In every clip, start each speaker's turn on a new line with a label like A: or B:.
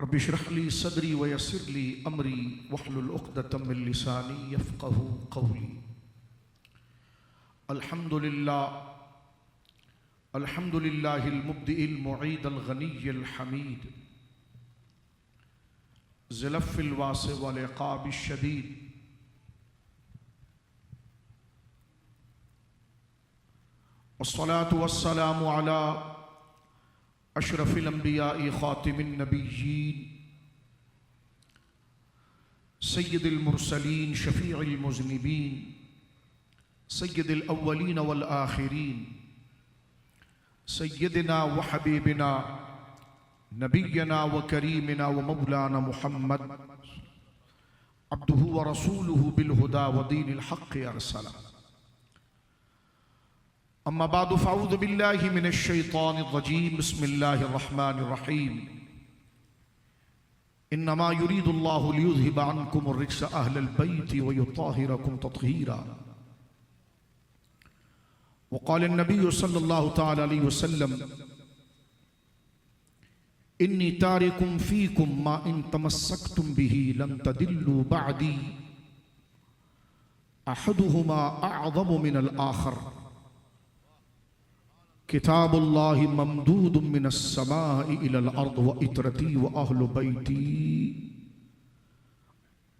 A: Rabbi इश्रह ली सदरी व यस्सिर ली अमरी वहलुल उक़दतम मिन लिसानी यफ़क़हू क़ौली। अल्हम्दुलिल्लाहिल मुब्दिइल मुईदल गनिय्यिल हमीद ज़िलफ़िल वासिअ वल इक़ाबिश शदीद वस्सलातु वस्सलामु अला अशरफिल अंबिया'i ख़ातिमिन नबिय्यीन सय्यिदिल मुरसलीन शफ़ीइल मुज़निबीन सय्यिदिल अव्वलीन वल आखिरीन सय्यिदिना व हबीबिना नबिय्यना व करीमिना व मौलाना मुहम्मद अब्दुहु व रसूलुहु बिल हुदा व दीनिल हक़्क़ि अरसला। अम्मा बादु फ़अऊज़ु बिल्लाहि मिनश शैतानिर रजीम बिस्मिल्लाहिर रहमानिर रहीम। इन्नमा युरीदुल्लाहु लियुज़हिबा अन्कुमुर रिज्सा अहलल बैति व युत्ताहिरकुम तत्हीरा। वक़ाल नबी सल्लल्लाहु तआला अलैहि वसल्लम इन्नी तारिकुम फ़ीकुम मा इन तमस्सकतुम बिही लन तदिल्लू बअदी अहदुहुमा अअज़मु मिनल आखर किताबुल्लाहि ममदूदुम मिनस समाई इलल अर्द व इतरती व अहलु बैती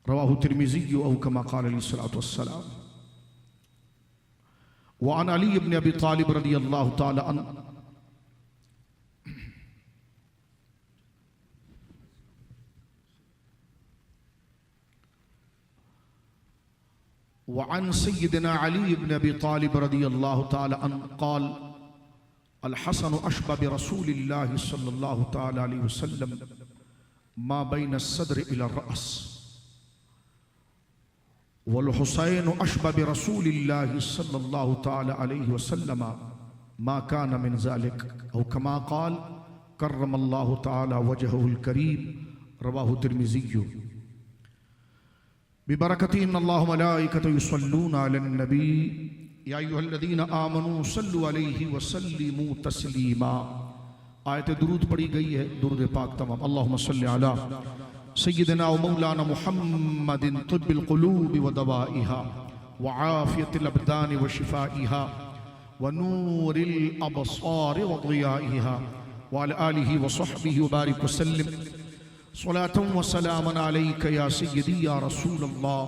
A: रवाहु तिर्मिज़ी औ कमा क़ाल अलैहिस्सलातु वस्सलाम। व अन अली इब्न अबी तालिब रज़ियल्लाहु तआला अन्हु व अन सय्यिदिना अली इब्न अबी तालिब रज़ियल्लाहु तआला अन्हु क़ाल अल हसन अशबह बिरसूलिल्लाहि सल्लल्लाहु तआला अलैहि वसल्लम मा बैन अस्सद्र इला अर्रअस वल हुसैन अशबह बिरसूलिल्लाहि सल्लल्लाहु तआला अलैहि वसल्लम मा कान मिन ज़ालिक औ कमा क़ाल कर्रमल्लाहु तआला वजहुल करीम रवाहु तिर्मिज़ी। बिबरकति इन्नल्लाह व मलाइकतहु युसल्लूना अलन नबी या अय्युहल्लज़ीना आमनू सल्लु अलैहि व सल्लिमू तस्लीमा। आयत दुरूद पढ़ी गई है, दुरूद पाक तमाम। अल्लाहुम्मा सल्लि अला सय्यिदिना व मौलाना मुहम्मदिन तिब्बिल क़ुलूबि व दवाइहा व आफ़ियतिल अबदानि व शिफ़ाइहा व नूरिल अबसारि व ज़ियाइहा व अला आलिहि व सहबिहि व बारिक व सल्लिम सलातन व सलामन अलैका या सय्यदी या रसूलल्लाह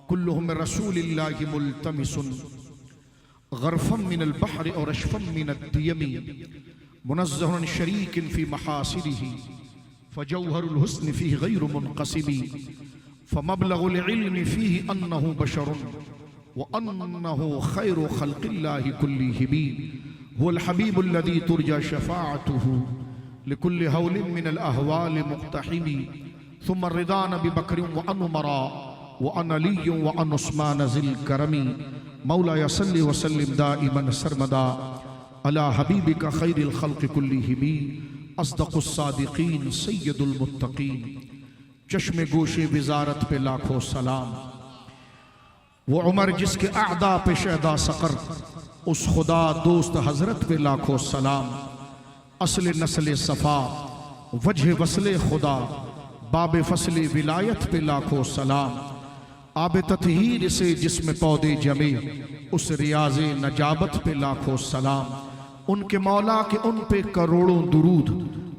A: कुल्लुहुम मिन रसूलिल्लाहि मुल्तमिसुन ग़रफ़म मिनल बहरि और अशफ़म मिनद्दियमी मुनज़्ज़हुन शरीकिन फ़ी महासिनिही फ़जौहरुल हुस्न फ़ीहि ग़ैरु मुनक़सिमी फ़मबलग़ुल इल्मि फ़ीहि अन्नहु बशरुन व अन्नहु ख़ैरु ख़ल्क़िल्लाहि कुल्लिहिम हुवल हबीबुल्लज़ी तुरजा शफ़ाअतुहु लिकुल्लि हौलिन मिनल अहवालि मुक़्तहिमी थुम्मा रिज़ा नबी बकरिन व अन उमरा व अन अलिय्यिन व अन उस्मान ज़िल करमी मौलाया सल्लि व सल्लिम दाइमन सरमदा अला हबीबिका खैरिल खल्क़ि कुल्लिहिम अस्दक़ुस सादिक़ीन सय्यदुल मुत्तक़ीन। चश्मे गोशे विज़ारत पे लाखों सलाम। वो उमर जिसके अअदा पे शहदा सक़र उस खुदा दोस्त हज़रत पे लाखों सलाम। असले नस्ले सफ़ा वजह वस्ले खुदा बाब फसले विलायत पे लाखों सलाम। आब ततहीर से जिसमें पौधे जमे उस रियाज़े नजाबत पे लाखों सलाम। उनके मौला के उन पे करोड़ों दुरूद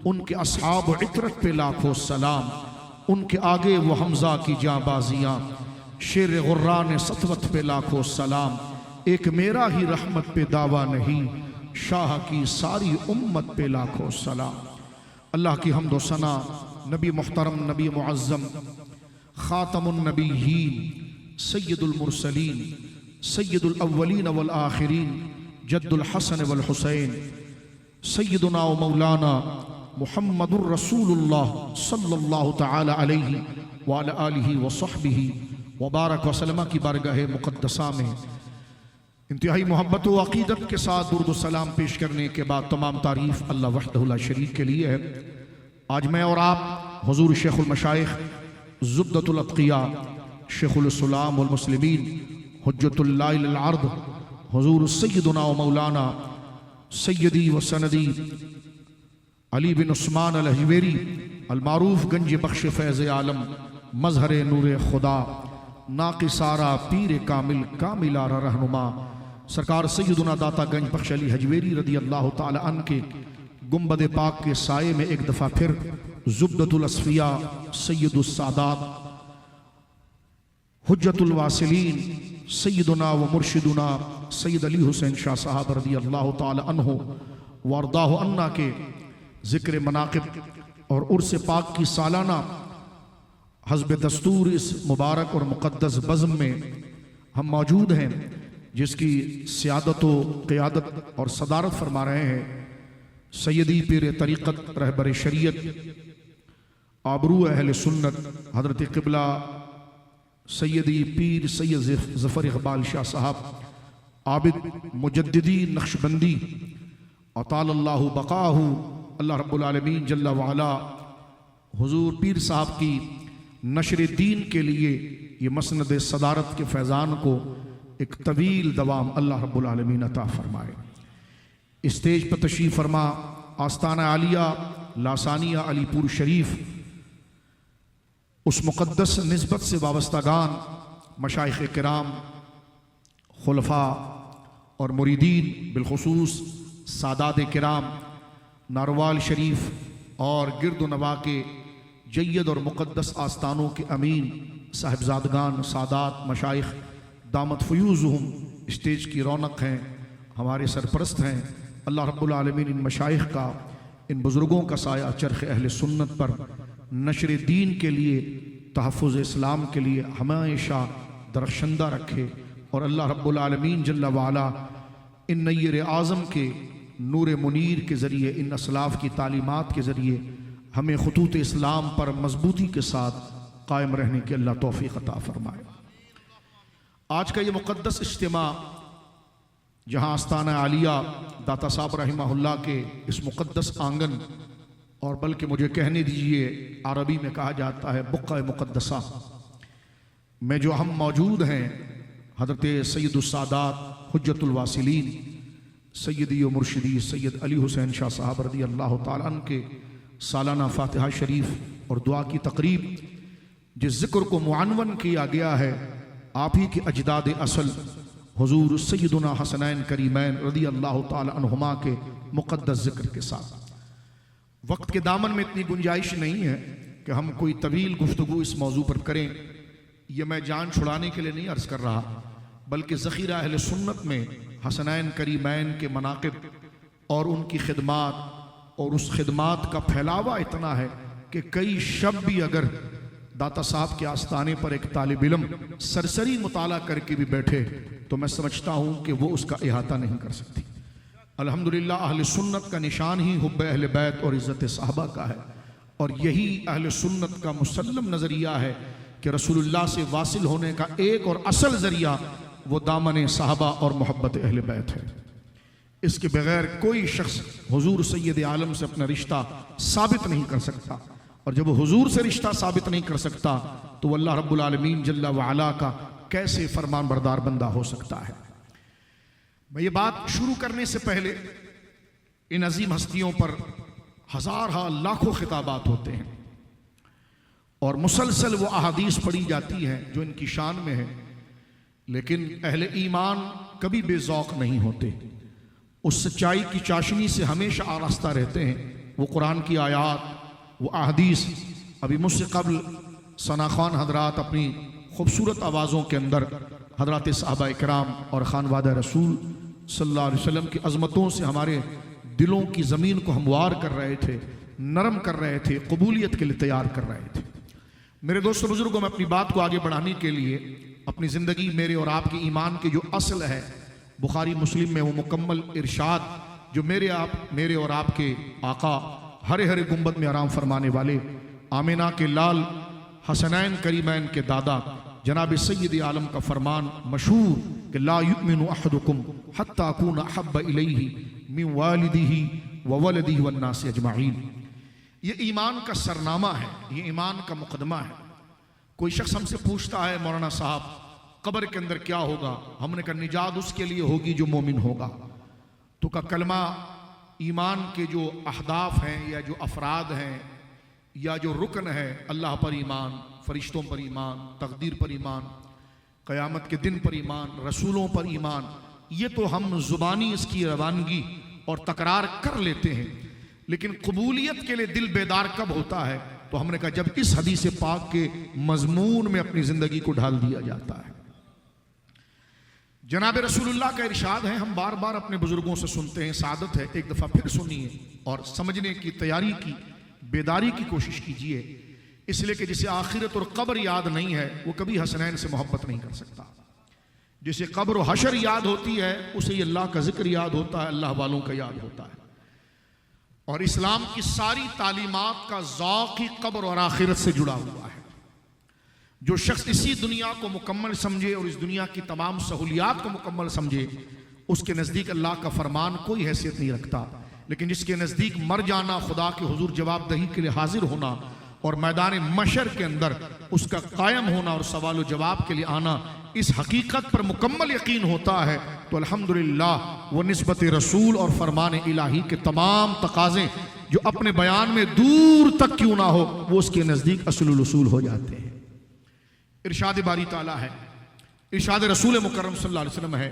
A: उनके असहाब इतरत पे लाखों सलाम। उनके आगे वो हमज़ा की जांबाजियाँ शेर गुर्रान सतवत पे लाखों सलाम। एक मेरा ही रहमत पे दावा नहीं शाह की सारी उम्मत पे लाखों सलाम। अल्लाह की हम्द व सना नबी मुहतरम नबी मुअज़्ज़म ख़ातमुन नबिय्यीन सय्यदुल मुरसलीन सय्यदुल अव्वलीन वल आखिरीन जद्दुल हसन वल हुसैन सय्यदुना व मौलाना मुहम्मदुर रसूलुल्लाह सल्लल्लाहु तआला अलैहि व अला आलिहि व सहबिहि व बारक व सल्लम की बारगाह मुक़द्दसा में इंतहाई मोहब्बत व अक़ीदत के साथ दुरूद व सलाम पेश करने के बाद तमाम तारीफ़ अल्लाह वहदहु ला शरीक के लिए है। आज मैं और आप हुज़ूर शेखुल मशाइख़ ज़ुब्दतुल अत्क़िया शेखुल इस्लाम वल मुस्लिमीन हुज्जतुल्लाह अल अर्द हुज़ूर सय्यदुना व मौलाना सय्यदी व सनदी अली बिन उस्मान अल हजवेरी अलमारूफ गंज बख्श फैज़ आलम मजहर नूर खुदा नाकिसारा पीर कामिल कामिलारा रहनुमा सरकार सैयदुना दाता गंज बख्श अली हजवेरी रदी अल्लाह ताला अन के गुंबद पाक के साये में एक दफ़ा फिर ज़ुब्दतुल अस्फिया सैयदुस सादात हुज्जतुल वासिलीन सैयदुना व मुर्शिदुना सैयद अली हुसैन शाह साहब रदी अल्लाह ताला अन्हु वारदाहु अन्ना के ज़िक्र मनाक़िब और उर्स पाक की सालाना हस्ब दस्तूर इस मुबारक और मुक़द्दस बज़्म में हम मौजूद हैं, जिसकी सियादत व क़ियादत और सदारत फरमा रहे हैं सैयदी पीर तरीक़त रहबर शरीयत आबरू अहल सुन्नत हज़रत क़िबला सैयदी पीर सैयद ज़फ़र इक़बाल शाह साहब आबिद मुजद्दिदी नक्शबंदी अतालल्लाहु बक़ाहु अल्लाह रब्बुल आलमीन जल्ला वाला हुज़ूर पीर साहब की नशर दीन के लिए ये मसनद सदारत के फैज़ान को एक तवील दवाम अल्लाह रब्बुल आलमीन अता फरमाए। स्टेज पर तशरीफ़ फरमा आस्ताना आलिया लासानिया अलीपुर शरीफ उस मुक़द्दस निस्बत से वाबस्तागान मशाइख़ किराम खुलफा और मुरीदीन बिलखुसूस सादात किराम नारवाल शरीफ और गिरद नवा के जय्यद और मुक़द्दस आस्थानों के अमीन साहिबजादगान सादात मशाइख़ दामत फ़यूज़ुहुम स्टेज की रौनक हैं, हमारे सरपरस्त हैं। अल्लाह रब्बुल आलमीन इन मशाइख़ का इन बुज़ुर्गों का साया चरख़ अहले सुन्नत पर नशर दीन के लिए तहफ़्फ़ुज़ इस्लाम के लिए हमेशा दरख्शंदा रखे और अल्लाह रब्बुल आलमीन जल्ला वाला इन नय्यर आज़म के नूर मुनीर के ज़रिए इन असलाफ़ की तालीमात के ज़रिए हमें ख़ुतूत इस्लाम पर मजबूती के साथ कायम रहने की अल्लाह तौफ़ीक़ अता फ़रमाए। आज का ये मुक़द्दस इज्तिमा जहाँ आस्ताना आलिया दाता साहब रहमहुल्लाह के इस मुक़द्दस आंगन और बल्कि मुझे कहने दीजिए अरबी में कहा जाता है बुक़्क़ा मुक़द्दसा में जो हम मौजूद हैं, हज़रत सैयदुस सादात हुज्जतुल वासिलीन सैयदी व मुर्शिदी सैयद अली हुसैन शाह साहब रदी अल्लाह ताला अन्हु के सालाना फ़ातिहा शरीफ और दुआ की तकरीब जिस ज़िक्र को मुअन्वन किया गया है आप ही के अजदाद असल हुज़ूर सैयदुना हसनैन करीमैन रदी अल्लाह ताला अन्हुमा के मुक़द्दस ज़िक्र के साथ। वक्त के दामन में इतनी गुंजाइश नहीं है कि हम कोई तवील गुफ्तगू इस मौजू पर करें। यह मैं जान छुड़ाने के लिए नहीं अर्ज़ कर रहा, बल्कि ज़ख़ीरा अहले सुन्नत में हसनैन करीमैन के मनाक़िब और उनकी खिदमात और उस खिदमात का फैलावा इतना है कि कई शब भी अगर दाता साहब के आस्थाने पर एक तालिब इल्म सरसरी मुताला करके भी बैठे तो मैं समझता हूँ कि वो उसका इहाता नहीं कर सकती। अल्हम्दुलिल्लाह अहले सुन्नत का निशान ही हुब्ब अहले बैत और इज़्ज़त सहाबा का है, और यही अहले सुन्नत का मुसल्लम नज़रिया है कि रसूलुल्लाह से वासिल होने का एक और असल ज़रिया वो दामन सहाबा और मोहब्बत अहले बैत है। इसके बगैर कोई शख्स हुजूर सैयद आलम से अपना रिश्ता साबित नहीं कर सकता, और जब वो हुजूर से रिश्ता साबित नहीं कर सकता तो अल्लाह रब्बुल आलमीन जल्ला व अला का कैसे फरमान बरदार बंदा हो सकता है। मैं ये बात शुरू करने से पहले इन अजीम हस्तियों पर हज़ार लाखों खिताबात होते हैं और मुसलसल वो अहादीस पढ़ी जाती हैं जो इनकी शान में है, लेकिन अहले ईमान कभी बेज़ौक़ नहीं होते, उस सच्चाई की चाशनी से हमेशा आरास्ता रहते हैं। वो कुरान की आयात, वो अहादीस, अभी मुझसे कबल सना खान हजरात अपनी खूबसूरत आवाज़ों के अंदर हजरात सहाबा इकराम और खानवादा रसूल सल्लल्लाहु अलैहि वसल्लम की अज़मतों से हमारे दिलों की ज़मीन को हमवार कर रहे थे, नरम कर रहे थे, कबूलियत के लिए तैयार कर रहे थे। मेरे दोस्तों बुजुर्गों, मैं अपनी बात को आगे बढ़ाने के लिए अपनी ज़िंदगी मेरे और आपके ईमान की जो असल है बुखारी मुस्लिम में वो मुकम्मल इरशाद जो मेरे और आपके आका हरे हरे गुंबद में आराम फरमाने वाले आमिना के लाल हसनैन करीमैन के दादा जनाब सैयद आलम का फरमान मशहूर कि ला युमिनु अहदुकुम हत्ता अकून अहब्ब इलैहि मिन वालिदिही व वलदिही वन्नास अजमाइन। ये ईमान का सरनामा है, ये ईमान का मुकदमा है। कोई शख्स हमसे पूछता है मौलाना साहब कब्र के अंदर क्या होगा, हमने कहा निजात उसके लिए होगी जो मोमिन होगा। तो का कलमा ईमान के जो अहदाफ हैं या जो अफराद हैं या जो रुकन है, अल्लाह पर ईमान, फरिश्तों पर ईमान, तकदीर पर ईमान, क़यामत के दिन पर ईमान, रसूलों पर ईमान, ये तो हम ज़ुबानी इसकी रवानगी और तकरार कर लेते हैं, लेकिन कबूलियत के लिए दिल बेदार कब होता है? तो हमने कहा जब इस हदीस पाक के मजमून में अपनी ज़िंदगी को ढाल दिया जाता है। जनाब रसूलुल्लाह का इरशाद है, हम बार बार अपने बुजुर्गों से सुनते हैं, सादत है, एक दफ़ा फिर सुनिए और समझने की तैयारी की, बेदारी की कोशिश कीजिए, इसलिए कि जिसे आखिरत और कब्र याद नहीं है वो कभी हसनैन से मोहब्बत नहीं कर सकता। जिसे कब्र और हशर याद होती है उसे अल्लाह का जिक्र याद होता है, अल्लाह वालों का याद होता है। और इस्लाम की सारी तालीमात का ज़ौक़ ही कब्र और आखिरत से जुड़ा हुआ है। जो शख्स इसी दुनिया को मुकम्मल समझे और इस दुनिया की तमाम सहूलियात को मुकम्मल समझे, उसके नज़दीक अल्लाह का फरमान कोई हैसियत नहीं रखता। लेकिन जिसके नज़दीक मर जाना, खुदा के हुजूर जवाबदही के लिए हाजिर होना और मैदान मशर के अंदर उसका कायम होना और सवाल जवाब के लिए आना, इस हकीकत पर मुकम्मल यकीन होता है, तो अल्हम्दुलिल्लाह वो निस्बत रसूल और फरमान इलाही के तमाम तकाज़े जो अपने बयान में दूर तक क्यों ना हो, वो उसके नज़दीक असलुल उसूल हो जाते हैं। इरशाद बारी ताला है, इरशाद रसूल मुकर्रम सल्लल्लाहु अलैहि वसल्लम है,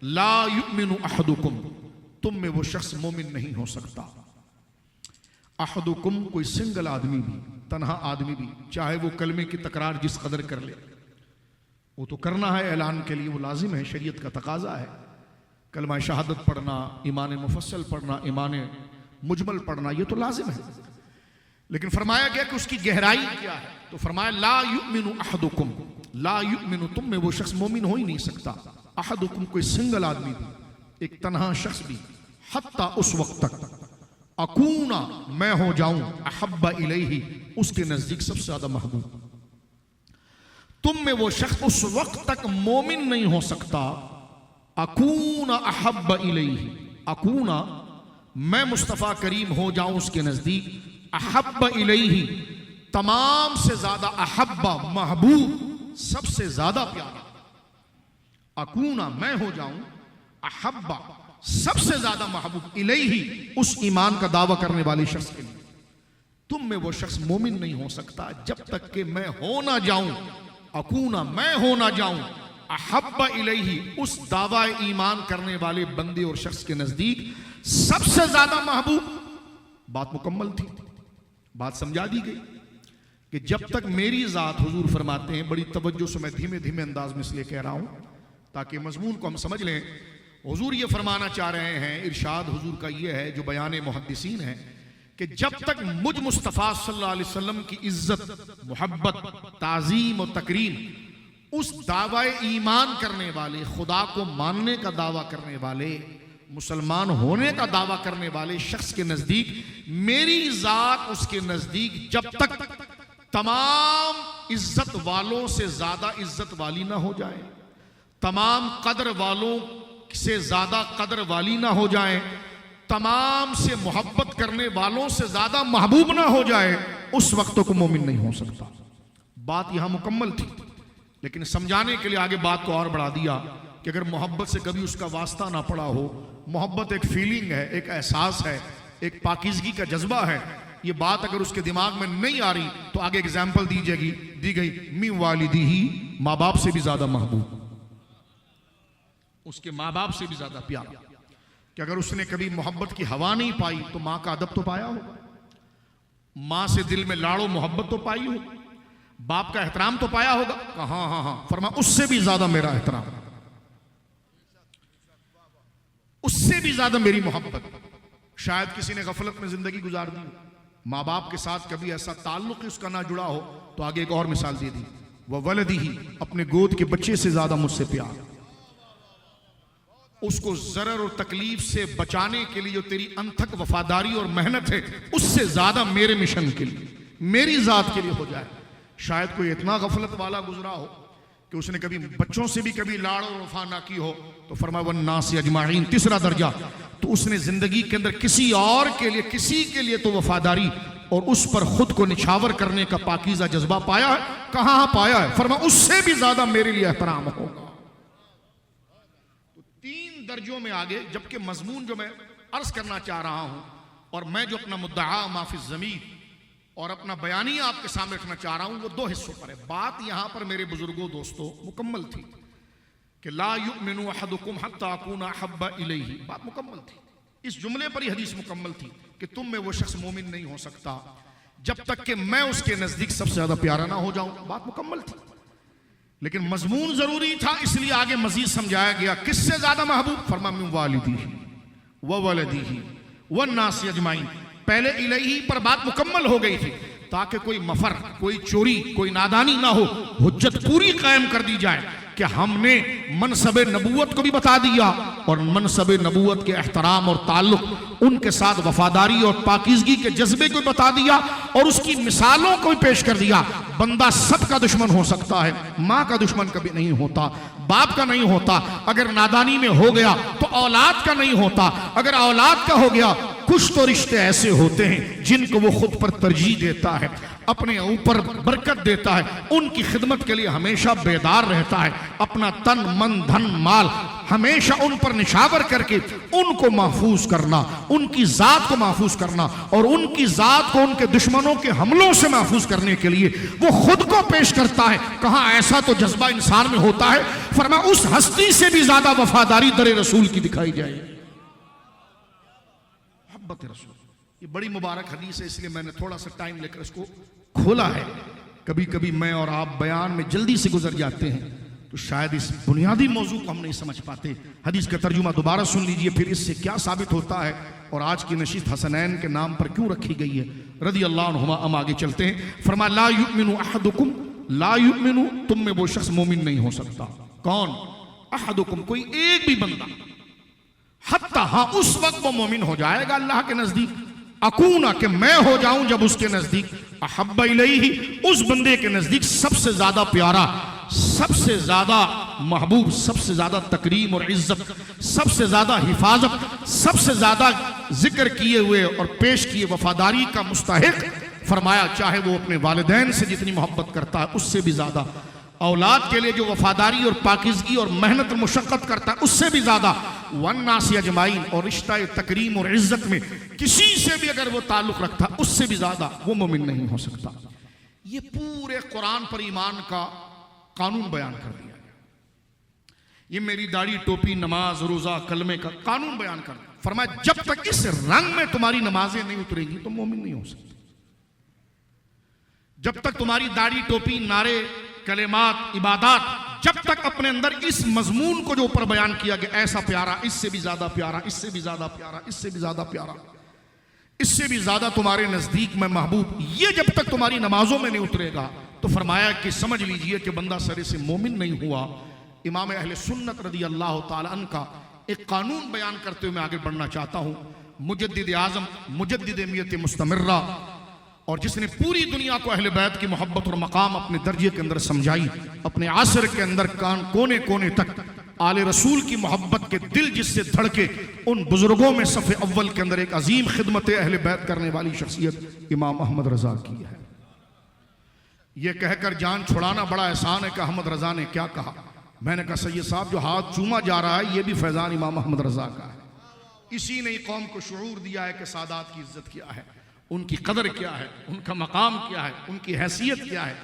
A: ला युमिनु अहदुकुम, तुम में वो शख्स मोमिन नहीं हो सकता। अहदुकुम कोई सिंगल आदमी भी, तन्हा आदमी भी, चाहे वो कलमे की तकरार जिस कदर कर ले, वो तो करना है ऐलान के लिए, वो लाजिम है, शरीयत का तकाजा है। कलमा शहादत पढ़ना, ईमान मुफस्सल पढ़ना, ईमान मुजमल पढ़ना, ये तो लाजिम है। लेकिन फरमाया गया कि उसकी गहराई क्या है, तो फरमाया ला युमिनु अहदुकुम, ला युमिनु, तुम में वो शख्स मोमिन हो ही नहीं सकता। अहदुकुम कोई सिंगल आदमी भी, एक तन्हा शख्स भी, हत्ता उस वक्त तक, अकूना मैं हो जाऊं, अहब्बा इलैहि उसके नजदीक सबसे ज्यादा महबूब। तुम में वो शख्स उस वक्त तक मोमिन नहीं हो सकता, अकूना अहब्बा इलैहि, अकूना मैं मुस्तफ़ा करीम हो जाऊं उसके नजदीक, अहब्बा इलैहि तमाम से ज्यादा, अहब्बा महबूब सबसे ज्यादा प्यारा, अकूना मैं हो जाऊं, अहब्बा सबसे ज्यादा महबूब, इलैहि उस ईमान का दावा करने वाले शख्स के लिए। तुम में वो शख्स मोमिन नहीं हो सकता जब तक कि मैं हो ना जाऊं, अकूना मैं हो ना जाऊं, अहब्बा इलैहि उस दावा ईमान करने वाले बंदे और शख्स के नजदीक सबसे ज्यादा महबूब। बात मुकम्मल थी, बात समझा दी गई कि जब तक मेरी जात, हुजूर फरमाते हैं, बड़ी तवज्जो से मैं धीमे धीमे अंदाज में इसलिए कह रहा हूं ताकि मजमून को हम समझ लें। हुजूर ये फरमाना चाह रहे हैं, इरशाद हुजूर का ये है जो बयान मुहद्दिसीन है, कि जब तक मुझ मुस्तफ़ा सल्लल्लाहु अलैहि वसल्लम की इज्जत, मोहब्बत, ताज़ीम और तकरीम उस दावा ईमान करने वाले, खुदा को मानने का दावा करने वाले, मुसलमान होने का दावा करने वाले शख्स के नजदीक मेरी जात उसके नजदीक जब तक तमाम इज्जत वालों से ज्यादा इज्जत वाली ना हो जाए, तमाम कदर वालों से ज्यादा कदर वाली ना हो जाए, तमाम से मोहब्बत करने वालों से ज्यादा महबूब ना हो जाए, उस वक्त को मोमिन नहीं हो सकता। बात यहां मुकम्मल थी, लेकिन समझाने के लिए आगे बात को और बढ़ा दिया कि अगर मोहब्बत से कभी उसका वास्ता ना पड़ा हो, मोहब्बत एक फीलिंग है, एक एहसास है, एक पाकीज़गी का जज्बा है, ये बात अगर उसके दिमाग में नहीं आ रही तो आगे एग्जाम्पल दी गई, मी वालिदी ही, माँ बाप से भी ज्यादा महबूब, उसके माँ बाप से भी ज्यादा प्यार। कि अगर उसने कभी मोहब्बत की हवा नहीं पाई तो मां का अदब तो पाया होगा, मां से दिल में लाड़ो मोहब्बत तो पाई हो, बाप का एहतराम तो पाया होगा। हाँ हाँ हाँ, फरमा उससे भी ज्यादा मेरा एहतराम, उससे भी ज्यादा मेरी मोहब्बत। शायद किसी ने गफलत में जिंदगी गुजार दी, माँ बाप के साथ कभी ऐसा ताल्लुक ही उसका ना जुड़ा हो, तो आगे एक और मिसाल दे दी, वह वलदी ही, अपने गोद के बच्चे से ज्यादा मुझसे प्यार, उसको जरर और तकलीफ से बचाने के लिए जो तेरी अनथक वफादारी और मेहनत है, उससे ज्यादा मेरे मिशन के लिए, मेरी जात के लिए हो जाए। शायद कोई इतना गफलत वाला गुजरा हो कि उसने कभी बच्चों से भी कभी लाड़ और वफा ना की हो, तो फरमा वन्नास अजमाइन, तीसरा दर्जा, तो उसने जिंदगी के अंदर किसी और के लिए, किसी के लिए तो वफादारी और उस पर खुद को निछावर करने का पाकीज़ा जज्बा पाया है। कहां पाया है? फरमा उससे भी ज्यादा मेरे लिए एहतराम होगा। दर्जों में आगे, जबकि मजमून जो मैं अर्ज करना चाह रहा हूं और मैं जो अपना मुद्दा माफी ज़मीर और अपना बयानी आपके सामने रखना चाह रहा हूं, वो दो हिस्सों पर है। बात यहां पर मेरे बुजुर्गों दोस्तों मुकम्मल थी कि ला युमिनु अहदुकुम हत्ता अकूना अहब्बा इलैहि, बात मुकम्मल थी। इस जुमले पर ही हदीस मुकम्मल थी कि तुम में वो शख्स मोमिन नहीं हो सकता जब तक कि मैं उसके नजदीक सबसे ज्यादा प्यारा ना हो जाऊं, बात मुकम्मल थी। लेकिन मजमून जरूरी था, इसलिए आगे मजीद समझाया गया किससे ज्यादा महबूब, फरमा मिन वालिदिही व वलदिही व नास अजमाइन। पहले इलैहि पर बात मुकम्मल हो गई थी ताकि कोई मफर, कोई चोरी, कोई नादानी ना हो, हुज्जत पूरी कायम कर दी जाए कि हमने मनसब नबूवत को भी बता दिया और मनसब नबूवत के एहतराम और ताल्लुक, उनके साथ वफादारी और पाकीज़गी के जज्बे को बता दिया और उसकी मिसालों को भी पेश कर दिया। बंदा सबका दुश्मन हो सकता है, माँ का दुश्मन कभी नहीं होता, बाप का नहीं होता। अगर नादानी में हो गया तो औलाद का नहीं होता, अगर औलाद का हो गया कुछ तो रिश्ते ऐसे होते हैं जिनको वो खुद पर तरजीह देता है, अपने ऊपर बरकत देता है, उनकी खिदमत के लिए हमेशा बेदार रहता है, अपना तन मन धन माल हमेशा उन पर निशावर करके उनको महफूज करना, उनकी जात को महफूज करना और उनकी जात को उनके दुश्मनों के हमलों से महफूज करने के लिए वो खुद को पेश करता है। कहाँ ऐसा तो जज्बा इंसान में होता है, फरमा उस हस्ती से भी ज्यादा वफादारी दरे रसूल की दिखाई जाएगी। रसूल, ये बड़ी मुबारक हदीस है, इसलिए मैंने थोड़ा सा टाइम लेकर इसको खोला है। कभी कभी मैं और आप बयान में जल्दी से गुजर जाते हैं तो शायद इस बुनियादी मौजू को हम नहीं समझ पाते। हदीस का तर्जुमा दोबारा सुन लीजिए, फिर इससे क्या साबित होता है और आज की नशीद हसनैन के नाम पर क्यों रखी गई है रदी अल्लाह अन्हुमा। हम आगे चलते हैं। फरमा ला युमिनु अहदुकुम, ला युमिनु, तुम में वो शख्स मोमिन नहीं हो सकता। कौन? अहदुकुम, कोई एक भी बंदा, हत्ता, हाँ उस वक्त वो मोमिन हो जाएगा अल्लाह के नजदीक, अकूना के मैं हो जाऊं जब उसके नजदीक, अहब्बा इलैहि, उस बंदे के नजदीक सबसे ज्यादा प्यारा, सबसे ज्यादा महबूब, सबसे ज्यादा तकरीम और इज्जत, सबसे ज्यादा हिफाजत, सबसे ज्यादा जिक्र किए हुए और पेश किए वफादारी का मुस्तहिक। फरमाया चाहे वो अपने वालिदैन से जितनी मोहब्बत करता है उससे भी ज्यादा, औलाद के लिए जो वफादारी और पाकीज़गी और मेहनत और मुशक्क़त करता है उससे भी ज्यादा, वन्नास अजमाइन, और रिश्ता तकरीम और इज्जत में किसी से भी अगर वो ताल्लुक रखता है उससे भी ज्यादा वो मोमिन नहीं हो सकता। ये पूरे कुरान पर ईमान का कानून बयान कर दिया गया। ये मेरी दाढ़ी टोपी नमाज रोजा कलमे का कानून बयान कर दिया। फरमाया जब तक इस रंग में तुम्हारी नमाजें नहीं उतरेंगी तो मोमिन नहीं हो सकते। जब तक तुम्हारी दाढ़ी टोपी नारे कलेमात इबादत जब तक अपने अंदर इस मजमून को जो ऊपर बयान किया गया, ऐसा प्यारा, इससे भी ज्यादा प्यारा, इससे भी ज्यादा प्यारा, इससे भी ज्यादा प्यारा, इससे भी ज्यादा तुम्हारे नजदीक में महबूब, ये जब तक तुम्हारी नमाजों में नहीं उतरेगा तो फरमाया कि समझ लीजिए कि बंदा सरे से मोमिन नहीं हुआ। इमाम अहले सुन्नत रदी अल्लाह ताला अन्हु का एक कानून बयान करते हुए मैं आगे बढ़ना चाहता हूं। मुजद्दिद आजम, मुजद्दिद मियत मुस्तमर्रा, और जिसने पूरी दुनिया को अहले बैत की मोहब्बत और मकाम अपने दर्जे के अंदर समझाई, अपने आसर के अंदर कोने कोने तक आले रसूल की मोहब्बत के दिल जिससे धड़के, उन बुजुर्गों में सफ़े अव्वल के अंदर एक अजीम खिदमत अहले बैत करने वाली शख्सियत इमाम अहमद रजा की है। यह कहकर जान छुड़ाना बड़ा एहसान है कि अहमद रजा ने क्या कहा। मैंने कहा सैयद साहब जो हाथ चूमा जा रहा है यह भी फैजान इमाम अहमद रजा का है। इसी ने कौम को शऊर दिया है कि सादात की इज्जत क्या है, उनकी कदर क्या है, उनका मकाम क्या है, उनकी हैसियत क्या है।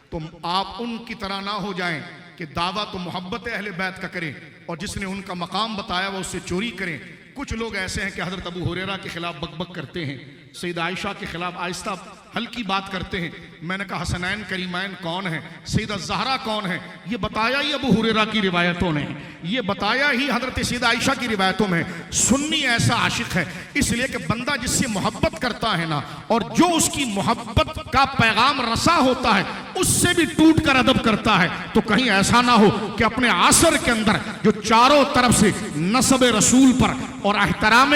A: तो आप उनकी तरह ना हो जाएं कि दावा तो मोहब्बत अहले बैत का करें और जिसने उनका मकाम बताया वो उससे चोरी करें। कुछ लोग ऐसे हैं कि हजरत अबू हुरैरा के खिलाफ बकबक करते हैं, सैयदा आयशा के खिलाफ आहिस्ता हल्की बात करते हैं। मैंने कहा हसनैन करीमैन कौन है, सैयदा ज़हरा कौन है, ये बताया ही अबू हुरैरा की रिवायतों ने, ये बताया ही हजरत सैयदा आयशा की रिवायतों में। सुन्नी ऐसा आशिक है इसलिए कि बंदा जिससे मोहब्बत करता है ना, और जो उसकी मोहब्बत का पैगाम रसा होता है उससे भी टूट कर अदब करता है, तो कहीं ऐसा ना हो कि अपने आसर के अंदर जो चारों तरफ से नस्ब रसूल पर और एहतराम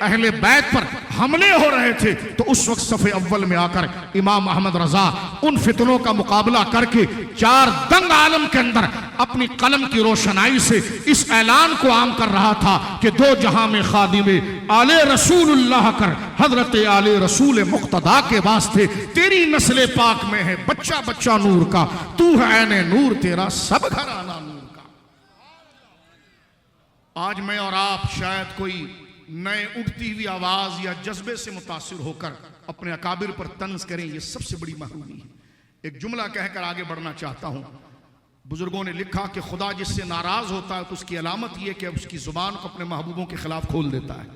A: अहले बैत पर हमले हो रहे थे, तो उस वक्त सफ़े अव्वल में आकर इमाम अहमद रजा उन फितनों का मुकाबला करके चार दंग आलम के अंदर अपनी कलम की रोशनाई से इस ऐलान को आम कर रहा था कि दो जहां में खादिमे आले रसूलुल्लाह कर, हजरत आले रसूल मुक्तदा के वास्ते तेरी नस्ल पाक में है बच्चा बच्चा नूर का, तू है ऐने नूर तेरा सब घराना नूर का। आज मैं और आप शायद कोई नए उठती हुई आवाज या जज्बे से मुतासिर होकर अपने अकाबिर पर तंज करें, यह सबसे बड़ी महरूमी है। एक जुमला कहकर आगे बढ़ना चाहता हूं। बुजुर्गों ने लिखा कि खुदा जिससे नाराज होता है तो उसकी अलामत यह कि उसकी जुबान को अपने महबूबों के खिलाफ खोल देता है।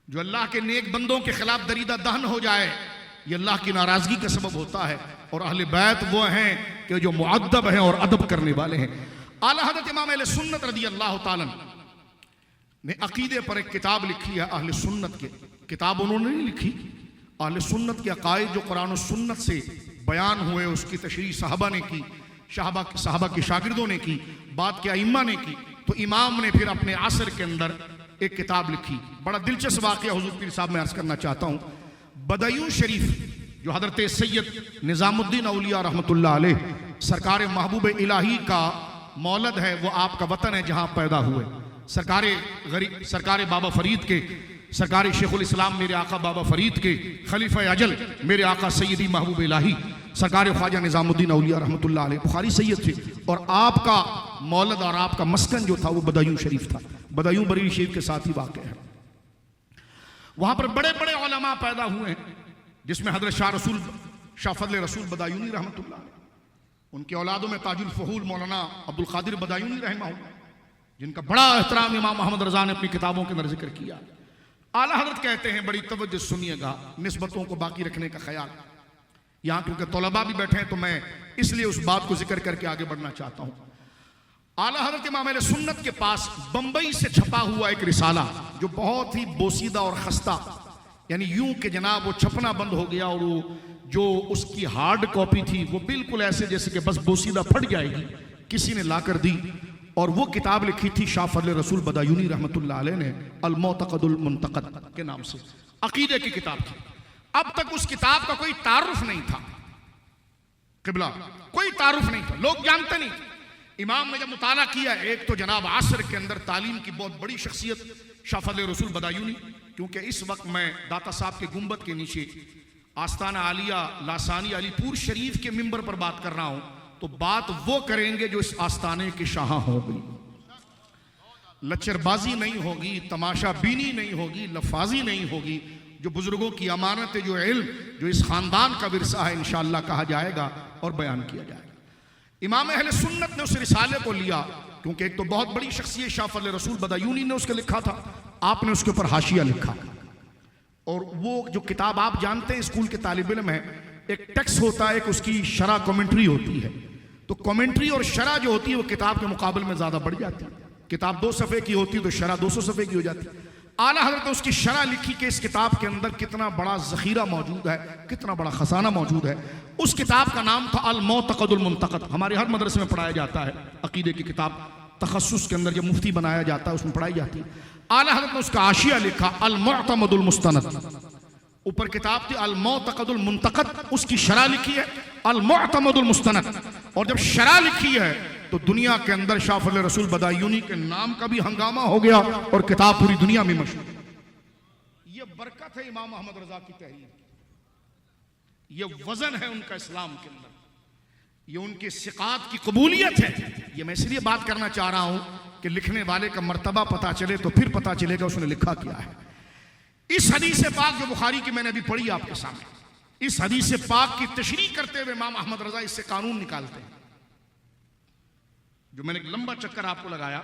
A: जो अल्लाह के नेक बंदों के खिलाफ दरीदा दहन हो जाए, यह अल्लाह की नाराजगी का सबब होता है। और अहले बैत वो हैं कि जो मुअद्दब हैं और अदब करने वाले हैं। आला हज़रत इमाम अहले सुन्नत रज़ी अल्लाह ताला ने अकीदे पर एक किताब लिखी है। अहले सुन्नत के किताब उन्होंने नहीं लिखी, अहले सुन्नत के अकायद जो कुरान और सुन्नत से बयान हुए उसकी तशरीह साहबा ने की, साहबा के शागिर्दों ने की, बाद के अइम्मा ने की। तो इमाम ने फिर अपने असर के अंदर एक किताब लिखी। बड़ा दिलचस्प वाक़या हुज़ूर पीर साहब में अर्ज़ करना चाहता हूँ। बदायूं शरीफ जो हज़रत सैयद निज़ामुद्दीन औलिया रहमतुल्लाह अलैह सरकार महबूब इलाही का मौलद है, वो आपका वतन है जहाँ पैदा हुए। सरकार बाबा फरीद के, सरकार शेखुल इस्लाम मेरे आका बाबा फरीद के खलीफा अजल मेरे आका सैयदी महबूब इलाही सरकार ख्वाजा निज़ामुद्दीन औलिया रहमतुल्लाह अलैह बुखारी सैयद थे। और आपका मौलद और आपका मस्कन जो था वो बदायूं शरीफ था। बदायूं बरेली शरीफ के साथ ही वाक़ है। वहां पर बड़े बड़े उलमा पैदा हुए हैं, जिसमें हजरत शाह फजल रसूल बदायूनी रहमतुल्लाह अलैह, उनके औलादों में ताजुल फहूल मौलाना अब्दुल कादिर बदायूनी रहमतुल्लाह, जिनका बड़ा एहतराम इमाम अहमद रजा ने अपनी किताबों के अंदर जिक्र किया। आला हजरत कहते हैं, बड़ी तवज्जो सुनिएगा, निस्बतों को बाकी रखने का ख्याल। यहाँ क्योंकि तलबा भी बैठे हैं तो मैं इसलिए उस बात को जिक्र करके आगे बढ़ना चाहता हूँ। आला हजरत इमाम अहले सुन्नत के पास बंबई से छपा हुआ एक रिसाला जो बहुत ही बोसीदा और खस्ता, यानी यूं कि जनाब वो छपना बंद हो गया और वो जो उसकी हार्ड कॉपी थी वो बिल्कुल ऐसे जैसे कि बस बोसीदा फट जाएगी, किसी ने ला कर दी। और वो किताब लिखी थी शाह फजल रसूल बदायूनी रहमतुल्लाह अलैह ने, अल-मुअतक़दुल मुंतक़द के नाम से, अकीदे की किताब थी। अब तक उस किताब का कोई तारुफ नहीं था, क़िबला कोई तारुफ नहीं था, लोग जानते नहीं थे। इमाम ने जब मुताला किया, एक तो जनाब आसर के अंदर तालीम की बहुत बड़ी शख्सियत शाह फजल रसूल बदायूनी, क्योंकि इस वक्त मैं दाता साहब के गुंबद के नीचे आस्ताना आलिया लासानी अलीपुर शरीफ के मिंबर पर बात कर रहा हूं, तो बात वो करेंगे जो इस आस्ताने के शाह होगी। लच्चरबाजी नहीं होगी, तमाशा बीनी नहीं होगी, लफाजी नहीं होगी। जो बुजुर्गों की अमानत है, जो इल्म, जो इस खानदान का विरसा है, इंशाअल्लाह कहा जाएगा और बयान किया जाएगा। इमाम अहले सुन्नत ने उस रिसाले को लिया, क्योंकि एक तो बहुत बड़ी शख्सियत शाह फजल रसूल बदायूनी ने उसके लिखा था, आपने उसके ऊपर हाशिया लिखा। और वो जो किताब आप जानते हैं, स्कूल के तालिब इल्म है, एक टेक्स्ट होता है, एक उसकी शरह कमेंट्री होती है। तो कमेंट्री और शरह जो होती है वो किताब के मुकाबले में ज्यादा बढ़ जाती है। किताब 2 सफ़े की होती है तो शरह 200 सफ़े की हो जाती है। आला हज़रत ने उसकी शरह लिखी कि इस किताब के अंदर कितना बड़ा ज़ख़ीरा मौजूद है, कितना बड़ा खजाना मौजूद है। उस किताब का नाम था अल-मुअतक़दुल मुंतक़द। हमारे हर मदरसे में पढ़ाया जाता है, अक़ीदे की किताब तखस्सुस के अंदर जब मुफ्ती बनाया जाता है उसमें पढ़ाई जाती है। आला हज़रत ने उसका आशिया लिखा अल-मुअतमदुल मुस्तनद, ऊपर किताब थी अल-मुअतक़दुल मुंतक़द, उसकी शरह लिखी है अल-मुअतमदुल मुस्तनद। और जब शरह लिखी है तो दुनिया के अंदर शाह फजल रसूल बदायूनी के नाम का भी हंगामा हो गया और किताब पूरी दुनिया में मशहूर। ये बरकत है इमाम अहमद रजा की तहरीर, ये वजन है उनका इस्लाम के अंदर, ये उनकी सिकात की कबूलियत है। ये मैं इसलिए बात करना चाह रहा हूं कि लिखने वाले का मर्तबा पता चले तो फिर पता चलेगा उसने लिखा क्या है। इस हदीस पाक जो बुखारी की मैंने अभी पढ़ी आपके सामने, इस हदीस पाक की तशरीह करते हुए इमाम अहमद रजा इससे कानून निकालते हैं, जो मैंने एक लंबा चक्कर आपको लगाया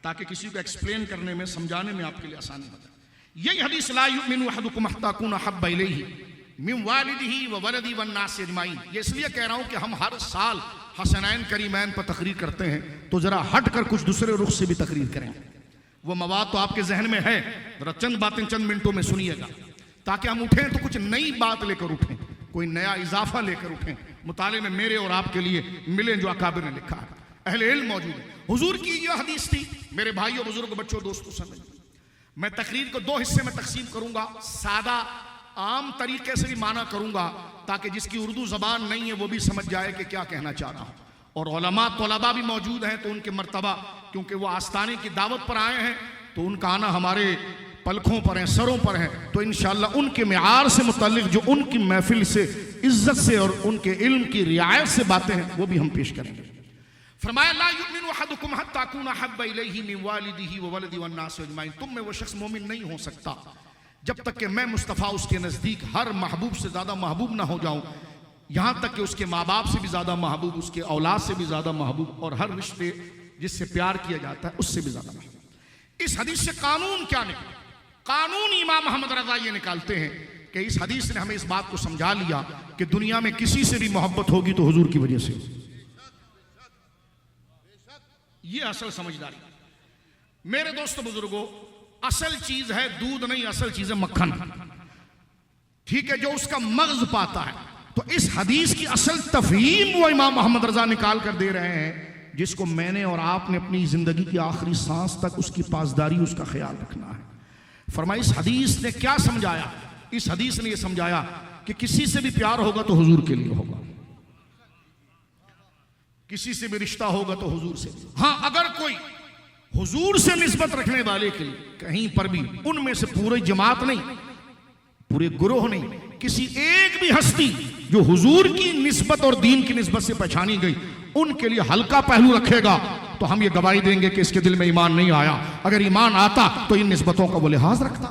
A: ताकि किसी को एक्सप्लेन करने में, समझाने में आपके लिए आसानी हो जाए। यही हदीस ला युमिनु अहदुकुम हत्ता यकूना अहब्बा इलैहि मिन वालिदिही व वलदी वन नास अजमाइन। ये इसलिए कह रहा हूं कि हम हर साल हसनैन करीमैन पर तकरीर करते हैं, तो जरा हट कर कुछ दूसरे रुख से भी तकरीर करें। वो मवाद तो आपके जहन में है, जरा चंद बातें चंद मिनटों में सुनिएगा, ताकि हम उठें तो कुछ नई बात लेकर उठें, कोई नया इजाफा लेकर उठें, मुताले में मेरे और आपके लिए मिले जो अकाबिर ने लिखा है, अहले इल्म मौजूद है। हुजूर की यह हदीस थी। मेरे भाइयों, बुजुर्ग, बच्चों, दोस्तों, समझ, मैं तकरीर को 2 हिस्से में तकसीम करूंगा। सादा आम तरीके से भी माना करूंगा ताकि जिसकी उर्दू जबान नहीं है वो भी समझ जाए कि क्या कहना चाह रहा हूं। और उलमा तलबा भी मौजूद हैं, तो उनके मर्तबा, क्योंकि वो आस्ताने की दावत पर आए हैं, तो उनका आना हमारे पलकों पर है, सरों पर है। तो इंशाअल्लाह उनके मियार से मुतल्लिक जो उनकी महफिल से इज्जत से और उनके इल्म की रियायत से बातें हैं वो भी हम पेश करेंगे। फरमाया ला युमिनु अहदुकुम हत्ता अकूना अहब्बा इलैहि मिन वालिदिही व वलदिही वन नास अजमाइन, तुम में वो शख्स मोमिन नहीं हो सकता जब तक कि मैं मुस्तफ़ा उसके नज़दीक हर महबूब से ज़्यादा महबूब ना हो जाऊं, यहाँ तक कि उसके माँ बाप से भी ज़्यादा महबूब, उसके औलाद से भी ज़्यादा महबूब, और हर रिश्ते जिससे प्यार किया जाता है उससे भी ज़्यादा महबूब। इस हदीस से कानून क्या निकला? कानून इमाम मोहम्मद रज़ा ये निकालते हैं कि इस हदीस ने हमें इस बात को समझा लिया कि दुनिया में किसी से भी मोहब्बत होगी तो हुजूर की वजह से। ये असल समझदारी। मेरे दोस्तों बुजुर्गों, असल चीज है दूध नहीं, असल चीज है मक्खन। ठीक है, जो उसका मगज पाता है। तो इस हदीस की असल तफहीम वो इमाम मोहम्मद रजा निकाल कर दे रहे हैं, जिसको मैंने और आपने अपनी जिंदगी की आखिरी सांस तक उसकी पासदारी, उसका ख्याल रखना है। फरमाया इस हदीस ने क्या समझाया? इस हदीस ने यह समझाया कि किसी से भी प्यार होगा तो हुजूर के लिए होगा, किसी से भी रिश्ता होगा तो हुजूर से। हाँ, अगर कोई हुजूर से निस्बत रखने वाले के लिए कहीं पर भी, उनमें से पूरी जमात नहीं, पूरे गुरोह नहीं, किसी एक भी हस्ती जो हुजूर की निस्बत और दीन की निस्बत से पहचानी गई, उनके लिए हल्का पहलू रखेगा तो हम ये गवाही देंगे कि इसके दिल में ईमान नहीं आया। अगर ईमान आता तो इन निस्बतों का वो लिहाज रखता।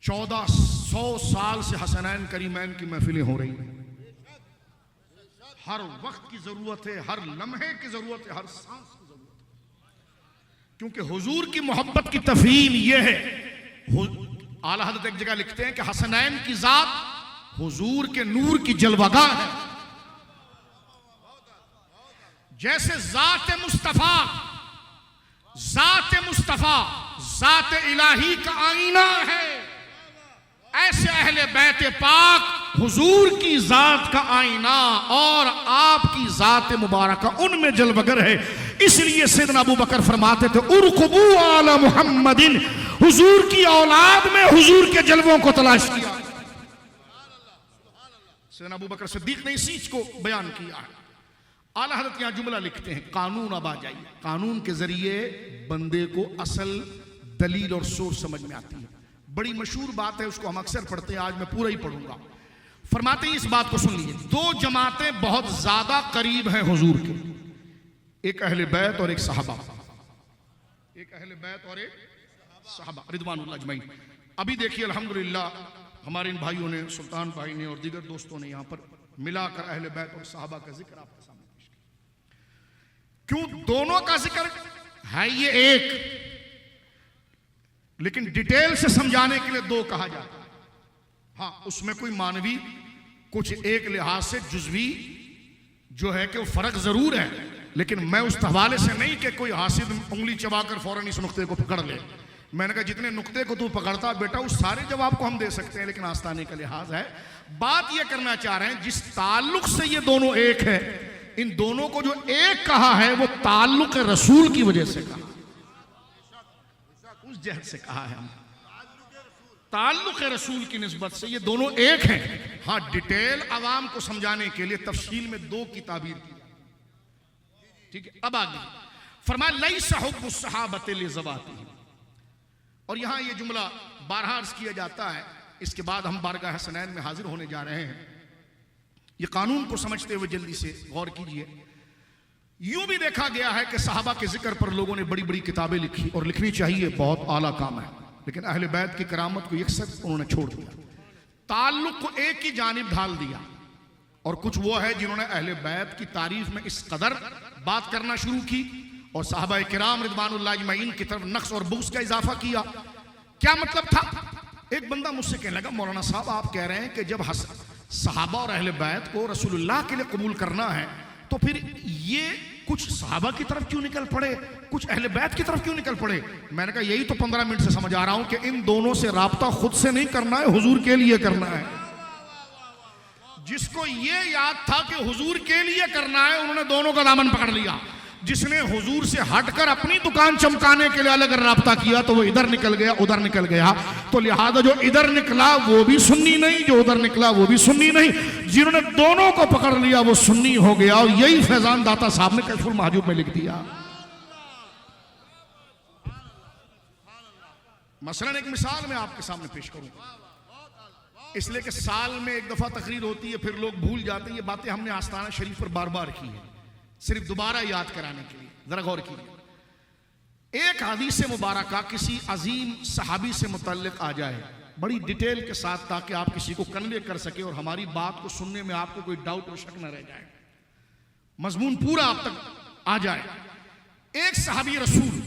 A: 1400 साल से हसनैन करीमैन की महफिलें हो रही हैं। हर वक्त की जरूरत है, हर लम्हे की जरूरत है, हर सांस की जरूरत है, क्योंकि हुजूर की मोहब्बत की तफहीम यह है। आला हज़रत एक जगह लिखते हैं कि हसनैन की जात हुजूर के नूर की जलवागाह है। जैसे जात मुस्तफा जात इलाही का आईना है, ऐसे अहले बैत पाक हुजूर की जात का आईना और आपकी जात मुबारक उनमें जलवगर है। इसलिए सैयदना अबू बकर फरमाते थे उरकुबू आला मुहम्मदिन, हुजूर की औलाद में हुजूर के जलवों को तलाश किया। सैयदना अबू बकर सिद्दीक ने इस चीज को बयान किया है। आला हज़रत यहां जुमला लिखते हैं, कानून अब आ जाइए। कानून के जरिए बंदे को असल दलील और सोच समझ में आती है। बड़ी मशहूर बात है, उसको हम अक्सर पढ़ते हैं, आज मैं पूरा ही पढ़ूंगा। फरमाते हैं इस बात को सुन लीजिए, दो जमातें बहुत ज्यादा करीब हैं हुजूर के, एक अहले बैत और एक सहाबा, एक अहले बैत और एक सहाबा रिदवानुल्लाह अजमईन। अभी देखिए अल्हम्दुलिल्लाह हमारे इन भाइयों ने, सुल्तान भाई ने और दीगर दोस्तों ने यहाँ पर मिलाकर अहले बैत और सहाबा का जिक्र आपके सामने पेश किया। क्यों दोनों का जिक्र है? ये एक, लेकिन डिटेल से समझाने के लिए दो कहा जाता है। हाँ, उसमें कोई मानवी कुछ एक लिहाज से जुज़वी जो है कि वो फर्क जरूर है, लेकिन मैं उस हवाले से नहीं कि कोई हासिद उंगली चबाकर फौरन इस नुक्ते को पकड़ ले। मैंने कहा जितने नुक्ते को तू पकड़ता बेटा उस सारे जवाब को हम दे सकते हैं, लेकिन आस्ताने का लिहाज है। बात यह करना चाह रहे हैं जिस ताल्लुक से ये दोनों एक है, इन दोनों को जो एक कहा है वो ताल्लुक रसूल की वजह से कहा, उस जहद से कहा है। हम ताल्लुक रसूल की निस्बत से ये दोनों एक हैं। हाँ, डिटेल आवाम को समझाने के लिए तफसील में दो की ताबीर की। ठीक है, अब आगे फरमाया लैसा हुब्बु सहाबति लिज़वातिहिम, और यहां ये जुमला बारहा अर्ज किया जाता है। इसके बाद हम बारगाह हसनैन में हाजिर होने जा रहे हैं। ये कानून को समझते हुए जल्दी से गौर कीजिए। यूं भी देखा गया है कि सहाबा के जिक्र पर लोगों ने बड़ी बड़ी किताबें लिखी, और लिखनी चाहिए, बहुत आला काम है, लेकिन अहले बैत की करामत को यकसर उन्होंने छोड़ दिया, ताल्लुक को एक ही जानिब ढाल दिया। और कुछ वो है जिन्होंने अहले बैत की तारीफ में इस कदर बात करना शुरू की और साहबा किराम रिदवानुल्लाह अजमईन की तरफ नक्श और बुग़्ज़ का इजाफा किया। क्या मतलब था? एक बंदा मुझसे कहने लगा, मौलाना साहब आप कह रहे हैं कि जब सहाबा और अहले बैत को रसूलुल्लाह के लिए कबूल करना है तो फिर ये कुछ सहाबा की तरफ क्यों निकल पड़े, कुछ अहले बैत की तरफ क्यों निकल पड़े? मैंने कहा यही तो 15 मिनट से समझ आ रहा हूं कि इन दोनों से राब्ता खुद से नहीं करना है, हुजूर के लिए करना है। जिसको ये याद था कि हुजूर के लिए करना है, उन्होंने दोनों का दामन पकड़ लिया। जिसने हुजूर से हटकर अपनी दुकान चमकाने के लिए अलग राब्ता किया तो वो इधर निकल गया, उधर निकल गया। तो लिहाजा जो इधर निकला वो भी सुन्नी नहीं, जो उधर निकला वो भी सुन्नी नहीं। जिन्होंने दोनों को पकड़ लिया वो सुन्नी हो गया। और यही फैजान दाता साहब ने कशफुल महजूब में लिख दिया। मसलन एक मिसाल मैं आपके सामने पेश करूंगा। इसलिए कि साल में एक दफा तकरीर होती है, फिर लोग भूल जाते हैं। ये बातें हमने आस्ताना शरीफ पर बार बार की है, सिर्फ दोबारा याद कराने के लिए। जरा गौर कीजिए, एक हदीस मुबारका किसी अजीम सहाबी से मुतल्लिक आ जाए बड़ी डिटेल के साथ, ताकि आप किसी को कन्वे कर सके और हमारी बात को सुनने में आपको कोई डाउट और शक न रह जाए, मजमून पूरा आप तक आ जाए। एक सहाबी रसूल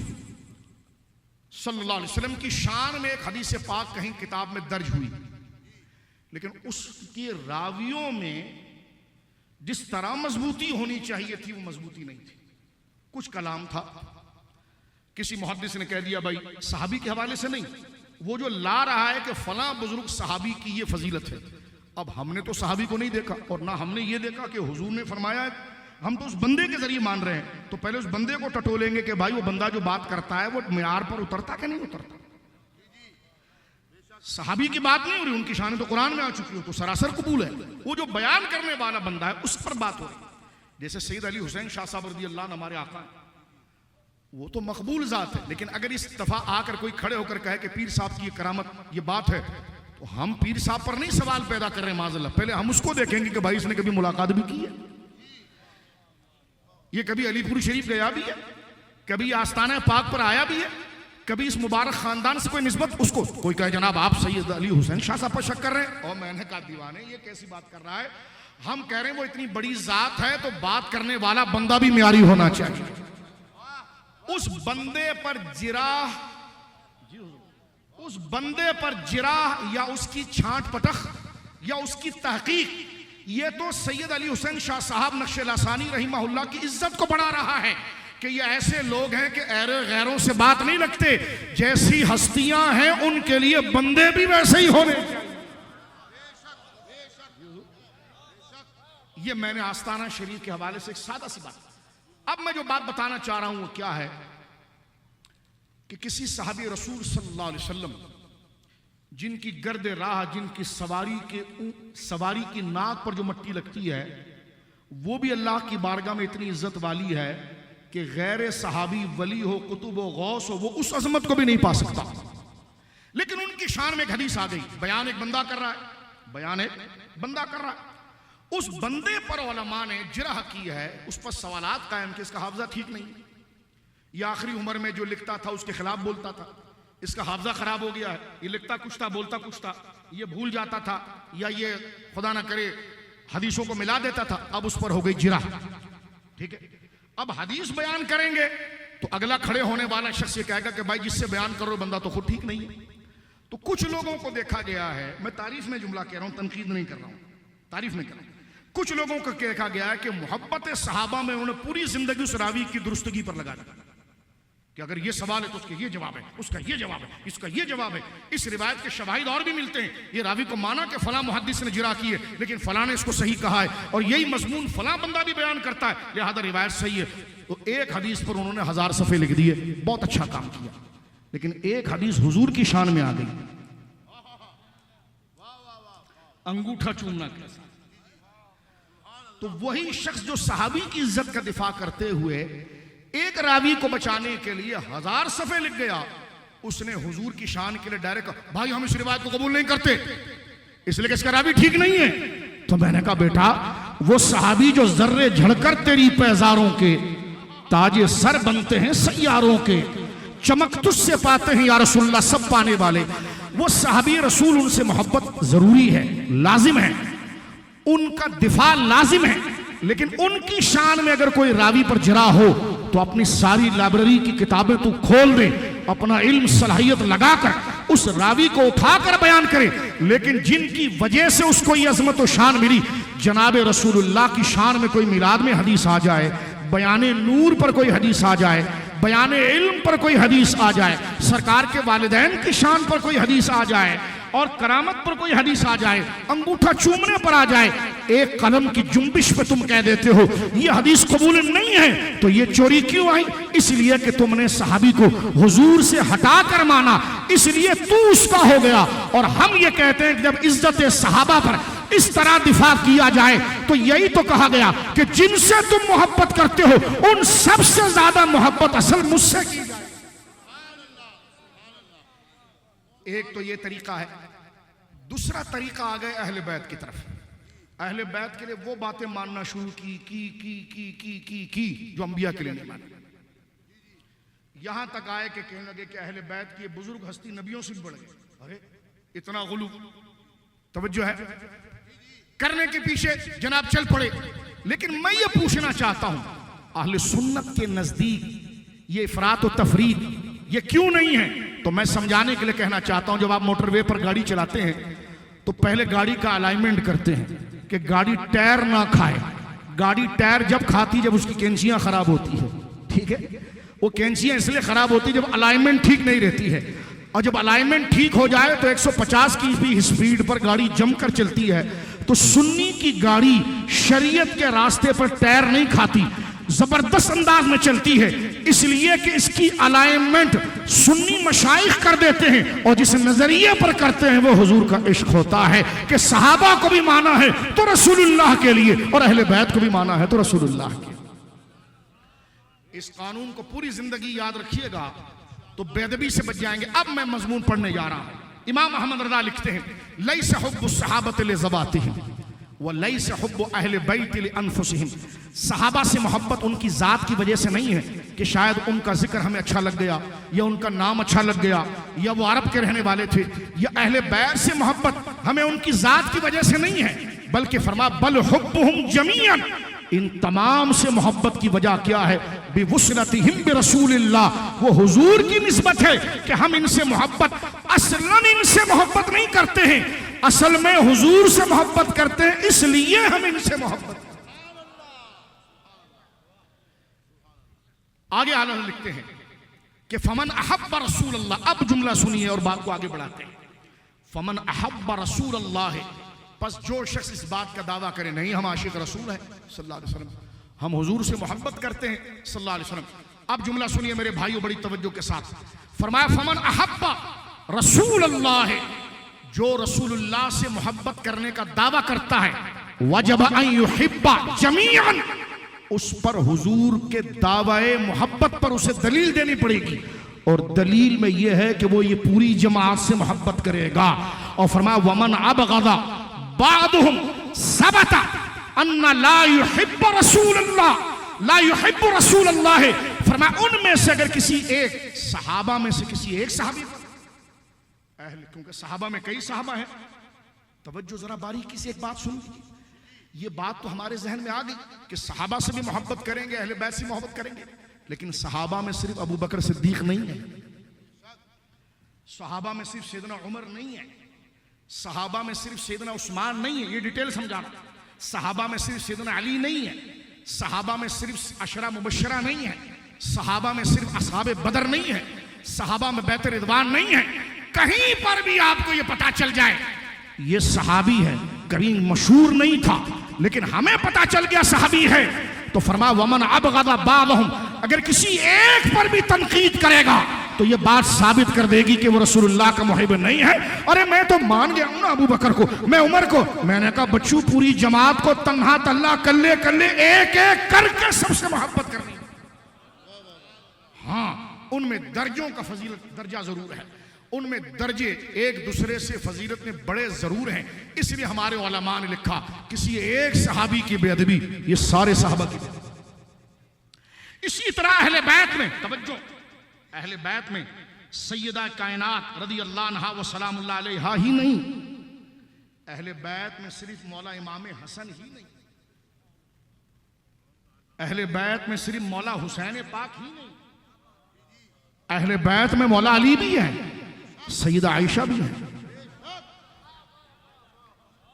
A: सल्लल्लाहु अलैहि वसल्लम की शान में एक हदीस पाक कहीं किताब में दर्ज हुई, लेकिन उसके रावियों में जिस तरह मजबूती होनी चाहिए थी वो मजबूती नहीं थी। कुछ कलाम था, किसी मुहद्दिस ने कह दिया भाई सहाबी के हवाले से नहीं, वो जो ला रहा है कि फलां बुजुर्ग सहाबी की ये फजीलत है। अब हमने तो सहाबी को नहीं देखा और ना हमने ये देखा कि हुजूर ने फरमाया, हम तो उस बंदे के जरिए मान रहे हैं। तो पहले उस बंदे को टटोलेंगे कि भाई वो बंदा जो बात करता है वो मियार पर उतरता कि नहीं उतरता। सहाबी की बात नहीं हो रही, उनकी शान तो कुरान में आ चुकी हो, तो सरासर कबूल है। वो जो बयान करने वाला बंदा है उस पर बात हो रही। जैसे सैयद अली हुसैन शाह साहब रज़ी अल्लाह अन्हु हमारे आका हैं, वो तो मकबूल जात है, लेकिन अगर इस दफा आकर कोई खड़े होकर कहे कि पीर साहब की ये करामत ये बात है, तो हम पीर साहब पर नहीं सवाल पैदा कर रहे हैं माज़अल्लाह, पहले हम उसको देखेंगे कि भाई इसने कभी मुलाकात भी की है, ये कभी अलीपुर शरीफ गया भी है, कभी आस्ताना पाक पर आया भी है, कभी इस मुबारक खानदान से कोई निस्बत। उसको कोई कहे जनाब आप सैयद अली हुसैन शाह साहब पर शक कर रहे हैं, और मैंने कहा दीवाने ये कैसी बात कर रहा है। हम कह रहे हैं वो इतनी बड़ी जात है तो बात करने वाला बंदा भी म्यारी होना चाहिए। उस बंदे पर जिराह या उसकी छांट पटख या उसकी तहकीक, ये तो सैयद अली हुसैन शाह साहब नक्शे लासानी रहीमहुल्लाह की इज्जत को बढ़ा रहा है कि ये ऐसे लोग हैं कि गैरों से बात नहीं लगते, जैसी हस्तियां हैं उनके लिए बंदे भी वैसे ही होने चाहिए। ये मैंने आस्ताना शरीफ के हवाले से एक सादा सी बात। अब मैं जो बात बताना चाह रहा हूं वो क्या है कि किसी साहबी रसूल सल्लल्लाहु अलैहि वसल्लम जिनकी गर्द राह, जिनकी सवारी की नाक पर जो मट्टी लगती है, वो भी अल्लाह की बारगाह में इतनी इज्जत वाली है कि गैर सहाबी वली हो, कुतुब हो, गौस हो, वो उस अजमत को भी नहीं पा सकता। लेकिन उनकी शान में एक हदीस आ गई, बयान एक बंदा कर रहा है, उस बंदे पर उलमा ने जिरह की है, उस पर सवालात कायम कि इसका हाफजा ठीक नहीं, ये आखिरी उम्र में जो लिखता था उसके खिलाफ बोलता था, इसका हाफजा खराब हो गया है, ये लिखता कुछ था बोलता कुछ था, ये भूल जाता था, या ये खुदा ना करे हदीसों को मिला देता था। अब उस पर हो गई जिरह। ठीक है, अब हदीस बयान करेंगे तो अगला खड़े होने वाला शख्स ये कहेगा कि भाई जिससे बयान करो बंदा तो खुद ठीक नहीं है। तो कुछ लोगों को देखा गया है, मैं तारीफ में जुमला कह रहा हूं, तनकीद नहीं कर रहा हूं, तारीफ में कर रहा हूं। कुछ लोगों को देखा गया है कि मोहब्बत सहाबा में उन्होंने पूरी जिंदगी उस रावी की दुरुस्तगी पर लगा दिया कि अगर ये सवाल है तो उसके ये जवाब है, उसका ये जवाब है, इसका ये जवाब है। इस रिवायत के शवाहिद और भी मिलते हैं, ये रावी को माना कि फलां मुहद्दिस ने जिरा की है, लेकिन फलां ने इसको सही कहा है, और यही मजमून फलां बंदा भी बयान करता है, लिहाजा रिवायत सही है। तो एक हदीस पर उन्होंने 1000 सफ़े लिख दिए, बहुत अच्छा काम किया, लेकिन एक हदीस हुजूर की शान में आ गई, अंगूठा चूमना कैसा। तो वही शख्स जो सहाबी की इज्जत का दिफा करते हुए एक रावी को बचाने के लिए 1000 सफ़े लिख गया, उसने हुजूर की शान के लिए डायरेक्ट भाई हम इस रिवायत को कबूल नहीं करते इसलिए कि इसका रावी ठीक नहीं है। तो मैंने कहा बेटा वो सहाबी जो जर्रे झड़कर तेरी पैजारों के ताजे सर बनते हैं सैयारों के, चमक तुझसे पाते हैं या रसूलुल्लाह सब पाने वाले, वो सहाबी रसूल, उनसे मोहब्बत जरूरी है, लाजिम है, उनका दिफा लाजिम है। लेकिन उनकी शान में अगर कोई रावी पर जरा हो तो अपनी सारी लाइब्रेरी की किताबें तू खोल दे, अपना इल्म सलाहियत लगाकर उस रावी को उठाकर बयान करे। लेकिन जिनकी वजह से उसको ये अजमत और शान मिली, जनाब रसूलुल्लाह की शान में कोई मिलाद में हदीस आ जाए, बयाने नूर पर कोई हदीस आ जाए, बयाने इल्म पर कोई हदीस आ जाए, सरकार के वालिदैन की शान पर कोई हदीस आ जाए, और करामत पर कोई हदीस आ जाए, अंगूठा चूमने पर आ जाए, एक कलम की जुम्बिश पे तुम कह देते हो ये हदीस कबूल नहीं है, तो ये चोरी क्यों आई? इसलिए कि तुमने सहाबी को हुजूर से हटा कर माना, इसलिए तू उसका हो गया। और हम ये कहते हैं कि जब इज्जत सहाबा पर इस तरह दिफा किया जाए तो यही तो कहा गया कि जिनसे तुम मोहब्बत करते हो उन सबसे ज्यादा मोहब्बत असल मुझसे की जाए। एक तो ये तरीका है। दूसरा तरीका आ गए अहले बैत की तरफ। अहले बैत के लिए वो बातें मानना शुरू की जो अंबिया के लिए नहीं मानी। यहां तक आए कि कहने लगे कि अहले बैत की बुजुर्ग हस्ती नबियों से भी बढ़ गए। अरे इतना गुलू, तवज्जो है करने के पीछे जनाब चल पड़े। लेकिन मैं ये पूछना चाहता हूं, अहले सुन्नत के नजदीक ये इफरात और तफरीद ये क्यों नहीं है? तो मैं समझाने के लिए कहना चाहता हूं, जब आप मोटरवे पर गाड़ी चलाते हैं तो पहले गाड़ी का अलाइनमेंट करते हैं कि गाड़ी टायर ना खाए। गाड़ी टायर जब खाती जब उसकी कैंचियां खराब होती है, ठीक है, वो कैंचियां इसलिए खराब होती जब अलाइनमेंट ठीक नहीं रहती है। और जब अलाइनमेंट ठीक हो जाए तो 150 की भी स्पीड पर गाड़ी जमकर चलती है। तो सुन्नी की गाड़ी शरीयत के रास्ते पर टायर नहीं खाती, जबरदस्त अंदाज में चलती है, इसलिए कि इसकी अलाइनमेंट सुन्नी मशाइख कर देते हैं। और जिस नजरिए पर करते हैं वो हुजूर का इश्क होता है कि सहाबा को भी माना है तो रसूलुल्लाह के लिए, और अहले बैत को भी माना है तो रसूलुल्लाह के लिए। इस कानून को पूरी जिंदगी याद रखिएगा तो बेअदबी से बच जाएंगे। अब मैं मजमून पढ़ने जा रहा हूं। इमाम अहमद रज़ा लिखते हैं, लैसा हुब्बु सहाबत लिज़वातिहिम व लैसा हुब्बु अहले बैत लिअनफुसिहिम। सहाबा से मोहब्बत उनकी जात की वजह से नहीं है कि शायद उनका जिक्र हमें अच्छा लग गया या उनका नाम अच्छा लग गया या वो अरब के रहने वाले थे, या अहले बैत से मोहब्बत हमें उनकी जात की वजह से नहीं है, बल्कि फरमा बल हुब्बुहुम जमीअन, इन तमाम से मोहब्बत की वजह क्या है? बिवुसरतिहिम बिरसूलिल्लाह, वो हुजूर की निस्बत है कि हम इनसे मोहब्बत असलन इनसे मोहब्बत नहीं करते हैं, असल में हुजूर से मोहब्बत करते हैं, इसलिए हम इनसे मोहब्बत। आगे आला लिखते हैं कि फमन अहब्ब रसूलल्लाह, अब जुमला सुनिए और बात को आगे बढ़ाते हैं। फमन अहब्ब रसूलल्लाह, बस जो शख्स इस बात का दावा करे नहीं हम आशिक रसूल है सल्लल्लाहु अलैहि वसल्लम, हम हुजूर से मोहब्बत करते हैं सल्लल्लाहु अलैहि वसल्लम। अब जुमला सुनिए मेरे भाइयों बड़ी तवज्जो के साथ। फरमाया फमन अहब्बा रसूलल्लाह, जो रसूलुल्लाह से मोहब्बत करने का दावा करता है, वजब अन युहिब्बा जमीअन, उस पर हुजूर के दावाए मोहब्बत पर उसे दलील देनी पड़ेगी, और दलील में यह है कि वो ये पूरी जमात से मोहब्बत करेगा। और फरमाया वमन अबगदा बादुहुम सबता अन्ना ला युहिब्बु रसूलल्लाह, ला युहिब्बु रसूलल्लाह, फरमाया उनमें से अगर किसी एक सहाबा में से किसी एक सहाबी, क्योंकि सहाबा में कई सहाबा हैं, तवज्जो जरा बारीकी से एक बात सुन लीजिए। ये बात तो हमारे जहन में आ गई कि सहाबा से भी मोहब्बत करेंगे, अहले बैत से मोहब्बत करेंगे, लेकिन सहाबा में सिर्फ अबू बकर सिद्दीक नहीं है, सहाबा में सिर्फ सैयदना उमर नहीं है, सहाबा में सिर्फ सैयदना उस्मान नहीं है, ये डिटेल समझाना। सहाबा में सिर्फ सैयदना अली नहीं है, सहाबा में सिर्फ अशरा मुबशरा नहीं है, सहाबा में सिर्फ असहाबे बदर नहीं है, सहाबा में बैत रिदवान नहीं है। कहीं पर भी आपको ये पता चल जाए ये सहाबी है, कभी मशहूर नहीं था लेकिन हमें पता चल गया सहाबी है, तो फरमा वमन अबगदा बादहुम, अगर किसी एक पर भी तनकीद करेगा तो ये बात साबित कर देगी कि वो रसूलुल्लाह का मुहिब नहीं है। अरे मैं तो मान गया हूं ना अबू बकर को, मैं उमर को, मैंने कहा बच्चू पूरी जमात को तन्हा तल्ला कल्ले कल्ले एक एक करके सबसे मोहब्बत करनी। हाँ, उनमें दर्जों का फजीलत दर्जा जरूर है, उनमें दर्जे एक दूसरे से फजीलत में बड़े जरूर हैं, इसलिए हमारे उलमा ने लिखा किसी एक सहाबी की बेअदबी ये सारे सहाबा की बेअदबी। इसी तरह अहले बैत में तवज्जो, अहले बैत में सैयदा कायनात रज़ी अल्लाह अन्हा व सलामुल्लाह अलैहा ही नहीं, अहले बैत में सिर्फ मौला इमाम हसन ही नहीं, अहले बैत में सिर्फ मौला हुसैन पाक ही नहीं, अहले बैत में मौला अली भी है, सैयदा आयशा भी है,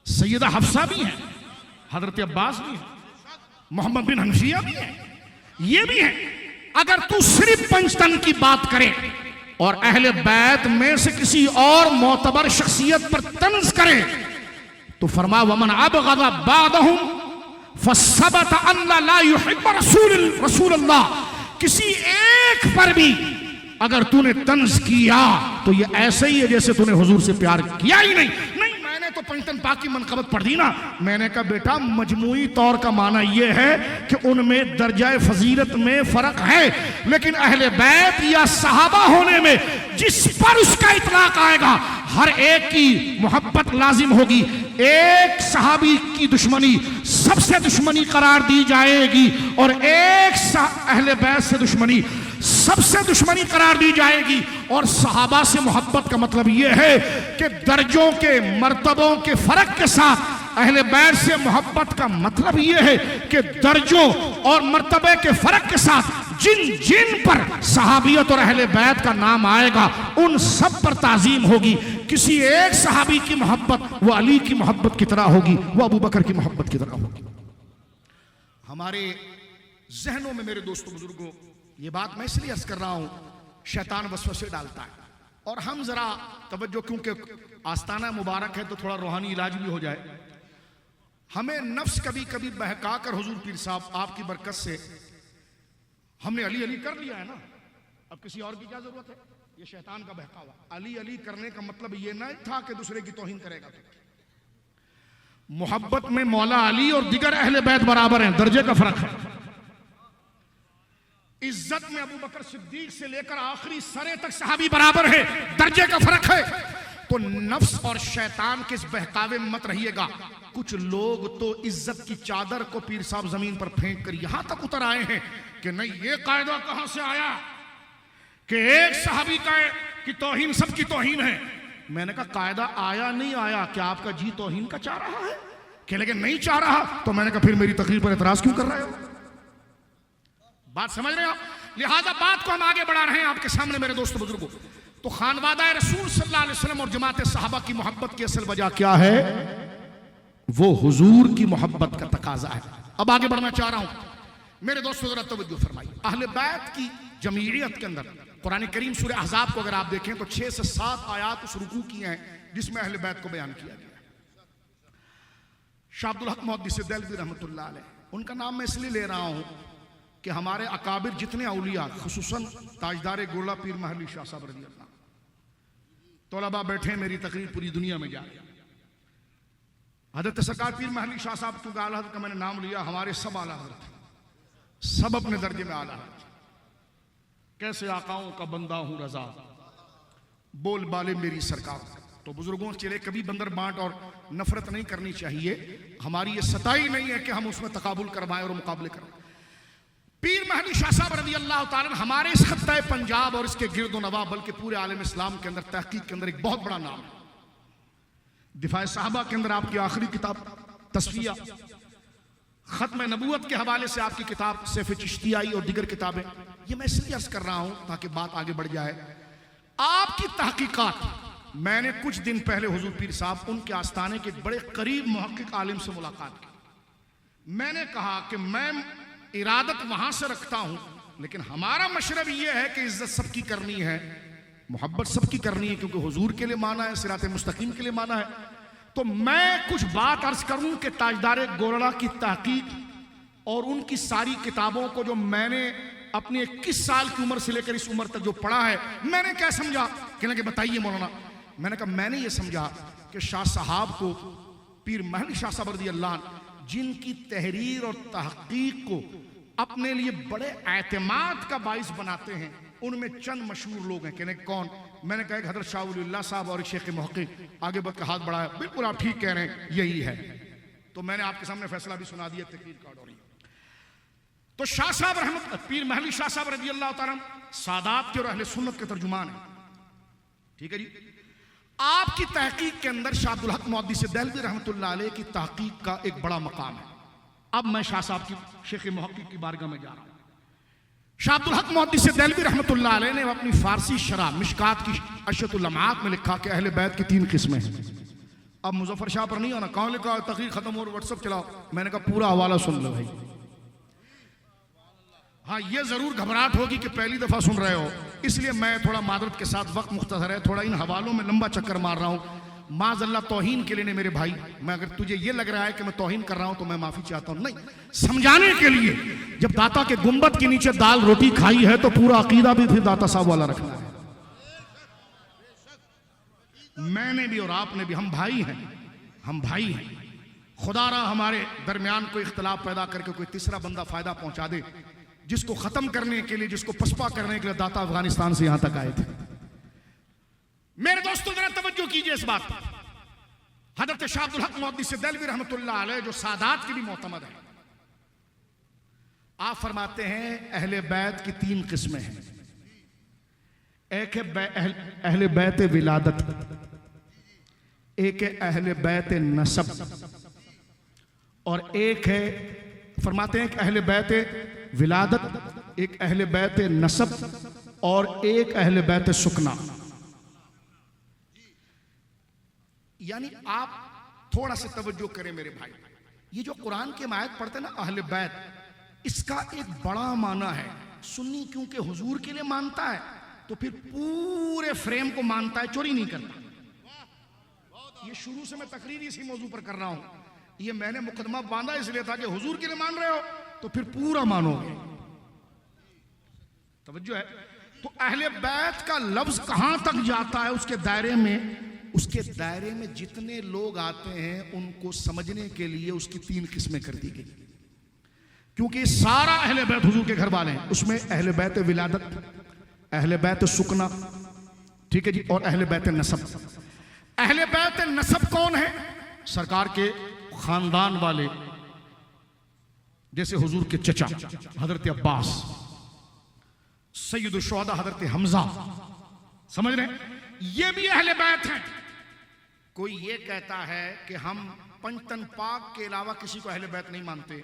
A: सैयदा हफ्सा भी है, हजरत अब्बास भी है, मोहम्मद बिन हनफिया भी है, ये भी है। अगर तू सिर्फ पंचतन की बात करे और अहले बैत में से किसी और मोतबर शख्सियत पर तंज करे तो फरमा वमन अबगदा बादहुम फसबत अन्ना ला युहिब्बु रसूलल्लाह, किसी एक पर भी अगर तूने तंज किया तो ये ऐसे ही है जैसे तूने हुजूर से प्यार किया ही नहीं। नहीं, मैंने तो पंचतन पाक की मनकबत पढ़ दी ना, मैंने कहा बेटा मजमूई तौर का माना यह है कि उनमें दर्जाए फजीलत में फर्क है, लेकिन अहले बैत या सहाबा होने में जिस पर उसका इतलाक आएगा हर एक की मोहब्बत लाजिम होगी। एक सहाबी की दुश्मनी सबसे दुश्मनी करार दी जाएगी और एक अहले बैत से दुश्मनी सबसे दुश्मनी करार दी जाएगी। और सहाबा से मोहब्बत का मतलब यह है कि दर्जों के मर्तबों के फर्क के साथ अहले बैत से मोहब्बत का मतलब यह है कि दर्जों और मर्तबे के फर्क के साथ जिन जिन पर सहाबियत और अहले बैत का नाम आएगा उन सब पर ताजीम होगी। किसी एक सहाबी की मोहब्बत वो अली की मोहब्बत की तरह होगी, वो अबू बकर की मोहब्बत की तरह होगी। हमारे जहनों में मेरे दोस्तों बुजुर्गों ये बात मैं इसलिए अर्ज कर रहा हूं, शैतान वसवसे डालता है और हम जरा तवज्जो, क्योंकि आस्ताना मुबारक है तो थोड़ा रूहानी इलाज भी हो जाए। हमें नफ्स कभी कभी बहका कर, हुजूर पीर साहब आपकी बरकत से हमने अली अली कर लिया है ना, अब किसी और की क्या जरूरत है? ये शैतान का बहकावा। अली अली करने का मतलब ये नहीं था कि दूसरे की तौहीन करेगा। तो मोहब्बत में मौला अली और दिगर अहले बैत बराबर हैं, दर्जे का फर्क है। इज्जत में अबू बकर सिद्दीक से लेकर आखिरी सरे तक सहाबी बराबर है, दर्जे का फर्क है। तो नफ्स और शैतान के इस बहकावे में मत रहिएगा। कुछ लोग तो इज्जत की चादर को पीर साहब जमीन पर फेंक कर यहां तक उतर आए हैं कि नहीं, ये कायदा कहां से आया कि एक सहाबी का की तौहीन सबकी तौहीन है। मैंने कहा कायदा आया नहीं आया, क्या आपका जी तौहीन का चाह रहा है? कि लेकिन नहीं चाह रहा, तो मैंने कहा फिर मेरी तकरीर पर एतराज क्यों कर रहे हो? बात समझ रहे हो? लिहाजा बात को हम आगे बढ़ा रहे हैं आपके सामने मेरे दोस्तों बुजुर्गों। तो खानवादा रसूल सल्लल्लाहु अलैहि वसल्लम और जमात सहाबा की मोहब्बत की असल वजह क्या है? वो हुजूर की मोहब्बत का तकाजा है। अब आगे बढ़ना चाह रहा हूं मेरे दोस्तों, जरा तवज्जो फरमाइए। अहले बैत की जमीयत के अंदर कुरान करीम सूरह अहज़ाब को अगर आप देखें तो 6 से 7 आयात उस रुकू की हैं जिसमें अहले बैत को बयान किया गया है। शाह अब्दुल हक मुहद्दिस देलवी रहमतुल्लाह अलैह, उनका नाम मैं इसलिए ले रहा हूं कि हमारे अकाबिर जितने औलिया, खुसूसन ताजदार गोला पीर महली शाह साहब रज़ी अल्लाह, तौलबा बैठे मेरी तकरीर पूरी दुनिया में जा रही है। हज़रत सरकार पीर महली शाह साहब क्योंकि आला हज़रत का मैंने नाम लिया, हमारे सब आला हज़रत, सब अपने दर्जे में आला हज़रत। कैसे आकाओं का बंदा हूं रजा, बोल बाले मेरी सरकार। तो बुजुर्गों चले कभी बंदर बांट और नफरत नहीं करनी चाहिए। हमारी ये सताई नहीं है कि हम उसमें तकाबुल करवाएं और मुकाबले करें। पीर महदी शाह साहब रज़ी अल्लाह ताला हमारे इस खत्ता पंजाब और इसके गिरदो नवा बल्कि पूरे आलम इस्लाम के अंदर तहकीक के अंदर एक बहुत बड़ा नाम है। दिफाए साहबा के अंदर आपकी आखिरी किताब तस्फिया, खत्म नबूवत के हवाले से आपकी किताब सैफ चिश्तियाई और दीगर किताबें, ये मैं इसलिए अर्ज कर रहा हूं ताकि बात आगे बढ़ जाए। आपकी तहकीकात, मैंने कुछ दिन पहले हुजूर पीर साहब उनके आस्थाने के बड़े करीब मुहक्किक आलिम से मुलाकात की। मैंने कहा कि मैं इरादत वहां से रखता हूं, लेकिन हमारा मशरब यह है कि इज्जत सबकी करनी है, मोहब्बत सबकी करनी है, क्योंकि हुजूर के लिए माना है, सिरात मुस्तकीम के लिए माना है। तो मैं कुछ बात अर्ज करूं कि ताजदार गोरड़ा की तहकीक और उनकी सारी किताबों को जो मैंने अपनी 21 साल की उम्र से लेकर इस उम्र तक जो पढ़ा है, मैंने क्या समझा? कहने के बताइए मौलाना। मैंने कहा मैंने ये समझा कि शाह साहब को पीर महली शाह साहब रज़ी अल्लाह जिनकी तहरीर और तहकीक को अपने लिए बड़े एतमाद का बाइस बनाते हैं, उनमें चंद मशहूर लोग हैं। कहने कौन? मैंने कहा हजरत शाह वलीउल्लाह साहब और शेख मुहक्किक। आगे बढ़ के हाथ बढ़ाया, बिल्कुल आप ठीक कह रहे हैं, यही है। तो मैंने आपके सामने फैसला भी सुना दिया, तकरीर का ऑर्डर। तो शाह साहब रहमत पीर महली शाह साहब रज़ी अल्लाह ताला सादात के और अहले सुन्नत के तर्जुमान है, ठीक है जी। आपकी तहकीक के अंदर शाह अब्दुल हक मुहद्दिस देलवी रहमतुल्लाह अलैह की तहकीक का एक बड़ा मकाम है। अब मैं शाह साहब की शेख मुहक्किक की बारगाह में जा रहा हूं। शाह अब्दुल हक मुहद्दिस देलवी रहमतुल्लाह अलैह ने अपनी फारसी शरह मिशकात की अशरतुल लम्हात में लिखा कि अहले बैत की 3 किस्में हैं। अब मुजफ्फर शाह पर नहीं आना, कौन लिखा? तकरीर खत्म हो, व्हाट्सअप चलाओ। मैंने कहा पूरा हवाला सुन लो भाई। हाँ, ये जरूर घबराहट होगी कि पहली दफा सुन रहे हो, इसलिए मैं थोड़ा मादरत के साथ, वक्त मुख्तसर है, थोड़ा इन हवालों में लंबा चक्कर मार रहा हूं। माज़अल्लाह तौहीन के लिए नहीं मेरे भाई, मैं अगर तुझे ये लग रहा है कि मैं तौहीन कर रहा हूं तो मैं माफी चाहता हूं, नहीं, समझाने के लिए। जब दाता के गुंबद के नीचे दाल रोटी खाई है तो पूरा अकीदा भी फिर दाता साहब वाला रखना है। मैंने भी और आपने भी, हम भाई हैं, हम भाई हैं। खुदा रहा हमारे दरमियान कोई इख्तलाफ पैदा करके कोई तीसरा बंदा फायदा पहुंचा दे, जिसको खत्म करने के लिए, जिसको पसपा करने के लिए दाता अफगानिस्तान से यहां तक आए थे। मेरे दोस्तों जरा तवज्जो कीजिए इस बात पर। हजरत शाह अब्दुल हक मुहद्दिस देलवी रहमतुल्लाह अलैह जो सादात की भी मोतमद है, आप फरमाते हैं अहले बैत की 3 किस्में हैं। एक है अहले बैत विलादत, एक है अहले बैत नसब, और एक है फरमाते हैं कि अहले बैत विलादत, एक अहले बैत नसब और एक अहले बैत सुकना। यानी आप थोड़ा सा तवज्जो करें मेरे भाई, ये जो कुरान के आयत पढ़ते हैं ना अहले बैत, इसका एक बड़ा माना है। सुन्नी क्योंकि हुजूर के लिए मानता है तो फिर पूरे फ्रेम को मानता है, चोरी नहीं करता। ये शुरू से मैं तकरीर इसी मौजू पर कर रहा हूं। ये मैंने मुकदमा बांधा इसलिए था कि हुजूर के लिए मान रहे हो तो फिर पूरा मानोगे। तवज्जो है। तो अहले बैत का लफ्ज कहां तक जाता है उसके दायरे में, उसके दायरे में जितने लोग आते हैं उनको समझने के लिए उसकी 3 किस्में कर दी गई। क्योंकि सारा अहले बैत हुजूर के घर वाले हैं। उसमें अहले बैत विलादत, अहले बैत सुकना, ठीक है जी, और अहले बैत नसब। अहले बैत नसब कौन है? सरकार के खानदान वाले, जैसे हुजूर के चचा हजरत अब्बास, सैयदुल शुहदा हजरत हमजा, समझ रहे हैं? ये भी अहले बैत हैं। कोई ये कहता है कि हम पंचतन पाक के अलावा किसी को अहले बैत नहीं मानते।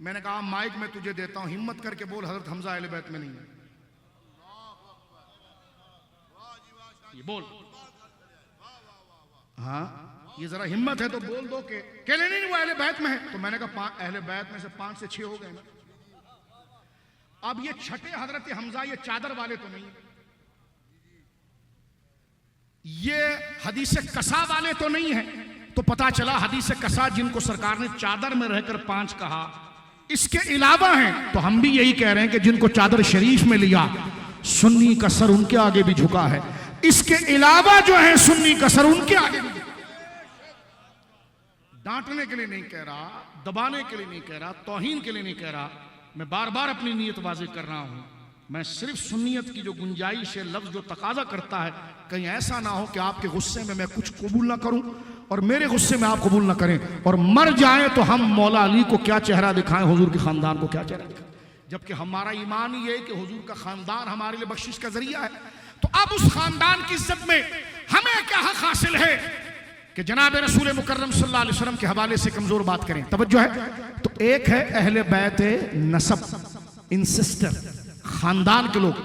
A: मैंने कहा माइक में तुझे देता हूं, हिम्मत करके बोल हजरत हमजा अहले बैत में नहीं है। ये बोल, हाँ ये जरा हिम्मत है तो बोल दो कि कहले नहीं वो अहले बैत में है। तो मैंने कहा अहले बैत में से 5 से 6 हो गए ना। अब ये छठे हजरत हमजा ये चादर वाले तो नहीं, ये हदीस कसा वाले तो नहीं है। तो पता चला हदीस कसा जिनको सरकार ने चादर में रहकर 5 कहा, इसके अलावा हैं। तो हम भी यही कह रहे हैं कि जिनको चादर शरीफ में लिया, सुन्नी का सर उनके आगे भी झुका है। इसके अलावा जो है सुन्नी का सर उनके आगे भी झुका। डांटने के लिए नहीं कह रहा, दबाने के लिए नहीं कह रहा, तौहीन के लिए नहीं कह रहा। मैं बार बार अपनी नीयत वाज़ेह कर रहा हूं। मैं सिर्फ सुन्नियत की जो गुंजाइश है, लफ्ज जो तकाजा करता है, कहीं ऐसा ना हो कि आपके गुस्से में मैं कुछ कबूल ना करूं और मेरे गुस्से में आप कबूल ना करें और मर जाएं तो हम मौला अली को क्या चेहरा दिखाएं, हुजूर के खानदान को क्या चेहरा दिखाएं। जबकि हमारा ईमान ही है कि हुजूर का खानदान हमारे लिए बख्शिश का जरिया है। तो अब उस खानदान की इज्जत में हमें क्या हक हासिल है कि जनाब रसूल मुकर्रम सल्लल्लाहु अलैहि वसल्लम के हवाले से कमजोर बात करें। तवज्जो है। तो एक है अहले बैत नसब, इंसिस्टर, खानदान के लोग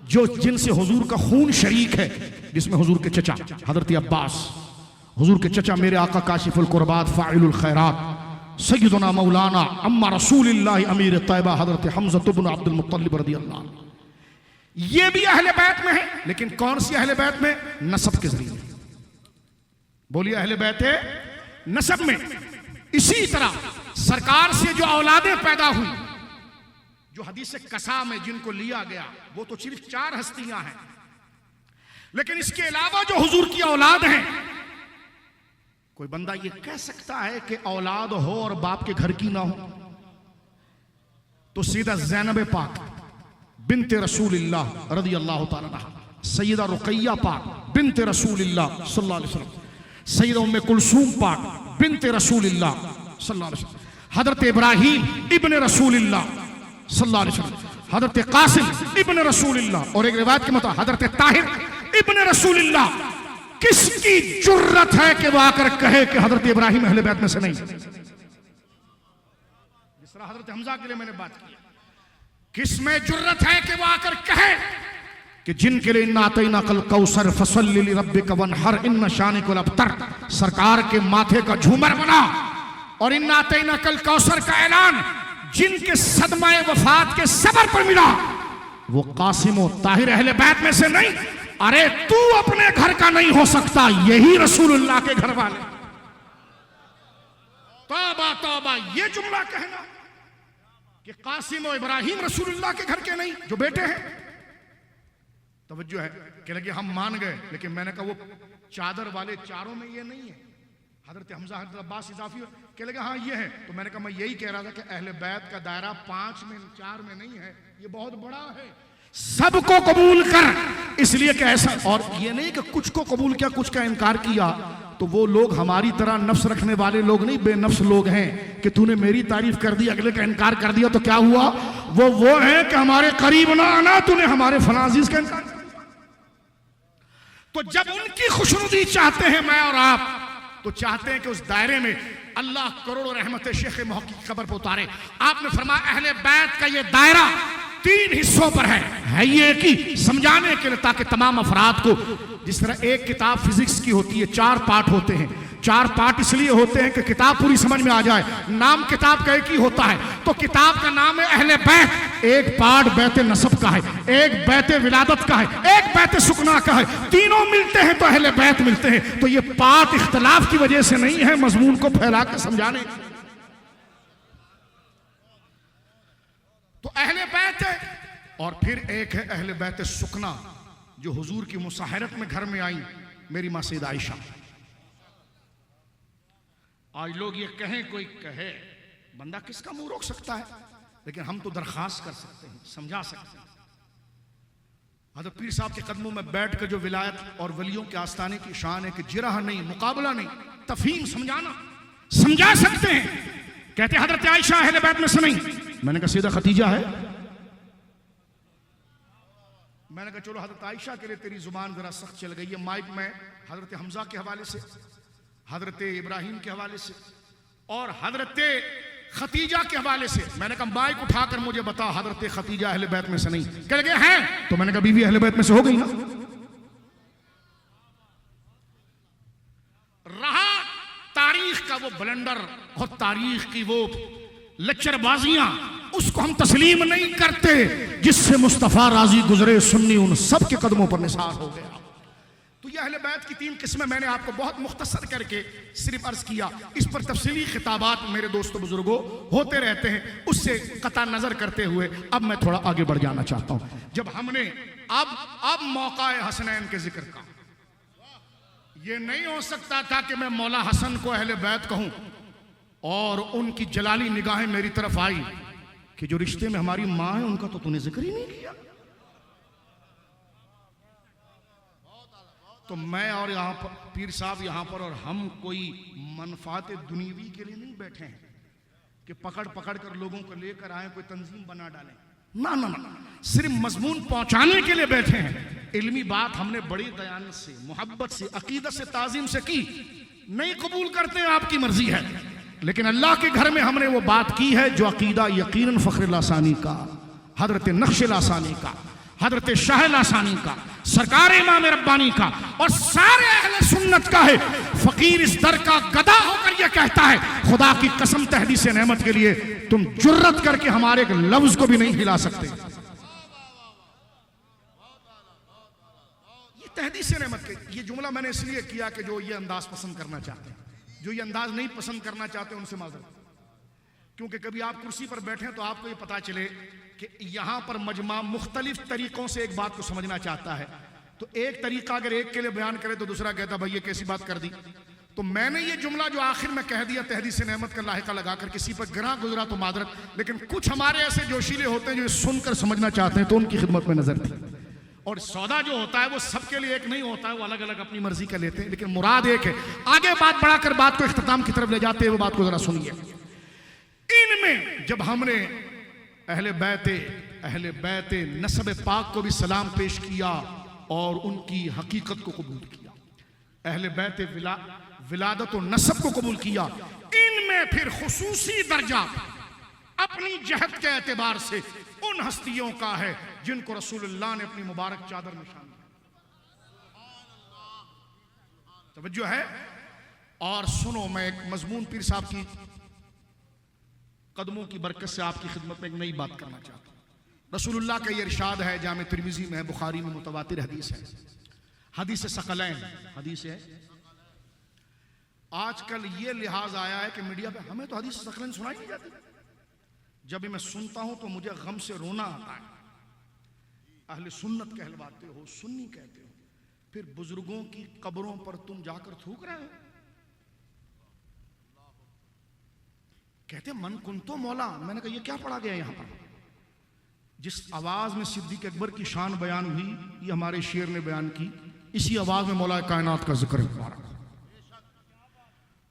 A: जो जिनसे हुजूर का खून शरीक है, जिसमें हुजूर के चचा हजरत अब्बास, हुजूर के चचा मेरे आका काशिफुल कुर्बात फाइलुल खैरात सय्यदुना मौलाना अम्मा रसूलिल्लाह अमीर तैयबा हजरत हमजा इब्न अब्दुल मुत्तलिब रदियल्लाहु अन्हु, ये भी अहले बैत में है। लेकिन कौन सी अहले बैत में? नसब के जरिए। बोलिए अहले बैत नसब में। इसी तरह सरकार से जो औलादें पैदा हुई, जो हदीस कसा में जिनको लिया गया, वो तो सिर्फ 4 हस्तियां हैं। लेकिन इसके अलावा जो हुजूर की औलाद है, कोई बंदा ये कह सकता है कि औलाद हो और बाप के घर की ना हो? तो सीधा ज़ैनब पाक बिन्ते रसूलिल्लाह रज़ियल्लाहु ताला अन्हा, सैयदा रुक़ैया पाक बिन्ते रसूलिल्लाह सल्लल्लाहु अलैहि वसल्लम, सैयदा उम्मे कुलसूम पाक बिन्ते रसूलिल्लाह सल्लल्लाहु अलैहि वसल्लम, हजरत इब्राहीम इब्ने रसूलिल्लाह सल्लल्लाहु अलैहि वसल्लम, हजरत कासिम इब्ने रसूलिल्लाह, और एक रिवायत के मुताबिक हजरत ताहिर इब्ने रसूलिल्लाह। किसकी जुर्रत है कि वो आकर कहे कि हजरत इब्राहिम अहले बैत में से नहीं? जिस तरह हजरत हमजा के लिए मैंने बात की, किसमें जुर्रत है कि वो आकर कहे कि जिनके लिए इन्ना अतैना कल कौसर फसल्लि लिरब्बिका वनहर इन्न शानिकल अबतर, सरकार के माथे का झूमर बना, और इन्ना अतैना कल कौसर का ऐलान जिनके सदमाए वफात के सबर पर मिला, वो कासिम और ताहिर अहले बैत में से नहीं। अरे तू अपने घर का नहीं हो सकता, यही रसूलुल्लाह के घर वाले। तौबा तौबा, ये जुमला कहना कि कासिम और इब्राहिम रसूलुल्लाह के घर के नहीं, जो बेटे हैं। तवज्जो है। कह लगे हम मान गए, लेकिन मैंने कहा वो चादर वाले चारों में ये नहीं है। हजरत हमजा हजरत अब्बास इजाफी कह लगे हाँ ये है। तो मैंने कहा मैं यही कह रहा था कि अहले बैत का दायरा 5 में 4 में नहीं है, ये बहुत बड़ा है। सबको कबूल कर, इसलिए कि ऐसा, और ये नहीं कि कुछ को कबूल किया कुछ का इनकार किया, तो वो लोग हमारी तरह नफ्स रखने वाले लोग नहीं, बेनफ्स लोग हैं कि तूने मेरी तारीफ कर दी अगले का इनकार कर दिया तो क्या हुआ। वो है कि हमारे करीब ना आना, तूने हमारे फलां अजीज का इनकार। तो जब उनकी खुशनुदी चाहते हैं मैं और आप, तो चाहते हैं कि उस दायरे में अल्लाह करोड़ों रहमत शेख महकी की खबर पर उतारे। आपने फरमाया अहले बैत का ये दायरा 3 हिस्सों पर है ये कि समझाने के लिए, ताकि तमाम अफराद को, जिस तरह एक किताब फिजिक्स की होती है 4 पार्ट होते हैं, 4 पार्ट इसलिए होते हैं कि किताब पूरी समझ में आ जाए, नाम किताब का एक ही होता है, तो किताब का नाम है अहले बैत। एक पार्ट बैत नसब का है, एक बैत विलादत का है, एक बैत सुकना का है, तीनों मिलते हैं तो अहले बैत मिलते हैं। तो ये पार्ट इख्तलाफ की वजह से नहीं है, मजमून को फैला के समझाने। तो अहले बैत है, और फिर एक है अहले बैत सुकना, जो हुजूर की मुसाहरत में घर में आई, मेरी मां सैयदा आयशा। आज लोग ये कहें, कोई कहे, बंदा किसका मुंह रोक सकता है, लेकिन हम तो दरखास्त कर सकते हैं, समझा सकते हैं। हज़रत पीर साहब के कदमों में बैठ कर जो विलायत और वलियों के आस्थाने की शान है कि जिरह नहीं, मुकाबला नहीं, तफहीम समझाना, समझा सकते हैं। कहते हज़रत आयशा अहले बैत में से नहीं। मैंने कहा सीधा खतीजा है। मैंने कहा चलो हज़रत आयशा के लिए तेरी जुबान जरा सख्त चल गई है। माइक में हज़रत हमजा के हवाले से, हज़रत इब्राहिम के हवाले से और हज़रत खतीजा के हवाले से, मैंने कहा माइक उठाकर मुझे बता हज़रत खतीजा अहले बैत में से नहीं। कह लगे हैं, तो मैंने कहा बीवी अहले बैत में से हो गई ना। रहा तारीख का वो ब्लंडर और तारीख की वो लच्चरबाजियां, उसको हम तस्लीम नहीं करते। जिससे मुस्तफा राजी गुजरे सुन्नी, उन सब के कदमों पर निसार हो गया। तो यह अहले बैत की 3 किस्में मैंने आपको बहुत मुख्तसर करके सिर्फ अर्ज किया। इस पर तफसीली खिताबात मेरे दोस्तों बुजुर्गों होते रहते हैं। उससे कता नजर करते हुए अब मैं थोड़ा आगे बढ़ जाना चाहता हूं। जब हमने अब मौका है हसनैन के जिक्र का, यह नहीं हो सकता था कि मैं मौला हसन को अहले बैत कहूं और उनकी जलाली निगाहें मेरी तरफ आई कि जो रिश्ते में हमारी मां है उनका तो तूने जिक्र ही नहीं किया। तो मैं और यहाँ पर पीर साहब यहाँ पर और हम कोई मनफात दुनियावी के लिए नहीं बैठे हैं कि पकड़ पकड़ कर लोगों को लेकर आए, कोई तंजीम बना डालें। ना ना ना, सिर्फ मजमून पहुंचाने के लिए बैठे हैं। इल्मी बात हमने बड़ी दयानत से, मोहब्बत से, अकीदत से, ताजीम से की। नहीं कबूल करते हैं, आपकी मर्जी है, लेकिन अल्लाह के घर में हमने वो बात की है जो अकीदा यकीनन फ़ख्र लासानी का, हजरत नक्श लासानी का, हजरत शाह लासानी का, सरकार इमाम रब्बानी का और सारे अहले सुन्नत का है। फकीर इस दर का गदा होकर यह कहता है, खुदा की कसम तहदीस नेमत के लिए तुम जुर्रत करके हमारे एक लफ्ज को भी नहीं हिला सकते। ये तहदीस नेमत के, ये जुमला मैंने इसलिए किया कि जो ये अंदाज पसंद करना चाहते हैं, जो ये अंदाज नहीं पसंद करना चाहते उनसे माजरत, क्योंकि कभी आप कुर्सी पर बैठे तो आपको ये पता चले कि यहां पर मजमा मुख्तलिफ तरीकों से एक बात को समझना चाहता है। तो एक तरीका अगर एक के लिए बयान करे तो दूसरा कहता भाई ये कैसी बात कर दी। तो मैंने ये जुमला जो आखिर में कह दिया तहदीस नेमत का लाहिका लगाकर, किसी पर गिरा गुजरा तो माजरत, लेकिन कुछ हमारे ऐसे जोशीले होते हैं जो सुनकर समझना चाहते हैं, तो उनकी खिदमत में नजर थी। और सौदा जो होता है वो सबके लिए एक नहीं होता है, वो अलग अलग अपनी मर्जी का लेते हैं, लेकिन मुराद एक है। आगे बात बढ़ाकर बात को इख्तिताम की तरफ ले जाते हैं, वो बात को जरा सुनिए। इनमें जब हमने अहले बैत नसब पाक को भी सलाम पेश किया और उनकी हकीकत को कबूल किया, अहले बैत विलादत और नसब को कबूल किया, इनमें फिर खुसूसी दर्जा अपनी जहत के एतबार से उन हस्तियों का है जिनको रसूलुल्लाह ने अपनी मुबारक चादर में शामिल किया। तवज्जो है। और सुनो, मैं एक मजमून पीर साहब की कदमों की बरकत से आपकी खिदमत में एक नई बात करना चाहता हूं। रसूलुल्लाह का ये इरशाद है, जामे तिरमिज़ी में है, बुखारी में मुतवातिर हदीस है, हदीस सकलैन हदीस है। आजकल ये लिहाज आया है कि मीडिया पे हमें तो हदीस सकलैन सुनाई नहीं जाती। जब भी मैं सुनता हूं तो मुझे गम से रोना आता है। अहले सुन्नत कहलवाते हो, सुन्नी कहते हो, फिर बुजुर्गों की कब्रों पर तुम जाकर थूक रहे हो। कहते मन कुन तो मौला। मैंने कहा ये क्या पढ़ा गया यहां पर। जिस आवाज में सिद्दीक अकबर की शान बयान हुई, ये हमारे शेर ने बयान की, इसी आवाज में मौला कायनात का जिक्र है।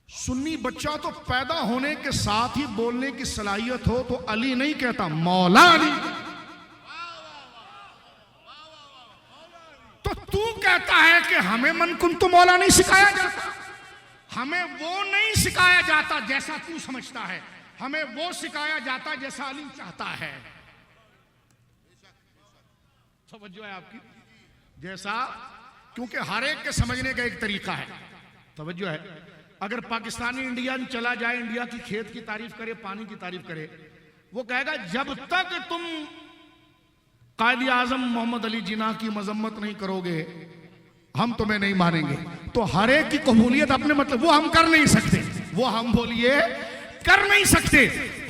A: सुन्नी बच्चा तो पैदा होने के साथ ही बोलने की सलाहियत हो तो अली नहीं कहता, मौला अली। तो तू कहता है कि हमें मनकुन तो मौला नहीं सिखाया जाता, हमें वो नहीं सिखाया जाता जैसा तू समझता है, हमें वो सिखाया जाता जैसा अली चाहता है। समझो है आपकी जैसा, क्योंकि हर एक के समझने का एक तरीका है। तवज्जो है, अगर पाकिस्तानी इंडियन चला जाए, इंडिया की खेत की तारीफ करे, पानी की तारीफ करे, वो कहेगा जब तक तुम कायद आजम मोहम्मद अली जिन्ना की मजम्मत नहीं करोगे हम तुम्हें नहीं मानेंगे। तो हर एक की कबूलियत अपने मतलब, वो हम कर नहीं सकते, वो हम बोलिए कर नहीं सकते,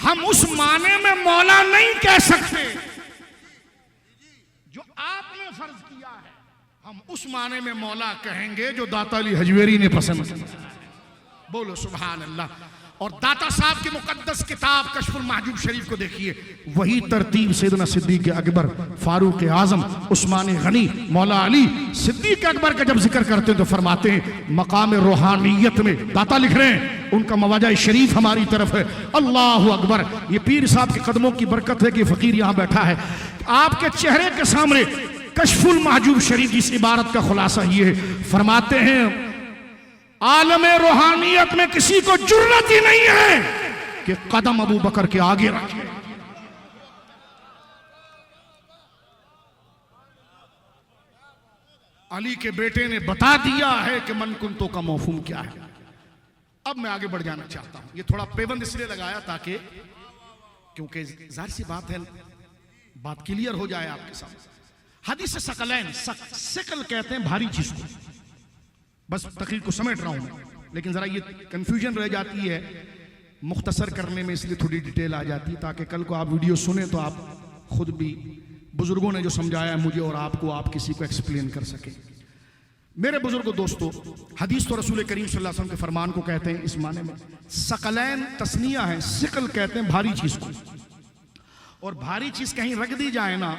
A: हम उस माने में मौला नहीं कह सकते जो आपने फर्ज किया है, हम उस माने में मौला कहेंगे जो दाता अली हजवेरी ने पसंद किया। बोलो सुभान अल्लाह। और दाता साहब की मुकद्दस किताब कश्फुल महजूब शरीफ को देखिए, वही तरतीब सैयदना सिद्दीक अकबर, फारूक आजम, उस्मान गनी, मौला अली। सिद्दीक अकबर का जब जिक्र करते हैं तो फरमाते हैं मकाम रूहानियत में, दाता लिख रहे हैं, उनका मवाजा शरीफ हमारी तरफ है। अल्लाह अकबर। ये पीर साहब के कदमों की बरकत है कि फकीर यहां बैठा है आपके चेहरे के सामने। कश्फुल महजूब शरीफ की इस इबारत का खुलासा ये है, फरमाते हैं आलम रूहानियत में किसी को जुर्रत ही नहीं है कि कदम अबू बकर के आगे रखे। अली के बेटे ने बता दिया है कि मन कुंतो का मौफूम क्या है। अब मैं आगे बढ़ जाना चाहता हूं, ये थोड़ा पेबंद इसलिए लगाया ताकि, क्योंकि जाहिर सी बात है, बात क्लियर हो जाए आपके सामने। हदीस सकलैन, सकल कहते हैं भारी चीज को, बस तकरीर को समेट रहा हूं, लेकिन जरा ये कंफ्यूजन रह जाती है मुख्तसर करने में, इसलिए थोड़ी डिटेल आ जाती है ताकि कल को आप वीडियो सुने तो आप खुद भी, बुजुर्गों ने जो समझाया है मुझे और आपको, आप किसी को एक्सप्लेन कर सके। मेरे बुजुर्गों दोस्तों, हदीस तो रसूल करीम सल्लल्लाहु अलैहि वसल्लम के फरमान को कहते हैं इस माने में। सकलैन तस्निया है, सिकल कहते हैं भारी चीज को, और भारी चीज कहीं रख दी जाए ना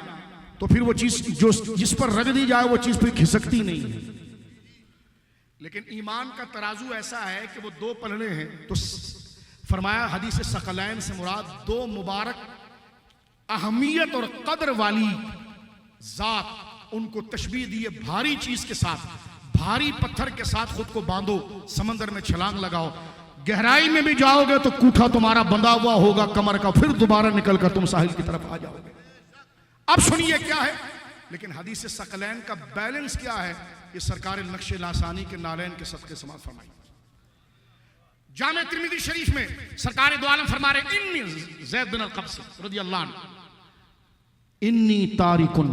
A: तो फिर वो चीज जो जिस पर रख दी जाए वो चीज फिर खिसकती नहीं है। लेकिन ईमान का तराजू ऐसा है कि वो दो पलड़े हैं, तो फरमाया हदीस सकलैन से मुराद दो मुबारक अहमियत और कदर वाली जात, उनको तशबीह दी है भारी चीज के साथ। भारी पत्थर के साथ खुद को बांधो, समंदर में छलांग लगाओ, गहराई में भी जाओगे तो कूठा तुम्हारा बंधा हुआ होगा कमर का, फिर दोबारा निकलकर तुम साहिल की तरफ आ जाओगे। अब सुनिए क्या है, लेकिन हदीस सकलैन का बैलेंस क्या है, ये सरकार नक्शे लासानी के नालैन के सदके समात फरमाई। जामे तिर्मिज़ी शरीफ में सरकार दो आलम फरमा रहे, इन्नी ज़ैद बिन अल-क़ब्स रज़ियल्लाहु अन्हु, इन्नी तारिकुन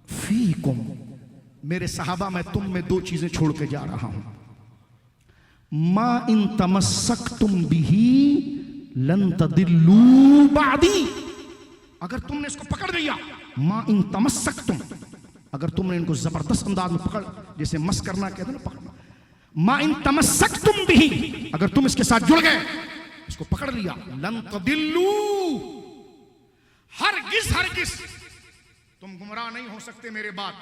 A: फीकुम, मेरे सहाबा मैं तुम में दो चीजें छोड़ के जा रहा हूं। मा इन तमस्सकतुम बिही लन तदिल्लू बादी, अगर तुमने इसको पकड़ लिया, मा इन तमस्सकतुम, अगर तुमने इनको जबरदस्त अंदाज में पकड़, जैसे मस करना कहते हैं ना, पकड़ना, मा इन तमस्सकतुम बिही, अगर तुम इसके साथ जुड़ गए, इसको पकड़ लिया, लन तदिल्लू, हरगिज तुम गुमराह नहीं हो सकते मेरे बाद।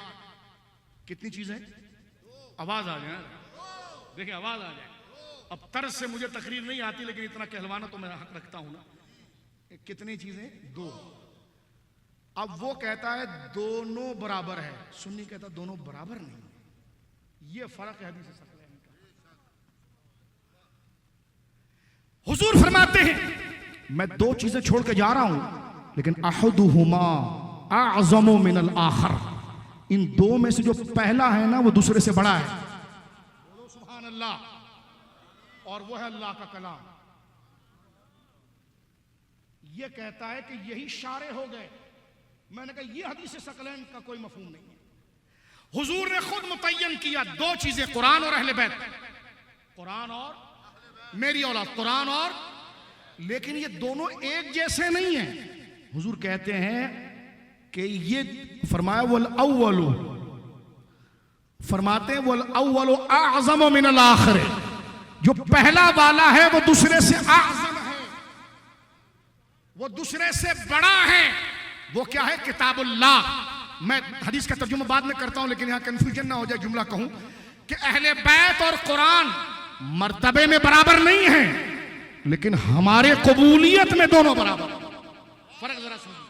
A: कितनी चीजें, आवाज आ जाए, देखिए आवाज आ जाए। अब तर्ज से मुझे तकरीर नहीं आती, लेकिन इतना कहलवाना तो मैं हक रखता हूं ना। कितनी चीजें, दो। अब वो कहता है दोनों बराबर है, सुन्नी कहता दोनों बराबर नहीं। ये फर्क है हदीस सकलैन का। हुजूर फरमाते हैं मैं दो चीजें छोड़ के जा रहा हूं, लेकिन अहदुहुमा आज़मु मिनल आखर, इन दो में से जो पहला है ना वो दूसरे से बड़ा है। बोलो सुभान अल्लाह। और वो है अल्लाह का कलाम। ये कहता है कि यही इशारे हो गए। मैंने कहा ये हदीस सकलैन का कोई मफहूम नहीं है। हुजूर ने खुद मुतय्यन किया दो चीजें, कुरान और अहले बैत, कुरान और मेरी औलाद, कुरान और, लेकिन ये दोनों एक जैसे नहीं है। हुजूर कहते हैं कि ये फरमाया वल अव्वलु, फरमाते हैं वल अव्वलु आज़म मिनल आखिर, जो पहला वाला है वो दूसरे से आज़म है, वो दूसरे से बड़ा है। वो क्या है? किताबुल्लाह। मैं हदीस का तर्जुमा बाद में करता हूं, लेकिन यहां कंफ्यूजन ना हो जाए, जुमला कहूं कि अहले बैत और कुरान मर्तबे में बराबर नहीं है, लेकिन हमारे कबूलियत में दोनों बराबर। फर्क जरा सुनिए,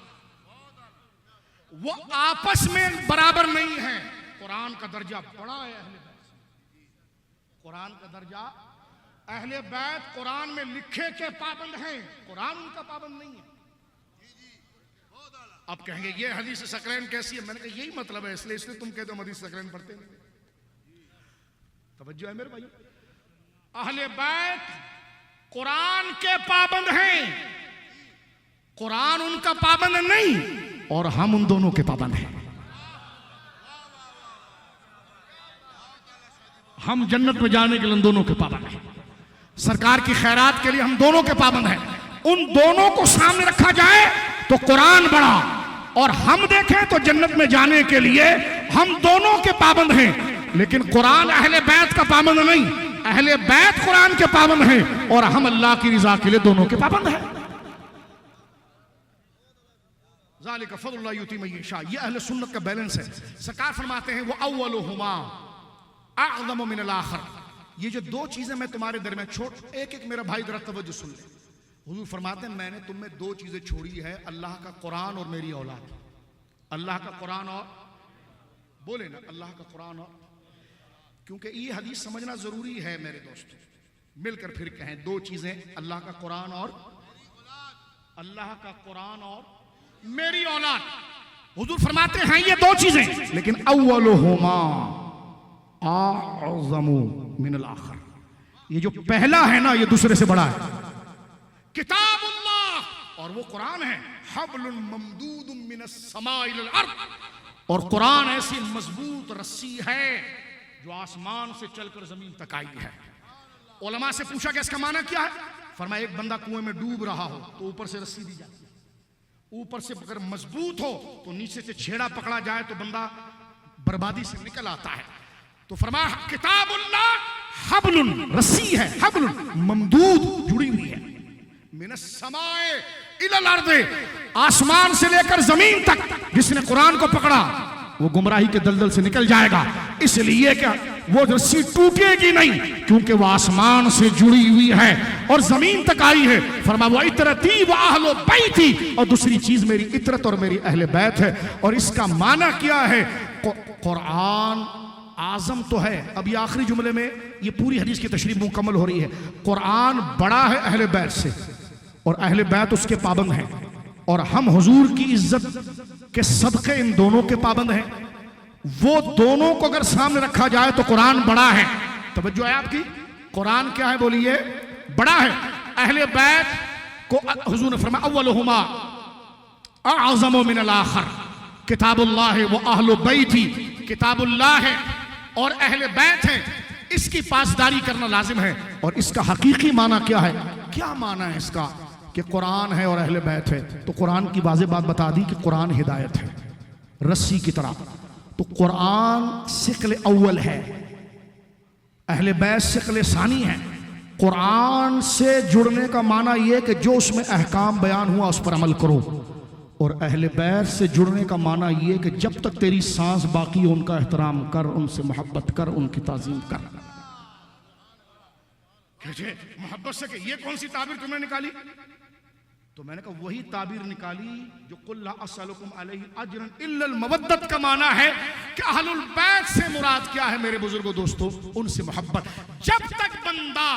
A: वो आपस में बराबर नहीं है। कुरान का दर्जा बड़ा है अहले बैत से। कुरान का दर्जा अहले बैत कुरान में लिखे के पाबंद हैं, कुरान उनका पाबंद नहीं है। अब कहेंगे ये हदीस सकलैन कैसी है? मैंने कहा यही मतलब है, इसलिए तुम कहते हो हदीस सकलैन पढ़ते नहीं। तवज्जो है मेरे भाई, अहले बैत कुरान के पाबंद हैं, कुरान उनका पाबंद नहीं, और हम उन दोनों के पाबंद हैं। हम जन्नत में जाने के लिए उन दोनों के पाबंद हैं, सरकार की खैरात के लिए हम दोनों के पाबंद हैं। उन दोनों को सामने रखा जाए तो कुरान बड़ा, और हम देखें तो जन्नत में जाने के लिए हम दोनों के पाबंद हैं, लेकिन कुरान अहले बैत का पाबंद नहीं। अहले बैत कुरान के पाबंद हैं और हम अल्लाह की रिजा के लिए दोनों के पाबंद हैं। ज़ालिका फ़ज़्लुल्लाहि युती मन यशा, ये अहले सुन्नत का बैलेंस है। सरकार फरमाते हैं वो अव्वलुहुमा अअज़मु मिनल आखिर। ये जो दो चीजें मैं तुम्हारे दरमियान छोड़, एक एक मेरा भाई जरा तवज्जो सुन ले। हुजूर फरमाते हैं मैंने तुम में दो चीजें छोड़ी है, अल्लाह का कुरान और मेरी औलाद। अल्लाह का कुरान और, बोले ना, अल्लाह का कुरान और, क्योंकि ये हदीस समझना जरूरी है मेरे दोस्तों। मिलकर फिर कहें दो चीजें, अल्लाह का कुरान और, अल्लाह का कुरान और मेरी औलाद। हुजूर फरमाते हैं ये दो चीजें, लेकिन अव्वलुहुमा आज़मु मिनल आखिर, ये जो पहला है ना ये दूसरे से बड़ा है। किताबुल्लाह, और वो कुरान है, हब्लुन ममदूदुन मिनस समाइ इलल अर्द, और कुरान ऐसी मजबूत रस्सी है जो आसमान से चलकर जमीन तक आई है। उलमा से पूछा कि इसका माना क्या है? फरमाया एक बंदा कुएं में डूब रहा हो तो ऊपर से रस्सी दी जाती है, ऊपर से अगर मजबूत हो तो नीचे से छेड़ा पकड़ा जाए तो बंदा बर्बादी से निकल आता है। तो फरमाया किताबुल्लाह हब्लुन, रस्सी है, हब्लुन ममदूद, जुड़ी हुई है, मिनस समाए इलल अर्द, आसमान से लेकर जमीन तक। जिसने कुरान को पकड़ा वो गुमराही के दलदल से निकल जाएगा, इसलिए क्या वो रस्सी टूटेगी नहीं, क्योंकि वो आसमान से जुड़ी हुई है और जमीन तक आई है। फरमा वो इतरती व अहलो बैती, और दूसरी चीज मेरी इतरत और मेरी अहले बैत है। और इसका माना क्या है? कुरान आजम तो है। अब ये आखिरी जुमले में ये पूरी हदीस की तशरीह मुकम्मल हो रही है। कुरान बड़ा है अहले बैत से, और अहले बैत उसके पाबंद हैं, और हम हुजूर की इज्जत के सदके इन दोनों के पाबंद हैं। वो दोनों को अगर सामने रखा जाए तो कुरान बड़ा है। तवज्जो है आपकी? कुरान क्या है बोलिए? बड़ा है। अहले बैत को हुजूर ने फरमाया अव्वलुहुमा अअज़मु मिनल आखिर, किताबुल्लाह व अहलु बैती, किताबुल्लाह है और अहले बैत है, इसकी पासदारी करना लाजिम है। और इसका हकीकी माना क्या है? क्या माना है इसका? कि कुरान है और अहले बैत है। तो कुरान की वाज़ेह बात बता दी कि कुरान हिदायत है, रस्सी की तरह। तो कुरान शिक्ल अव्वल है, अहले बैत शिक्ल सानी है। कुरान से जुड़ने का माना यह कि जो उसमें अहकाम बयान हुआ उस पर अमल करो, और अहले बैत से जुड़ने का माना यह कि जब तक तेरी सांस बाकी हो उनका एहतराम कर, उनसे मोहब्बत कर, उनकी ताज़ीम कर। मोहब्बत से ये कौन सी ताबीर तुमने निकाली? तो मैंने कहा वही ताबीर निकाली जो कुल ला अस्सलुकुम अलैहि अजरन इल्लल मवद्दत का माना है कि अहलुल बैत से मुराद क्या है मेरे बुजुर्गों दोस्तों? उनसे मोहब्बत। जब तक बंदा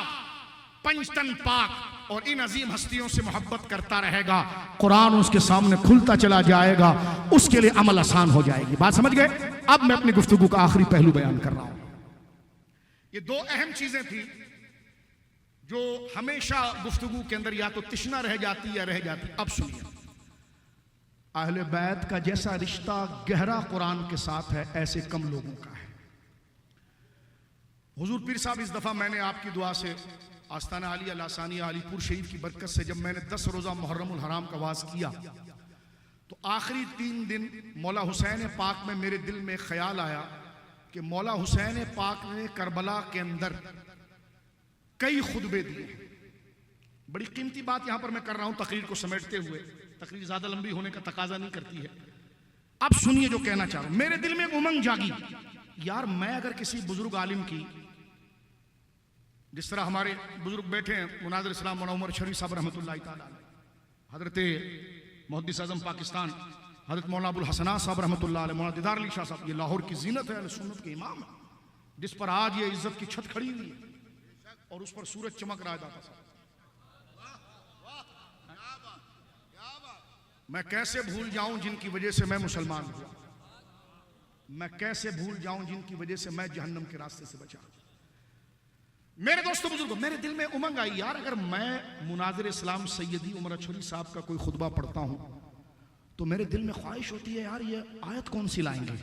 A: पंचतन पाक और इन अजीम हस्तियों से मोहब्बत करता रहेगा, कुरान उसके सामने खुलता चला जाएगा, उसके लिए अमल आसान हो जाएगी। बात समझ गए? अब मैं अपनी गुफ्तगू का आखिरी पहलू बयान कर रहा हूं। ये दो अहम चीजें थी जो हमेशा गुफ्तगू के अंदर या तो तिश्ना रह जाती या रह जाती। अब सुनिए, अहले बैत का जैसा रिश्ता गहरा कुरान के साथ है, ऐसे कम लोगों का है। हुजूर पीर साहब, इस दफा मैंने आपकी दुआ से आस्ताना आलिया लासानिया अलीपुर शरीफ की बरकत से जब मैंने 10 रोजा मुहर्रमुल हराम का वाज किया तो आखिरी 3 दिन मौला हुसैन पाक में मेरे दिल में ख्याल आया कि मौला हुसैन पाक ने करबला के अंदर कई खुतबे दिए। बड़ी कीमती बात यहां पर मैं कर रहा हूं तकरीर को समेटते हुए। तकरीर ज्यादा लंबी होने का तकाजा नहीं करती है। अब सुनिए जो कहना चाह रहा हूं। मेरे दिल में एक उमंग जागी, यार मैं अगर किसी बुजुर्ग आलिम की, जिस तरह हमारे बुजुर्ग बैठे हैं मुनाज़िर इस्लाम मौलाना उमर शरीफ साहब रहमतुल्लाह ताला, हजरत मुहद्दिस आज़म पाकिस्तान हजरत मौलाना अबुल हसना साहब रहमतुल्लाह अलैह, मौलाना दीदार अली शाह साहब, ये लाहौर की जीनत है, सुन्नत के इमाम है, जिस पर आज ये इज्जत की छत खड़ी हुई है और उस पर सूरज चमक रहा है। दाता साहब, मैं कैसे भूल जाऊं जिनकी वजह से मैं मुसलमान हुआ, मैं कैसे भूल जाऊं जिनकी वजह से मैं जहन्नम के रास्ते से बचा। मेरे दोस्तों बुजुर्गों, मेरे दिल में उमंग आई, यार अगर मैं मुनाज़िर इस्लाम सैयदी उमर अछरी साहब का कोई खुतबा पढ़ता हूं तो मेरे दिल में ख्वाहिश होती है, यार ये आयत कौन सी लाएंगे।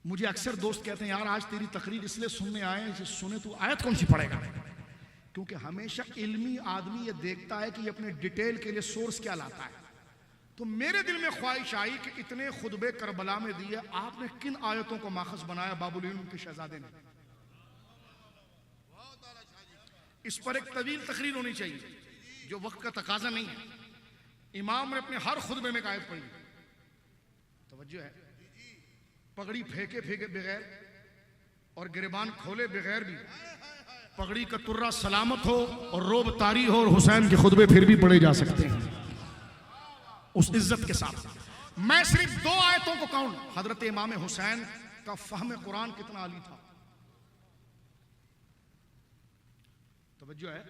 A: मुझे अक्सर दोस्त कहते हैं, यार आज तेरी तकरीर इसलिए सुनने आए हैं, सुने तू आयत कौन सी पढ़ेगा। क्योंकि हमेशा इल्मी आदमी ये देखता है कि ये अपने डिटेल के लिए सोर्स क्या लाता है। तो मेरे दिल में ख्वाहिश आई कि इतने खुतबे करबला में दिए, आपने किन आयतों को माखज बनाया बाबुल इल्म के शहजादे ने। इस पर एक तवील तकरीर होनी चाहिए जो वक्त का तकाजा नहीं है। इमाम ने अपने हर खुतबे में एक आयत पढ़ी, तवज्जो है, पगड़ी फेंके फेंके बगैर और गिरबान खोले बगैर भी पगड़ी का तुर्रा सलामत हो और रोब तारी हो और हुसैन के खुतबे फिर भी पढ़े जा सकते हैं उस इज्जत के साथ। मैं सिर्फ दो आयतों को कहूं, हजरत इमाम हुसैन का फहम कुरान कितना आली था, तवज्जो है।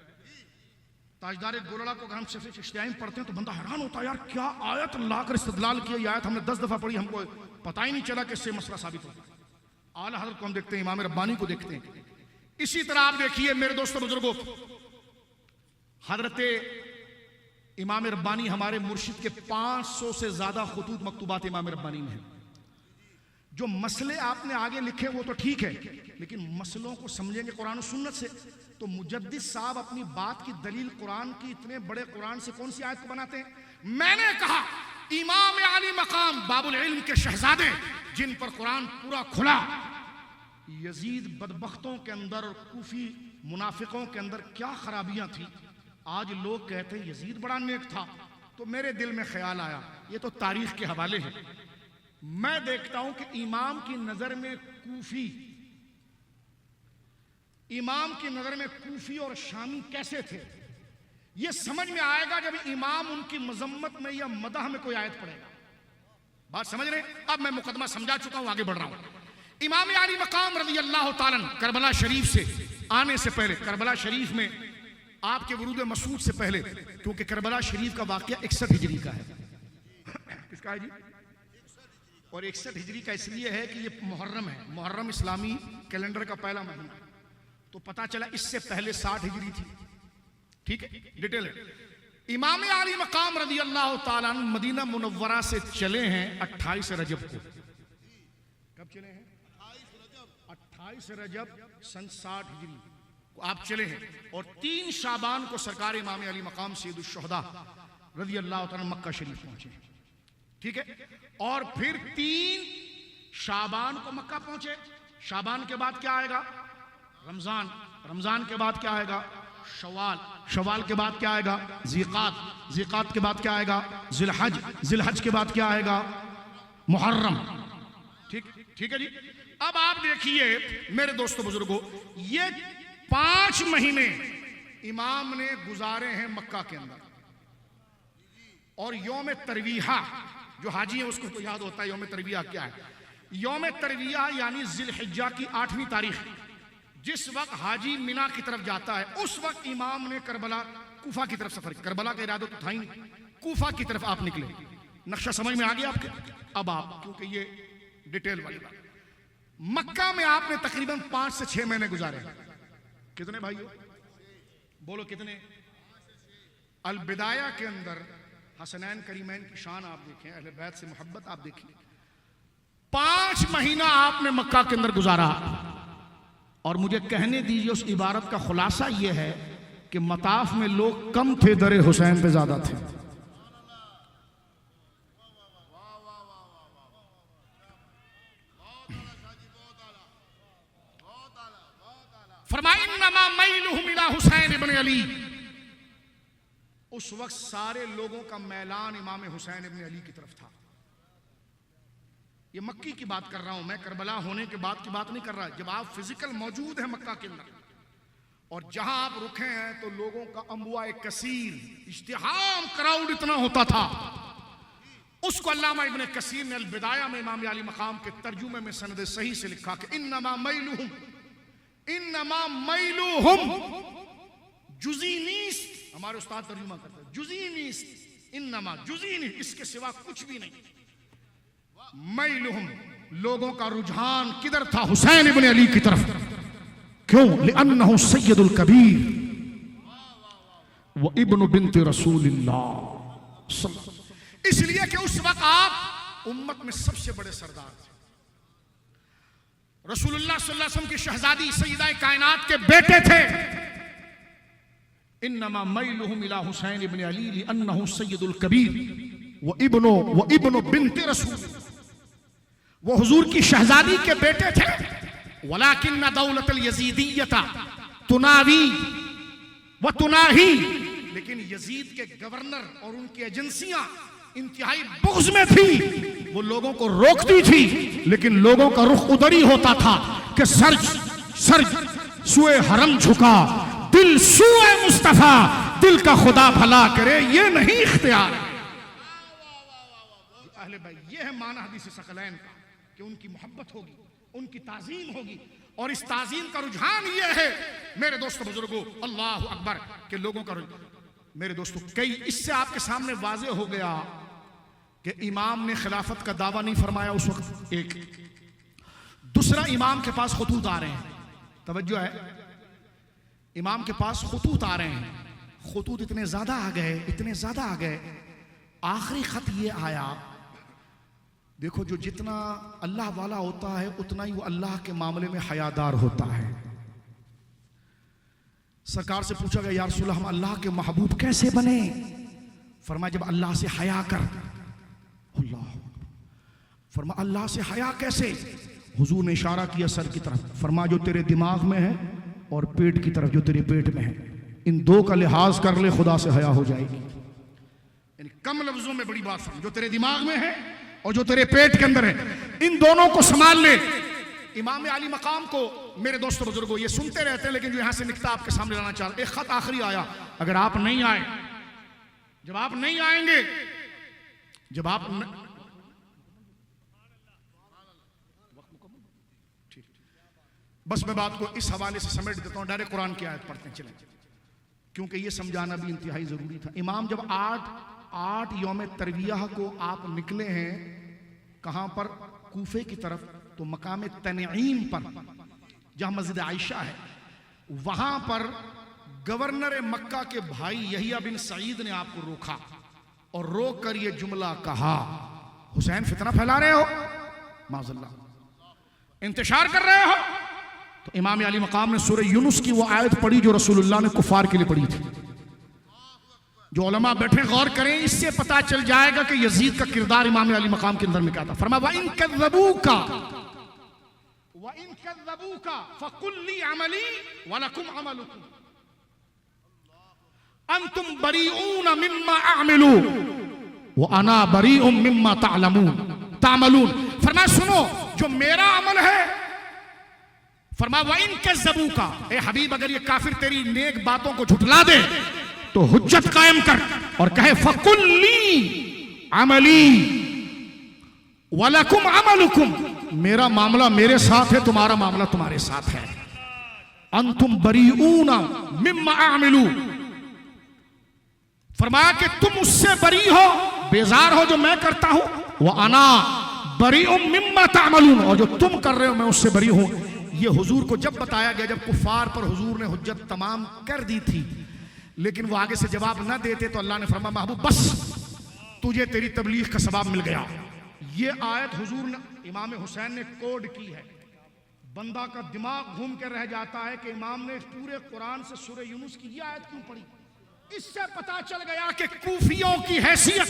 A: ताजदार गोलड़ा को अगर हम सिर्फ इश्तियाम पढ़ते हैं तो बंदा हैरान होता है, यार क्या आयत लाकर इस्तदलाल किया। ये आयत हमने 10 दफा पढ़ी, हमको पता ही नहीं चला कि इससे मसला साबित होता है। आला हज़रत को हम देखते हैं, इमाम रब्बानी को देखते हैं। इसी तरह आप देखिए मेरे दोस्तों बुजुर्गों, हजरत इमाम रब्बानी हमारे मुर्शिद के 500 से ज्यादा खुतूत मकतूबात इमाम रब्बानी में है। जो मसले आपने आगे लिखे वो तो ठीक है, लेकिन मसलों को समझेंगे कुरान और सुन्नत से। तो मुजद्दिद साहब अपनी बात की दलील कुरान की, इतने बड़े कुरान से कौन सी आयत को बनाते हैं। मैंने कहा इमाम आली मकाम बाबुल इल्म के शहजादे जिन पर कुरान पूरा खुला, यजीद बदबख्तों के अंदर और कूफी मुनाफिकों के अंदर क्या खराबियां थी। आज लोग कहते हैं यजीद बड़ा नेक था, तो मेरे दिल में ख्याल आया, ये तो तारीख के हवाले है। मैं देखता हूं कि इमाम की नजर में कूफी, इमाम की नजर में कूफी और शामी कैसे थे, ये समझ में आएगा जब इमाम उनकी मजम्मत में या मदह में कोई आयत पढ़ेगा। बात समझ रहे? अब मैं मुकदमा समझा चुका हूं, आगे बढ़ रहा हूं। इमाम आली मकाम रज़ी अल्लाह ताला करबला शरीफ से आने से पहले, करबला शरीफ में आपके वरूद मसूद से पहले, क्योंकि करबला शरीफ का वाकया 61 हिजरी का है। किसका है जी? और 61 हिजरी का इसलिए है कि ये मुहर्रम है, मुहर्रम इस्लामी कैलेंडर का पहला महीना। तो पता चला इससे पहले 60 हिजरी थी। ठीक है, डिटेल है। इमाम आली मकाम रज़ी अल्लाह ताला मदीना मुनव्वरा से चले हैं 28 रजब को। कब चले हैं? 28 रजब सन 60 हिजरी को आप चले हैं, और 3 शाबान को सरकार इमाम आली मकाम सैयदुल शुहदा रज़ी अल्लाह ताला मक्का शरीफ पहुंचे। ठीक है, और फिर 3 शाबान को मक्का पहुंचे। शाबान के बाद क्या आएगा? रमजान। रमजान के बाद क्या आएगा? शवाल। शवाल के बाद क्या आएगा? ज़िक़ात। ज़िक़ात के बाद क्या आएगा? ज़िलहज। ज़िलहज के बाद क्या आएगा? मुहर्रम। ठीक है जी। अब आप देखिए मेरे दोस्तों बुजुर्गों, ये 5 महीने इमाम ने गुजारे हैं मक्का के अंदर। और यौम तरवीहा, जो हाजी है उसको तो याद होता है यौम तरवीहा क्या है। यौम तरवीहा यानी ज़िलहिज्जा की 8वीं तारीख, जिस वक्त हाजी मिना की तरफ जाता है, उस वक्त इमाम ने करबला कूफा की तरफ सफर किया। करबला का इरादा तो था ही नहीं, कूफा की तरफ आप निकले। नक्शा समझ में आ गया आपके? अब आप, क्योंकि ये डिटेल वाली बात, मक्का में आपने तकरीबन 5 से 6 महीने गुजारे। कितने भाइयों बोलो कितने? अल बिदाया के अंदर हसनैन करीमैन की शान आप देखें, अहले बैत से मोहब्बत आप देखिए। 5 महीना आपने मक्का के अंदर गुजारा। और मुझे कहने दीजिए उस इबारत का खुलासा यह है कि मताफ में लोग कम थे, दरे हुसैन पे ज्यादा थे। फरमाया इन्नमा मैलुहुम इला हुसैन इब्न अली, उस वक्त सारे लोगों का मैलान इमाम हुसैन इब्न अली की तरफ था। ये मक्की की बात कर रहा हूं मैं, करबला होने के बाद की बात नहीं कर रहा। जब आप फिजिकल मौजूद हैं मक्का के अंदर और जहां आप रुके हैं तो लोगों का अम्बुआ कसीर, इज्तिहाम, क्राउड इतना होता था। उसको अल्लामा इब्न कसीर ने अल-बिदाया में इमाम अली मकाम के तर्जुमे में सनद सही से लिखा कि इन्नमा मैलुहुम जुज़ी नीस। हमारे उस्ताद तर्जुमा करते हैं जुज़ी नीस, इन्नमा जुज़ी नीस, इसके सिवा कुछ भी नहीं। मैलुहुम, लोगों का रुझान किधर था? हुसैन इब्न अली की तरफ। क्यों? लिअन्नहु सय्यदुल कबीर व इब्नु बिन्त रसूलिल्लाह, इसलिए कि उस वक्त आप उम्मत में सबसे बड़े सरदार थे। रसूलुल्लाह सल्लल्लाहु अलैहि वसल्लम की शहजादी सय्यदा कायनात के बेटे थे। इन्नमा मैलुहुम इला हुसैन इब्न अली लिअन्नहु सय्यदुल कबीर व इब्नु बिन्त रसूल, वो हुजूर की शहजादी के बेटे थे। वलाकिन्न दौलतल यजीदिय्यता तुनावी व तुनाही, लेकिन यजीद के गवर्नर और उनकी एजेंसियां इंतहाई बुग़्ज़ में थी। वो लोगों को रोकती थी, लेकिन लोगों का रुख उधर ही होता था कि सर सुए हरम झुका, दिल सुए मुस्तफा, दिल का खुदा भला करे, ये नहीं इख्तियार। अहले भाई, ये है माना हदीस सकलैन का कि उनकी मोहब्बत होगी, उनकी ताज़ीम होगी, और इस ताज़ीम का रुझान ये है मेरे दोस्तों बुजुर्गों, अल्लाह अकबर, के लोगों का मेरे दोस्तों, कई इससे आपके सामने वाज़े हो गया कि इमाम ने खिलाफत का दावा नहीं फरमाया उस वक्त। एक दूसरा, इमाम के पास खुतूत आ रहे हैं, तवज्जो है, इमाम के पास खुतूत आ रहे हैं। खुतूत इतने ज्यादा आ गए, आखिरी खत ये आया। देखो, जो जितना अल्लाह वाला होता है उतना ही वो अल्लाह के मामले में हयादार होता है। सरकार से पूछा गया, या रसूल हम अल्लाह के महबूब कैसे बने? फरमाया, जब अल्लाह से हया कर। अल्लाह, फरमाया अल्लाह से हया कैसे? हुजूर ने इशारा किया सर की तरफ, फरमाया जो तेरे दिमाग में है और पेट की तरफ जो तेरे पेट में है, इन दो का लिहाज कर ले, खुदा से हया हो जाएगी। यानी कम लफ्जों में बड़ी बात समझ, जो तेरे दिमाग में है और जो तेरे पेट के अंदर है, इन दोनों को संभाल ले। इमाम अली मकाम को मेरे दोस्तों बुजुर्गों ये सुनते रहते हैं, लेकिन जो यहां से निकता आपके सामने लाना चाह रहा। एक खत आखिरी आया, अगर आप नहीं आए, जब आप नहीं आएंगे, जब आप ठीक, बस मैं बात को इस हवाले से समेट देता हूं, डायरेक्ट कुरान की आयत पढ़ते चलें, क्योंकि ये समझाना भी इंतहाई जरूरी था। इमाम जब आठ यौम तरविया को आप निकले हैं, कहां पर? कूफे की तरफ, तो मकाम तनईम पर जहां मस्जिद आयशा है, वहां पर गवर्नर मक्का के भाई यहिया बिन सईद ने आपको रोका और रोक कर यह जुमला कहा, हुसैन फितना फैला रहे हो, माज़अल्लाह इंतशार कर रहे हो। तो इमाम अली मकाम ने सूरह यूनुस की वो आयत पढ़ी जो रसूलुल्लाह ने कुफार के लिए पढ़ी थी। जो उलमा बैठे गौर करें, इससे पता चल जाएगा कि यजीद का किरदार इमाम अली मकाम के अंदर में क्या था। फरमाया व इन कज़्ज़बूका फकुल ली अमली व लकुम अमलुकुम अंतुम बरीऊन मिम्मा अअमलु व अना बरीउम मिम्मा तामलून। फरमाया सुनो, जो मेरा अमल है, फरमाया व इन कज़्ज़बूका, ए हबीब अगर ये काफिर तेरी नेक बातों को झुठला दे तो हुज्जत कायम कर और कहे फकुल्ली अमली वलकुम अमलुकुम, मेरा मामला मेरे साथ है, तुम्हारा मामला तुम्हारे साथ है। अंतुम बरीऊना मिम्मा अअमलु, फरमाया कि तुम उससे बरी हो, बेजार हो जो मैं करता हूं, वह अना बरीउम मिम्मा तामलून, और जो तुम कर रहे हो मैं उससे बरी हूं। ये हुजूर को जब बताया गया, जब कुफार पर हुजूर ने हुज्जत तमाम कर दी थी, लेकिन वो आगे से जवाब न देते तो अल्लाह ने फरमाया महबूब बस, तुझे तेरी तबलीग का सवाब मिल गया। ये आयत हुजूर ने इमाम हुसैन ने कोड की है। बंदा का दिमाग घूम के रह जाता है कि इमाम ने पूरे कुरान से सूरह यूनुस की ये आयत क्यों पढ़ी। इससे पता चल गया कि कूफियों की हैसियत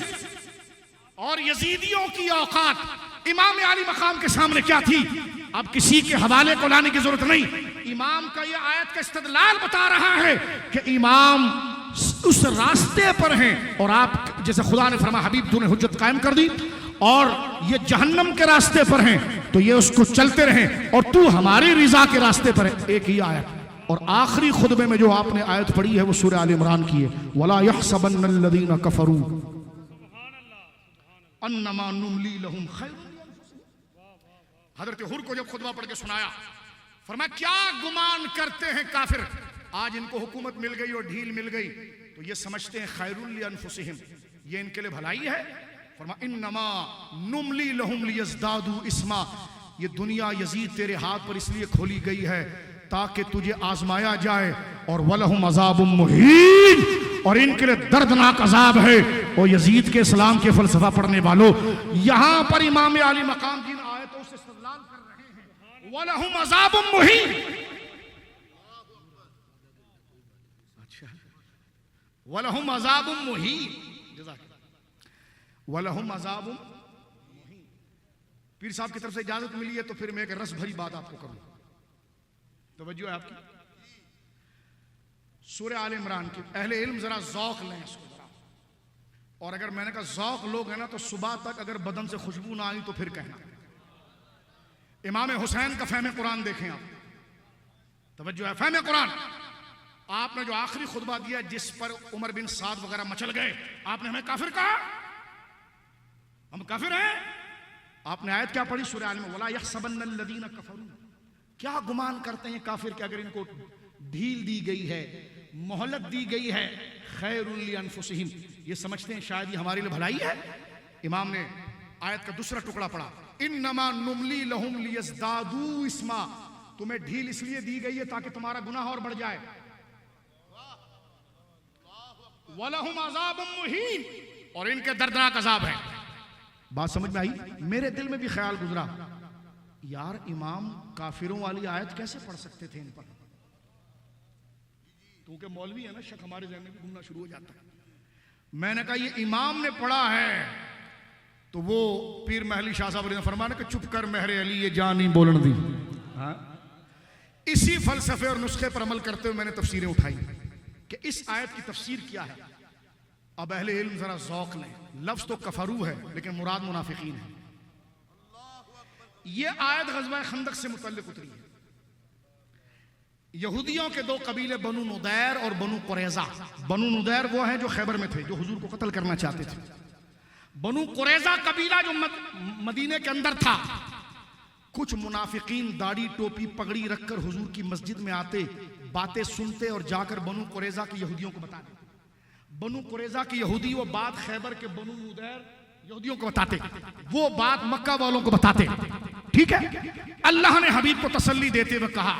A: और यजीदियों की औकात इमाम अली मकाम के सामने क्या थी। अब किसी के हवाले को लाने की जरूरत नहीं, इमाम का यह आयत का इस्तदलाल बता रहा है कि इमाम उस उस रास्ते पर हैं और आप जैसे खुदा ने फरमाया हबीब तूने हुज्जत कायम कर दी और ये जहन्नम के रास्ते पर हैं तो ये उसको चलते रहें और तू हमारी रिजा के रास्ते पर है। एक ही आयत और आखिरी खुतबे में जो आपने आयत पढ़ी है वो सूरह आल इमरान की है, वला यहसबन्नल्लज़ीना कफरू अन्नमा नुमली लहुम खैरुन। हजरत हुर को जब खुतबा पढ़ के सुनाया फरमाया क्या गुमान करते हैं काफिर, आज इनको हुकूमत मिल गई और ढील मिल गई तो ये समझते हैं खैरुन लिअनफुसिहिम, ये इनके लिए भलाई है। फरमाया इन्नमा नुमली लहुम लियज़दादू इस्मा, ये दुनिया यजीद तेरे हाथ पर इसलिए खोली गई है ताकि तुझे आजमाया जाए और वलहुम अज़ाबुम मुहीन, और इनके लिए दर्दनाक अजाब है। और यजीद के इस्लाम के फलसफा पढ़ने वालों, यहां पर इमाम आली मकाम जिन आयतों से इस्तेदलाल कर रहे हैं वलहुम अज़ाबुम मुहीन, अच्छा वलहुम अज़ाबुम मुहीन, वलहुम अज़ाबुम मुहीन। पीर साहब की तरफ से इजाजत मिली है तो फिर मैं एक रस भरी बात आपको करूं, तवज्जो है आपकी। सूरह आल इमरान की अहले इल्म जरा ज़ौक़ लें इसको जरा, और अगर मैंने कहा ज़ौक़ लोग है ना तो सुबह तक अगर बदन से खुशबू ना आई तो फिर कहना। इमाम हुसैन का फ़हम कुरान देखें आप, तवज्जो है, फ़हम कुरान। आपने जो आखिरी खुतबा दिया जिस पर उमर बिन साद वगैरह मचल गए, आपने हमें काफिर कहा, हम काफिर हैं। आपने आयत क्या पढ़ी सूरह आल में, वला यहसबन्नल्लज़ीना कफरू, क्या गुमान करते हैं काफिर कि अगर इनको ढील दी गई है, मोहलत दी गई है, खैरुन लिअनफुसिहिम, ये समझते हैं शायद ये हमारे लिए भलाई है। इमाम ने आयत का दूसरा टुकड़ा पढ़ा, इन्नमा नुमली लहुम लियज़दादू इस्मा, तुम्हें ढील इसलिए दी गई है ताकि तुम्हारा गुनाह और बढ़ जाए, वलहुम अज़ाबुम मुहीन, और इनके दर्दनाक अजाब है। बात समझ में आई? मेरे दिल में भी ख्याल गुजरा, यार इमाम काफिरों वाली आयत कैसे पढ़ सकते थे इन पर, क्योंकि मौलवी है ना, शक हमारे ज़हन में भी घूमना शुरू हो जाता है। मैंने कहा ये इमाम ने पढ़ा है तो वो पीर महली शाह साहब ने फरमाया कि चुप कर महरे अली ये जान नहीं बोलन दी। हाँ, इसी फलसफे और नुस्खे पर अमल करते हुए मैंने तफसीरें उठाई कि इस आयत की तफसीर क्या है। अब अहले इल्म जरा ज़ौक़ लें, लफ्ज़ तो कफरू है लेकिन मुराद मुनाफिकीन है। ये आयत ग़ज़वा खंदक से मुतल्लिक़ उतरी है। यहूदियों के दो कबीले बनु नुदैर और बनु कुरैज़ा, बनु नुदैर वो हैं जो खैबर में थे, जो हुजूर को कत्ल करना चाहते थे। बनु कुरैज़ा कबीला जो मदीने के अंदर था, कुछ मुनाफिकीन दाढ़ी टोपी पगड़ी रखकर हुजूर की मस्जिद में आते, बातें सुनते और जाकर बनु कुरैज़ा के यहूदियों को बताते। बनु कुरैज़ा के यहूदी वो बात खैबर के बनु नुदैर यहूदियों को बताते, वो बात मक्का वालों को बताते। ठीक है, अल्लाह ने हबीब को तसल्ली देते हुए कहा,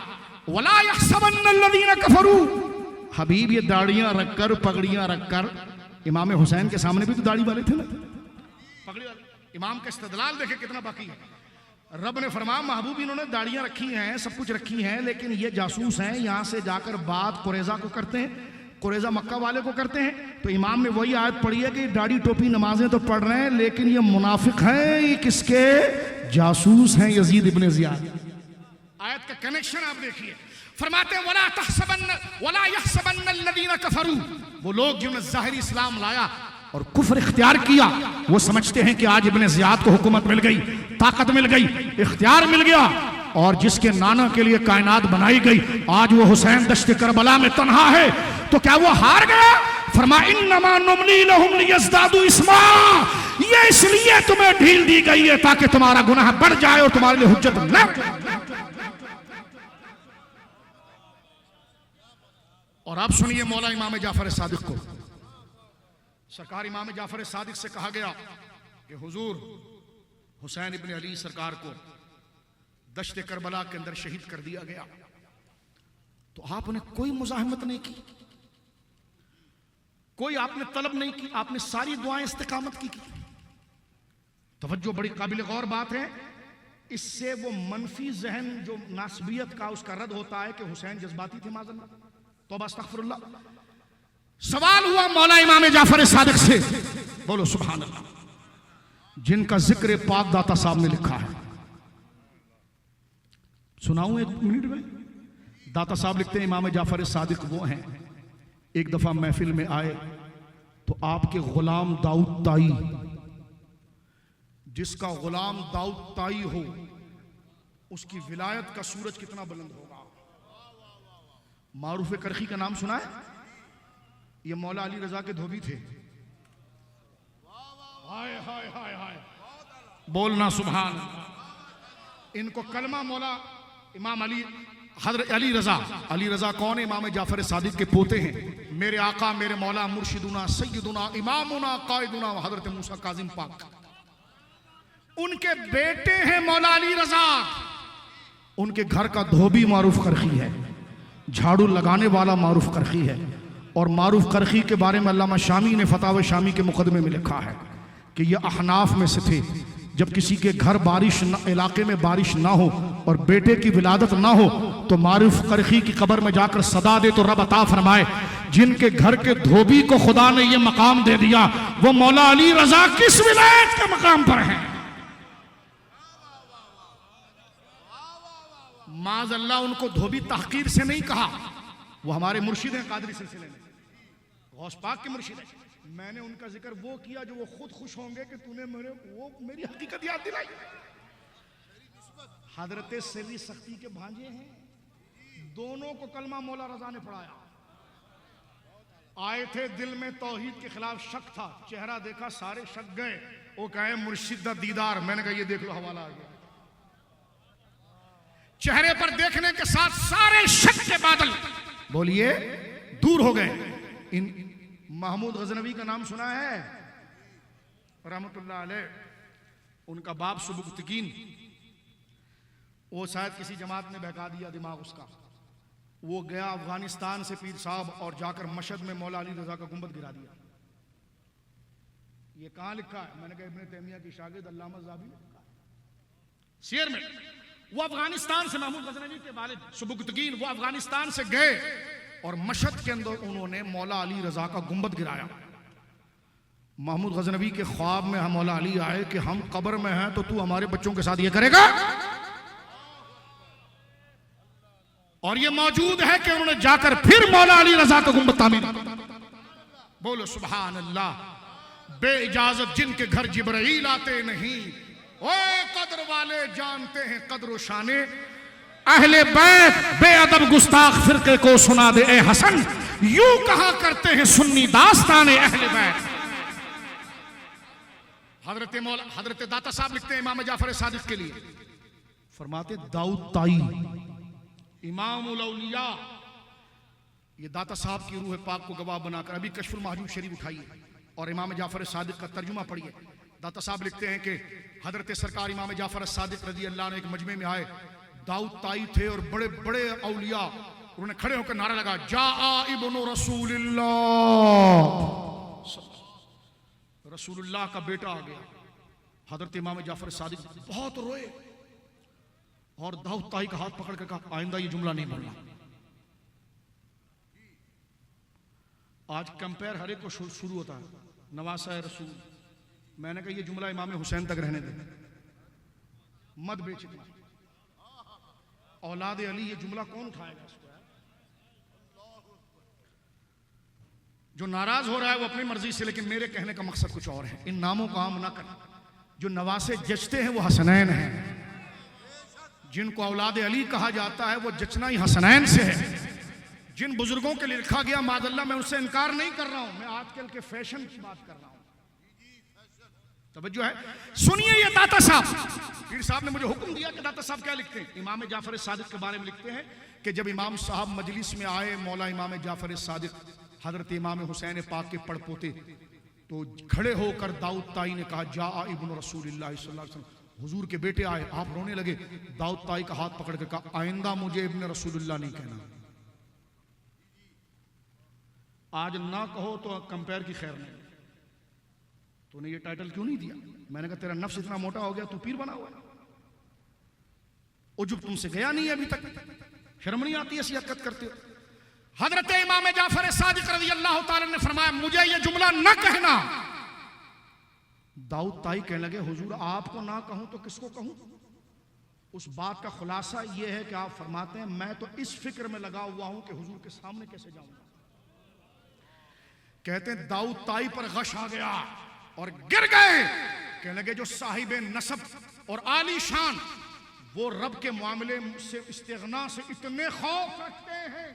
A: वला यहसबन्नल्लज़ीना कफरू, हबीब ये दाढ़ियां रखकर पगड़ियां रखकर, इमाम हुसैन के सामने भी तो दाढ़ी वाले थे ना, पगड़ी वाले। इमाम का इस्तेदलाल देखे कितना बाकी है। रब ने फरमाया महबूब इन्होंने दाढ़ियां रखी हैं, सब कुछ रखी हैं, लेकिन ये जासूस हैं, यहां से जाकर बात कुरैज़ा को करते हैं, कुरैज़ा मक्का वाले को करते हैं। तो इमाम ने वही आयत पढ़ी है कि दाढ़ी टोपी नमाजें तो पढ़ रहे हैं लेकिन ये मुनाफिक हैं, ये किसके जासूस हैं, यजीद इब्ने ज़ियाद। आयत का कनेक्शन आप देखिए, फरमाते हैं वला यहसबन्नल्लज़ीना कफरू, वो लोग जिन्होंने ज़ाहिरी इस्लाम लाया और कुफ्र इख्तियार किया, वो समझते हैं कि आज इब्ने ज़ियाद को हुकूमत मिल गई, ताकत मिल गई, इख्तियार मिल गया, और जिसके नाना के लिए कायनात बनाई गई, आज वो हुसैन दश्त करबला में तन्हा है, तो क्या वो हार गया? फरमा इन्नमा नुमली लहुम लियज़दादू इस्मा, ये इसलिए तुम्हें ढील दी गई है ताकि तुम्हारा गुनाह बढ़ जाए और तुम्हारे लिए हुज्जत न। और अब सुनिए मौला इमाम जाफर सादिक को, सरकार इमाम जाफर सादिक से कहा गया कि हुजूर हुसैन इब्ने अली सरकार को दश्त करबला के अंदर शहीद कर दिया गया, तो आपने कोई मुजाहिमत नहीं की, कोई आपने तलब नहीं की, आपने सारी दुआएं इस्तिकामत की। तवज्जो, बड़ी काबिल गौर बात है। इससे वो मनफी जहन जो नासबियत का उसका रद्द होता है कि हुसैन जज्बाती थे, माज़अल्लाह, तौबा अस्तग़फिरुल्लाह। सवाल हुआ मौला इमाम जाफर सादिक से, बोलो सुभान अल्लाह, जिनका जिक्र पाक दाता साहब ने लिखा है। सुनाऊं एक मिनट में? दाता साहब लिखते हैं इमाम जाफर सादिक वो हैं, एक दफा महफिल में आए तो आपके गुलाम दाऊद ताई, जिसका गुलाम दाऊद ताई हो उसकी विलायत का सूरज कितना बुलंद होगा। मारूफ करखी का नाम सुना है? ये मौला अली रजा के धोबी थे। हाय हाय हाय हाय, बोलना सुभान। इनको कलमा मौला इमाम अली हजरत अली रजा कौन है? इमाम जाफर सादिक के पोते हैं। मेरे आका मेरे मौला मुर्शिदुना सैयदुना इमामुना कायदुना हजरत मूसा काजिम पाक, उनके बेटे हैं मौला अली रजा। उनके घर का धोबी मारूफ करखी है, झाड़ू लगाने वाला मारूफ करखी है। और मारूफ करखी के बारे में अल्लामा शामी ने फतावा शामी के मुकदमे में लिखा है कि ये अहनाफ में से थे। जब किसी के घर इलाके में बारिश ना हो और बेटे की विलादत ना हो तो मारूफ करखी की कब्र में जाकर सदा दे तो रब अता फरमाए। जिनके घर के धोबी को खुदा ने यह मकाम दे दिया वो मौला अली रजा किस विलायत के मकाम पर है? माज़अल्लाह उनको धोबी तहकीर से नहीं कहा, वो हमारे मुर्शिद हैं कादरी सिलसिले में, गौस पाक के मुर्शिद हैं। मैंने उनका जिक्र वो किया जो वो खुद खुश होंगे कि तूने मेरी हकीकत याद दिलाई। हजरत सिर्री सख्ती के भांजे हैं, दोनों को कलमा मौला रजा ने पढ़ाया। आए थे दिल में तौहीद के खिलाफ शक था, चेहरा देखा सारे शक गए। वो कहे मुर्शिद दा दीदार, मैंने कहा ये देख लो हवाला आ गया। चेहरे पर देखने के साथ सारे शक के बादल बोलिए दूर हो गए। इन महमूद गजनवी का नाम सुना है रहमतुल्लाह अलैह? उनका बाप सुबुक्तकीन, वो शायद किसी जमात ने बहका दिया दिमाग उसका। वो गया अफगानिस्तान से पीर साहब और जाकर मशहद में मौला अली रजा का गुंबद गिरा दिया। ये कहां लिखा है? मैंने कहा इब्ने तैमिया की शागिर्द अल्लामा ज़ाबी ने लिखा है शेर में। वो अफगानिस्तान से महमूद गजनवी के वालिद सुबुक्तकीन वो अफगानिस्तान से गए और मशहद के अंदर उन्होंने मौला अली रजा का गुंबद गिराया। महमूद गजनवी के ख्वाब में हम मौला अली आए कि हम कब्र में हैं तो तू हमारे बच्चों के साथ ये करेगा। और ये मौजूद है कि उन्होंने जाकर फिर मौला अली रजा का गुंबद तामीर। बोलो सुभान अल्लाह। बे इजाजत जिनके घर जिब्राइल आते नहीं, ओ कद्र वाले जानते हैं कद्र शाने। अहले बैत बेअदब गुस्ताख फिरके को सुना दे ए हसन, यूं कहा करते हैं सुन्नी दास्ताने अहले बैत। हजरत दाता साहब लिखते हैं इमाम जाफर सादिक के लिए, फरमाते दाऊद ताई इमामुल औलिया, ये दाता साहब की रूह पाक को गवाह बनाकर अभी कशफुल महजूब शरीफ उठाइए और इमाम जाफर सादिक का तर्जुमा पढ़िए। दाता साहब लिखते हैं कि हजरत सरकार इमाम जाफर सादिक रज़ी अल्लाह ने एक मजमे में आए। दाऊद ताई थे और बड़े बड़े औलिया, उन्होंने खड़े होकर नारा लगा जाआ इब्नु रसूलिल्लाह, रसूलुल्लाह का बेटा आ गया। हजरत इमाम जाफर सादिक बहुत रोए और दाऊद ताई का हाथ पकड़ कर कहा आइंदा ये जुमला नहीं बोलना। आज कंपेयर हर एक को शुरू होता है, नवासा रसूल। मैंने कहा ये जुमला इमाम हुसैन तक रहने दे, मत बेच औलाद अली, ये जुमला कौन उठाएगा इसको? जो नाराज हो रहा है वो अपनी मर्जी से, लेकिन मेरे कहने का मकसद कुछ और है। इन नामों का आम ना कर। जो नवासे जचते हैं वो हसनैन हैं, जिनको औलाद अली कहा जाता है वो जचना ही हसनैन से है। जिन बुजुर्गों के लिए लिखा गया मादल्ला, मैं उससे इनकार नहीं कर रहा हूं, मैं आजकल के फैशन की बात कर रहा हूं। तवज्जो है, सुनिए। ये दाता साहब पीर साहब ने मुझे हुक्म दिया कि दाता साहब क्या लिखते हैं। इमाम जाफर सादिक के बारे में लिखते हैं कि जब इमाम साहब मजलिस में आए, मौला इमाम जाफर सादिक हजरत इमाम हुसैन पाक के पड़पोते, तो खड़े होकर दाऊद ताई ने कहा जा इब्नु रसूलिल्लाह सल्लल्लाहु अलैहि वसल्लम, हुजूर के बेटे आए। आप रोने लगे। दाऊद ताई का हाथ पकड़ के कहा आइंदा मुझे इब्न रसूलुल्लाह नहीं कहना। आज ना कहो तो कंपेयर की खैर नहीं। तूने ये टाइटल क्यों नहीं दिया? मैंने कहा तेरा नफ्स इतना मोटा हो गया, तू पीर बना हुआ है। उजुब तुमसे गया नहीं है अभी तक, शर्म नहीं आती ऐसी हरकत करते हो। हजरत इमाम जाफर सादिक रज़ी अल्लाह ताला ने फरमाया मुझे ये जुमला न कहना। दाऊद ताई कहने लगे हुजूर आपको ना कहूं तो किसको कहूं? उस बात का खुलासा यह है कि आप फरमाते हैं मैं तो इस फिक्र में लगा हुआ हूं कि हुजूर के सामने कैसे जाऊंगा। कहते हैं दाऊद ताई पर गश आ गया और गिर गए। कहने लगे जो साहिब नसब और आली शान वो रब के मामले से इस्तिगना से इतने खौफ रखते हैं,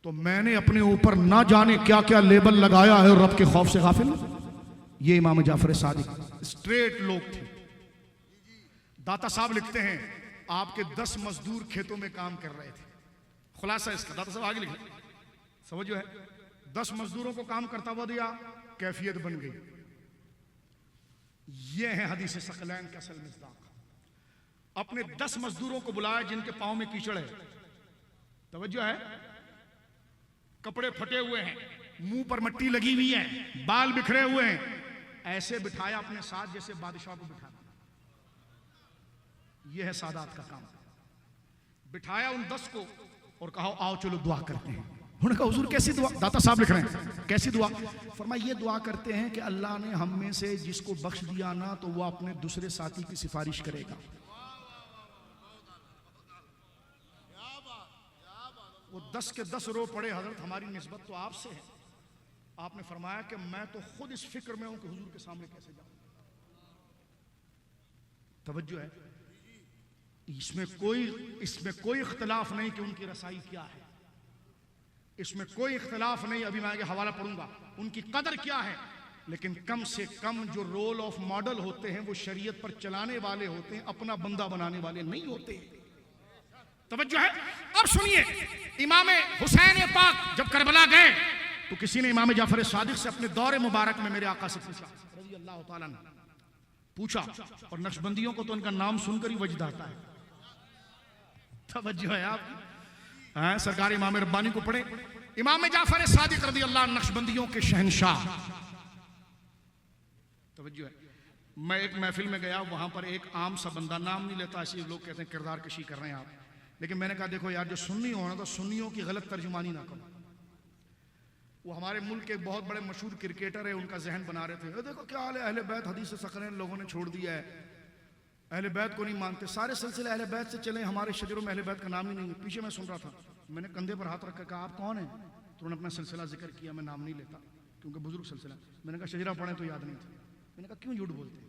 A: तो मैंने अपने ऊपर ना जाने क्या क्या लेबल लगाया है और रब के खौफ से गाफिल। ये इमाम जाफर सादिक स्ट्रेट लोग थे। दाता साहब लिखते हैं आपके 10 मजदूर खेतों में काम कर रहे थे। खुलासा इसका दाता साहब आगे लिखे, समझ जो है 10 मजदूरों को काम करता हुआ दिया, कैफियत बन गई। ये है हदीस सकलैन का असल मिस्दाक। अपने 10 मजदूरों को बुलाया जिनके पांव में कीचड़ है, तवज्जो है, कपड़े फटे हुए हैं, मुंह पर मिट्टी लगी हुई है, बाल बिखरे हुए हैं, ऐसे बिठाया अपने साथ जैसे बादशाह को बिठाना। यह है सादात का काम। बिठाया उन 10 को और कहा आओ चलो दुआ करते हैं। उन्होंने कहा हुजूर कैसी दुआ? दाता साहब लिख रहे हैं कैसी दुआ? फरमाया ये दुआ करते हैं कि अल्लाह ने हम में से जिसको बख्श दिया ना तो वो अपने दूसरे साथी की सिफारिश करेगा। वो 10 के 10 रो पड़े, हजरत हमारी निस्बत तो आपसे है। आपने फरमाया कि मैं तो खुद इस फिक्र में हूं कि हुजूर के सामने कैसे जाऊं। तवज्जो है, इसमें कोई इख्तिलाफ नहीं कि उनकी रसाई क्या है, इसमें कोई इख्तिलाफ नहीं। अभी मैं आगे हवाला पढ़ूंगा उनकी कदर क्या है, लेकिन कम से कम जो रोल ऑफ मॉडल होते हैं वो शरीयत पर चलाने वाले होते हैं, अपना बंदा बनाने वाले नहीं होते। तवज्जो है। अब सुनिए, इमाम हुसैन पाक जब करबला गए तो किसी ने इमाम जाफर सादिक से अपने दौरे मुबारक में मेरे आका से पूछा रज़ी अल्लाह तआला अन्हु, पूछा, और नक्शबंदियों को तो उनका नाम सुनकर ही वजद आता है। तवज्जो है आप सरकार इमाम रब्बानी को पढ़े। इमाम जाफर सादिक रज़ी अल्लाह नक्शबंदियों के शहंशाह। तवज्जो है, मैं एक महफिल में गया, वहां पर एक आम सा बंदा, नाम नहीं लेता, ऐसे लोग कहते हैं किरदार कशी कर रहे हैं आप, लेकिन मैंने कहा देखो यार जो सुन्नी हो ना तो सुन्नियों की गलत तर्जुमानी ना करो। वो हमारे मुल्क के बहुत बड़े मशहूर क्रिकेटर है, उनका जहन बना रहे थे, देखो क्या हाल है अहले बैत हदीस सकरैन लोगों ने छोड़ दिया है, अहले बैत को नहीं मानते, सारे सिलसिले अहले बैत से चले, हमारे शजरों में अहले बैत का नाम ही नहीं है। पीछे मैं सुन रहा था, मैंने कंधे पर हाथ रखकर कहा आप कौन हैं? तो उन्होंने अपना सिलसिला जिक्र किया, मैं नाम नहीं लेता क्योंकि बुजुर्ग सिलसिला। मैंने कहा शजरा पढ़े तो याद नहीं था। मैंने कहा क्यों झूठ बोलते हैं,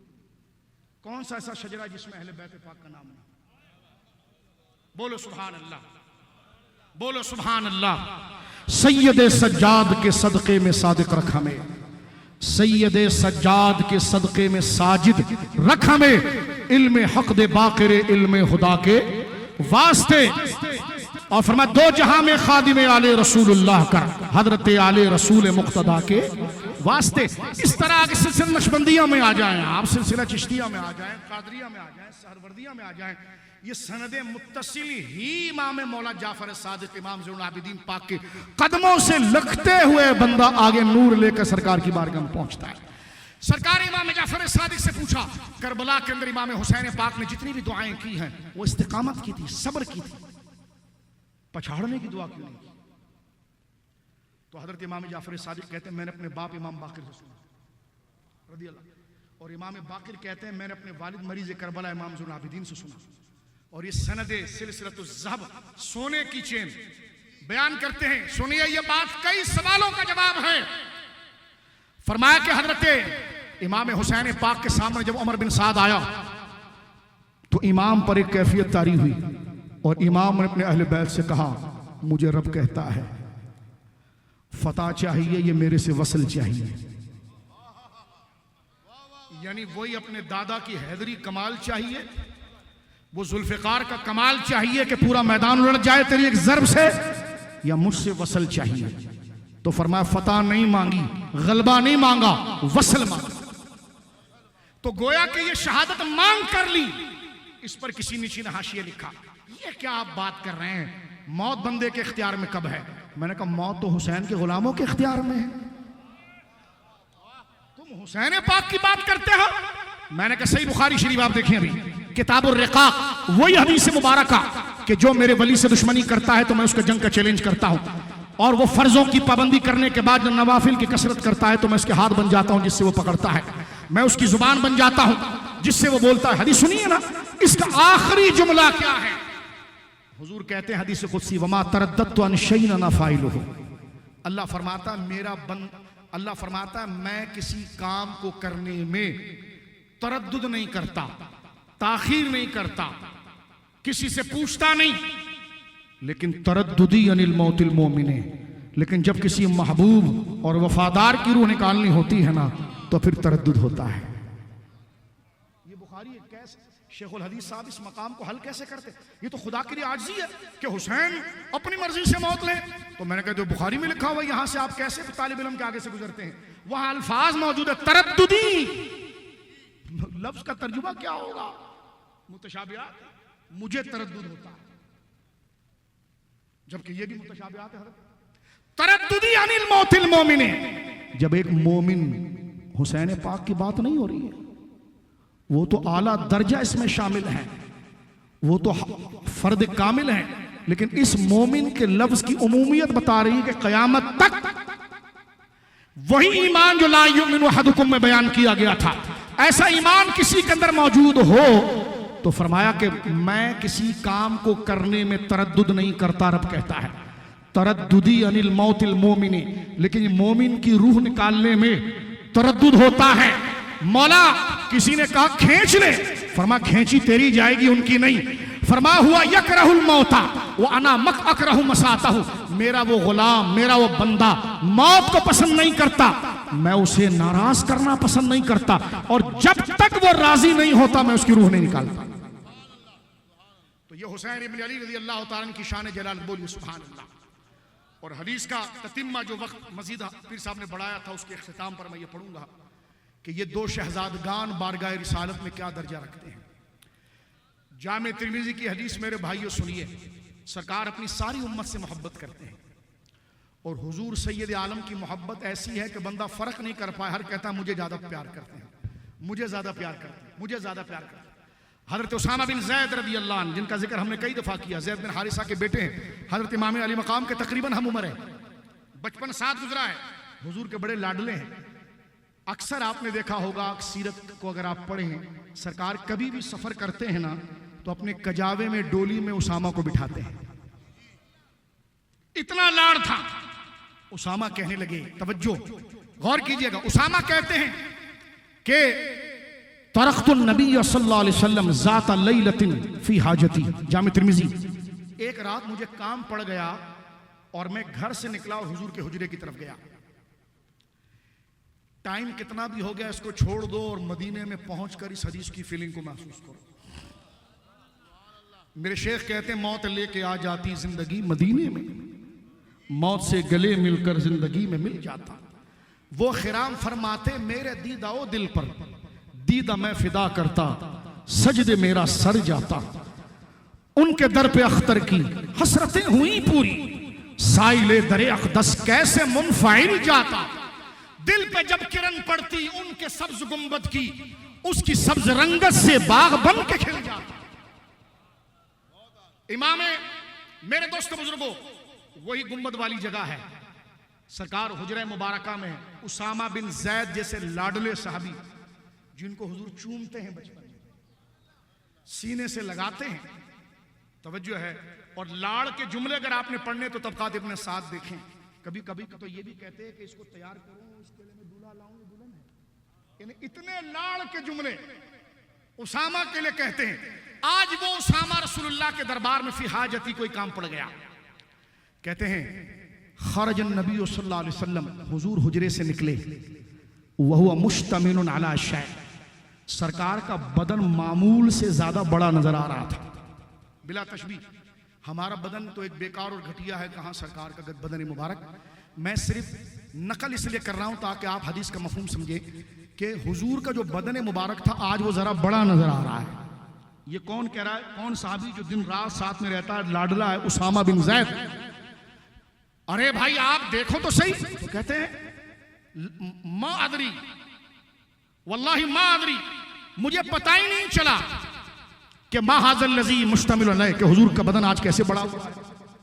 A: कौन सा ऐसा शजरा जिसमें अहले बैत पाक का नाम नहीं? बोलो सुभान अल्लाह, बोलो सुभान अल्लाह। सैयदे सज्जाद के सदक़े में सादिक रख हमें, सैयदे सज्जाद के सदक़े में साजिद रख हमें, इल्म हक दे बाक़िरे इल्म खुदा के वास्ते। और फरमाया दो जहां में खादिम आले रसूलुल्लाह का, हजरत आले रसूल मुक्तदा के वास्ते। इस तरह के सिलसिला नक्शबंदिया में आ जाएं आप, सिलसिला चिश्तिया में आ जाएं, कादरिया में आ जाएं, सहरवर्दिया में आ जाएं, ये सनदे मुत्तसिल ही इमाम मौला जाफर सादिक इमाम ज़ैनुल आबिदीन पाक के कदमों से लगते हुए बंदा आगे नूर लेकर सरकार की बारगाह में पहुंचता है। सरकार इमाम जाफर सादिक से पूछा, करबला के अंदर इमाम हुसैन पाक ने जितनी भी दुआएं की हैं वो इस्तिकामत की थी, सब्र की थी, पछाड़ने की दुआ क्यों नहीं की? तो हजरत इमाम जाफर सादिक कहते हैं मैंने अपने बाप इमाम बाकिर से सुना रज़ी अल्लाह, और इमाम बाकिर कहते हैं मैंने अपने वालिद मरीज करबला इमाम ज़ैनुल आबिदीन से सुना। और ये सनदे सिलसिलतुज़ ज़हब, सोने की चेन बयान करते हैं। सुनिए ये बात कई सवालों का जवाब है। फरमाया कि हजरत इमाम हुसैन पाक के सामने जब उमर बिन साद आया तो इमाम पर एक कैफियत तारी हुई और इमाम ने अपने अहले बैत से कहा मुझे रब कहता है फतह चाहिए, ये मेरे से वसल चाहिए। यानी वही अपने दादा की हैदरी कमाल चाहिए, वो जुल्फिकार का कमाल चाहिए कि पूरा मैदान उलट जाए तेरी एक ज़र्ब से, या मुझसे वसल चाहिए। तो फरमाया फतह नहीं मांगी, गलबा नहीं मांगा, वसल मांगा। तो गोया कि ये शहादत मांग कर ली। इस पर किसी नीचे ने हाशिया लिखा, ये क्या आप बात कर रहे हैं, मौत बंदे के इख्तियार में कब है? मैंने कहा मौत तो हुसैन के गुलामों के इख्तियार में है, तुम हुसैन पाक की बात करते हो। मैंने कहा सही बुखारी शरीफ आप देखें अभी किताबुर रिकाक, वही हदीस मुबारका कि जो मेरे वली से दुश्मनी करता है तो मैं उसका जंग का चैलेंज करता हूं, और वो फर्जों की पाबंदी करने के बाद नवाफिल की कसरत करता है तो मैं उसके हाथ बन जाता हूं जिससे वो पकड़ता है, मैं उसकी जुबान बन जाता हूं जिससे वो बोलता है। हदीस सुनिए ना, इसका आखिरी जुमला क्या है? हुजूर कहते हैं हदीस कुदसी, वमा तरद्दतु अन शैइन अना फाइलुहु, अल्लाह फरमाता है मैं किसी काम को करने में तरद्दुद नहीं करता, ताखीर नहीं करता, किसी से पूछता नहीं। लेकिन तरद्दुदी अनिल मौतिल मोमिने, लेकिन जब किसी महबूब और वफादार की रूह निकालनी होती है ना, तो फिर तरद्दुद होता है। ये बुखारी कैसे शेखुल हदीस साहब इस मकाम को हल कैसे करते? ये तो खुदा के लिए आजिज़ी है कि हुसैन अपनी मर्जी से मौत ले। तो मैंने कहा जो बुखारी में लिखा हुआ यहां से आप कैसे तालिब इल्म के आगे से गुजरते हैं? वहां अल्फाज मौजूद है तरद्दुदी, लफ्ज का तर्जुमा क्या होगा? मुतशाबिहात, मुझे तरद्दुद होता है, जबकि ये भी मुतशाबिहात है। तरद्दुदी अनिल मौतिल मोमिने, जब एक मोमिन हुसैन पाक की बात नहीं हो रही है, वो तो आला दर्जा इसमें शामिल है, वो तो फर्द कामिल है, लेकिन इस मोमिन के लफ्ज की उमूमियत बता रही है कि क़यामत तक वही ईमान जो ला युमिनु अहदुकुम में बयान किया गया था, ऐसा ईमान किसी के अंदर मौजूद हो तो फरमाया कि मैं किसी काम को करने में तरद्दुद नहीं करता। रब कहता है तरद्दुदी अनिल मौतिल मोमिनी, लेकिन मोमिन की रूह निकालने में तरद्दुद होता है। मौला किसी ने कहा खींच ले, फरमा खींची तेरी जाएगी, उनकी नहीं। फरमा हुआ यकरहुल मौता वो अना मक अकरहु मसातहु, मेरा वो गुलाम, मेरा वो बंदा मौत को पसंद नहीं करता, मैं उसे नाराज करना पसंद नहीं करता, और जब तक वो राजी नहीं होता मैं उसकी रूह नहीं निकालता। तो ये हुसैन इब्न अली रज़ी अल्लाह तआला की शान जलाल, बोलिए सुभान अल्लाह। और हदीस का ततिम्मा जो वक्त मजीद पीर साहब ने बढ़ाया था, उसके इख्तिताम पर मैं ये पढ़ूंगा कि ये दो शहजादगान बारगाह रिसालत में क्या दर्जा रखते हैं। जामे तिर्मिज़ी की हदीस मेरे भाइयों सुनिए, सरकार अपनी सारी उम्मत से मोहब्बत करते हैं, और हुजूर सैयद आलम की मोहब्बत ऐसी है कि बंदा फर्क नहीं कर पाए, हर कहता है मुझे ज्यादा प्यार करते हैं, मुझे ज्यादा प्यार करते हैं, मुझे ज्यादा प्यार करते हैं। हजरत उसामा बिन ज़ैद रज़ी अल्लाह अन्हु, जिनका जिक्र हमने कई दफा किया, ज़ैद बिन हारिसा के बेटे हैं, हजरत इमाम अली मकाम के तकरीबन हम उम्र है, बचपन साथ गुजरा है, हुजूर के बड़े लाडले हैं। अक्सर आपने देखा होगा, सीरत को अगर आप पढ़ें, सरकार कभी भी सफर करते हैं ना तो अपने कजावे में डोली में उसामा को बिठाते हैं, इतना लाड़ था। उसामा कहने लगे, तवज्जो गौर कीजिएगा, उसामा कहते हैं कि तरख्तुन नबी सल्लल्लाहु अलैहि वसल्लम ज़ाता लैलतिन फी हाजती, जामे तिर्मिज़ी, एक रात मुझे काम पड़ गया और मैं घर से निकला और हुजूर के हुजरे की तरफ गया। टाइम कितना भी हो गया इसको छोड़ दो और मदीने में पहुंचकर इस हदीस की फीलिंग को महसूस करो। मेरे शेख कहते हैं मौत लेके आ जाती जिंदगी मदीने में, मौत से गले मिलकर जिंदगी में मिल जाता। वो खिराम फरमाते मेरे दीदा ओ दिल पर दीदा मैं फिदा करता, सजदे मेरा सर जाता। उनके दर पे अख्तर की हसरतें हुई पूरी, साइले दरे अक़दस कैसे मुनफ़ाइल जाता। दिल पे जब किरण पड़ती उनके सब्ज गुंबद की, उसकी सब्ज रंगत से बाग बन के खिल जाता। इमामे मेरे दोस्तों बुजुर्गों, वही गुंबद वाली जगह है, सरकार हुजरे मुबारका में उसामा बिन ज़ैद जैसे लाडले साहबी, जिनको हुजूर चूमते हैं बचपन में, सीने से लगाते हैं, तवज्जो है। और लाड़ के जुमले अगर आपने पढ़ने तो तबक़ात इब्न साद देखें, कभी कभी तो ये भी कहते हैं कि इसको तैयार करूं, इसके लिए मैं दूल्हा लाऊं, ये दुल्हन है। यानी इतने लाड़ के जुमले उसामा के लिए कहते हैं। आज वो उसामा रसूलुल्लाह के दरबार में फी हाजती कोई काम पड़ गया, कहते हैं खरजन नबी सल्लल्लाहु अलैहि वसल्लम, हुजूर हुजरे से निकले, वहुवा मुश्तमिलुन अला शै, सरकार का बदन मामूल से ज्यादा बड़ा नजर आ रहा था। बिला तशबीह, हमारा बदन तो एक बेकार और घटिया है, कहां सरकार का बदन मुबारक। मैं सिर्फ नकल इसलिए कर रहा हूं ताकि आप हदीस का मफहूम समझे कि हुजूर का जो बदन मुबारक था आज वो जरा बड़ा नजर आ रहा है। ये कौन कह रहा है? कौन साहबी जो दिन रात साथ में रहता है, लाडला है, उसामा बिन ज़ैद। अरे भाई आप देखो तो सही, तो कहते हैं मा अदरी, वल्लाही मा अदरी, मुझे पता ही नहीं चला कि मा हाज़ल लज़ी मुश्तमिल अलैह, कि हुजूर का बदन आज कैसे बड़ा हुआ है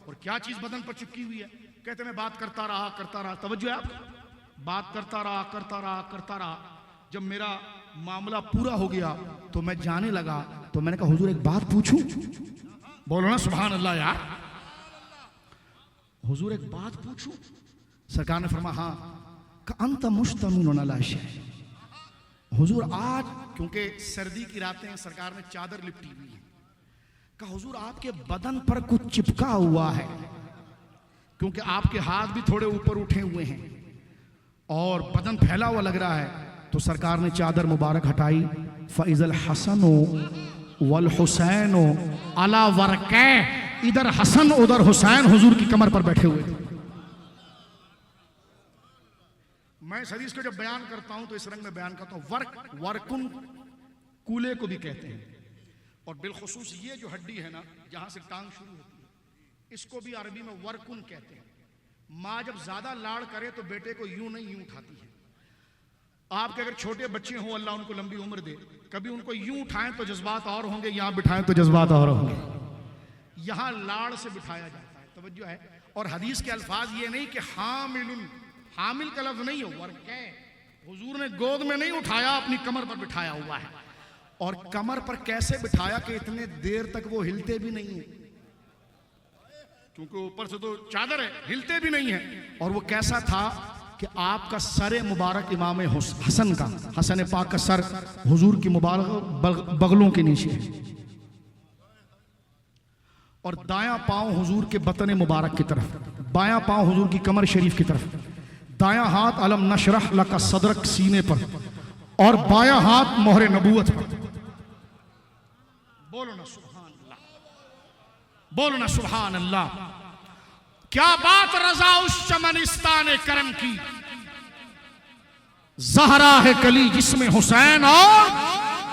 A: और क्या चीज बदन पर चिपकी हुई है। कहते मैं बात करता रहा, तवज्जो है आप, बात करता रहा। जब मेरा मामला पूरा हो गया तो मैं जाने लगा, तो मैंने कहा हुजूर एक बात पूछूं? बोलो ना सुभान अल्लाह यार। हुजूर एक बात पूछूं? सरकार ने फरमाया हाँ, का अंत मुश्तमिन अला शै। हुजूर आज क्योंकि सर्दी की रातें हैं, सरकार ने चादर लिपटी हुई है। कहा हुजूर आपके बदन पर कुछ चिपका हुआ है, क्योंकि आपके हाथ भी थोड़े ऊपर उठे हुए हैं और बदन फैला हुआ लग रहा है। तो सरकार ने चादर मुबारक हटाई। फ़इज़ल हसनो वल हुसैनो अला वरकै, इधर हसन उधर हुसैन हुजूर की कमर पर बैठे हुए थे। मैं इस हदीस को जब बयान करता हूं तो इस रंग में बयान करता हूं। वर्क, वर्कुन कूले को भी कहते हैं, और बिलखुसूस ये जो हड्डी है ना जहां से टांग शुरू होती है, इसको भी अरबी में वर्कुन कहते हैं। माँ जब ज्यादा लाड़ करे तो बेटे को यूं नहीं यूं उठाती है। आपके अगर छोटे बच्चे हों, अल्लाह उनको लंबी उम्र दे, कभी उनको यूं उठाएं तो जज्बात और होंगे, यहां बिठाएं तो जज्बात और होंगे। यहां लाड़ से बिठाया जाता है, तवज्जो है। और हदीस के अल्फाज ये नहीं कि हामिलुन, हामिल का लफ्ज नहीं हो, वर्कै, हुजूर ने गोद में नहीं उठाया, अपनी कमर पर बिठाया हुआ है। और कमर पर कैसे बिठाया कि इतने देर तक वो हिलते भी नहीं है, क्योंकि ऊपर से तो चादर है, हिलते भी नहीं है। और वो कैसा था कि आपका सर मुबारक इमाम हसन का, हसन पाक का सर हुजूर की मुबारक बगलों के नीचे है, और दायां पांव हुजूर के बतन मुबारक की तरफ, बायां पांव हुजूर की कमर शरीफ की तरफ, दायां हाथ अलम नशरह लका सदरक सीने पर, और बायां हाथ मोहरे नबूवत पर। बोलो ना सुभान अल्लाह, बोलो ना सुभान अल्लाह। क्या बात रजा उस चमनिस्तान करम की, ज़हरा है कली जिसमें हुसैन और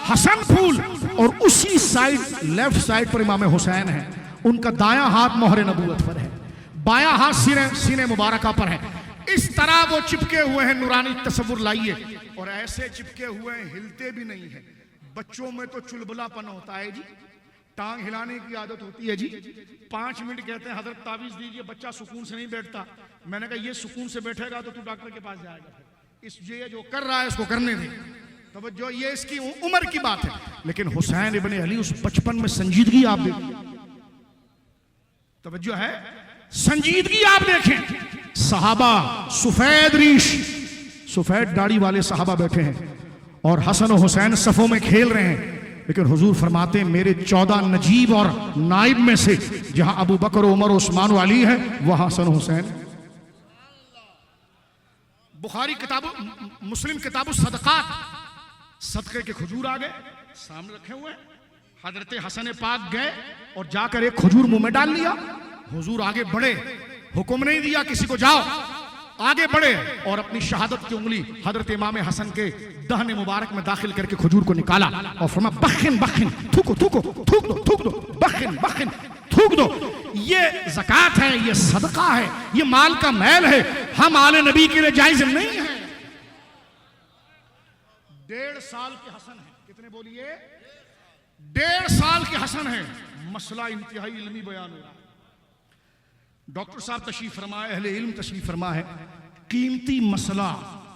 A: हसन फूल, और उसी साइड लेफ्ट साइड पर इमाम हुसैन है। उनका दायां हाथ मोहरे नबूवत पर है, बायां हाथ सीने मुबारका पर है। इस तरह वो चिपके हुए हैं, नूरानी तस्वुर लाइए। और ऐसे चिपके हुए हैं, हिलते भी नहीं है। बच्चों में तो चुलबुलापन होता है जी, टांग हिलाने की आदत होती है जी। 5 मिनट कहते हैं हजरत तावीज दीजिए, बच्चा सुकून से नहीं बैठता। मैंने कहा ये सुकून से बैठेगा तो तू डॉक्टर के पास जाएगा, इस ये जो कर रहा है इसको करने दे। तवज्जो, ये इसकी उम्र की बात है। लेकिन हुसैन इब्ने अली उस बचपन में संजीदगी आप देखिए, तवज्जो है, संजीदगी आप देखें। सहाबा सफेद रीश, सफेद दाढ़ी वाले सहाबा बैठे हैं और हसन और हुसैन सफों में खेल रहे हैं। लेकिन हुजूर फरमाते हैं मेरे 14 नजीब और नाइब में से जहां अबू बकर, उमर, उस्मान, अली है, वहां हसन हुसैन। बुखारी किताब, मुस्लिम किताब सदकात, सदके के खजूर आ गए, सामने रखे हुए। हजरत हसन पाक गए और जाकर एक खजूर मुंह में डाल लिया। हुजूर आगे बढ़े, हुक्म नहीं दिया किसी को जाओ, आगे बढ़े और अपनी शहादत की उंगली हजरत इमाम हसन के दहने मुबारक में दाखिल करके खजूर को निकाला और फरमा बखिन बखिन, थूको थूको, थूक दो थूक दो, बखिन बखिन, थूक दो। ये ज़कात है, ये सदका है, ये माल का मैल है, हम आले नबी के लिए जायज नहीं है। 1.5 साल के हसन है, कितने बोलिए, 1.5 साल के हसन है। मसला इंतहाई इल्मी बयान हो रहा है। डॉक्टर साहब तशरीफ फरमा है, अहले इल्म तशरीफ फरमा है। कीमती मसला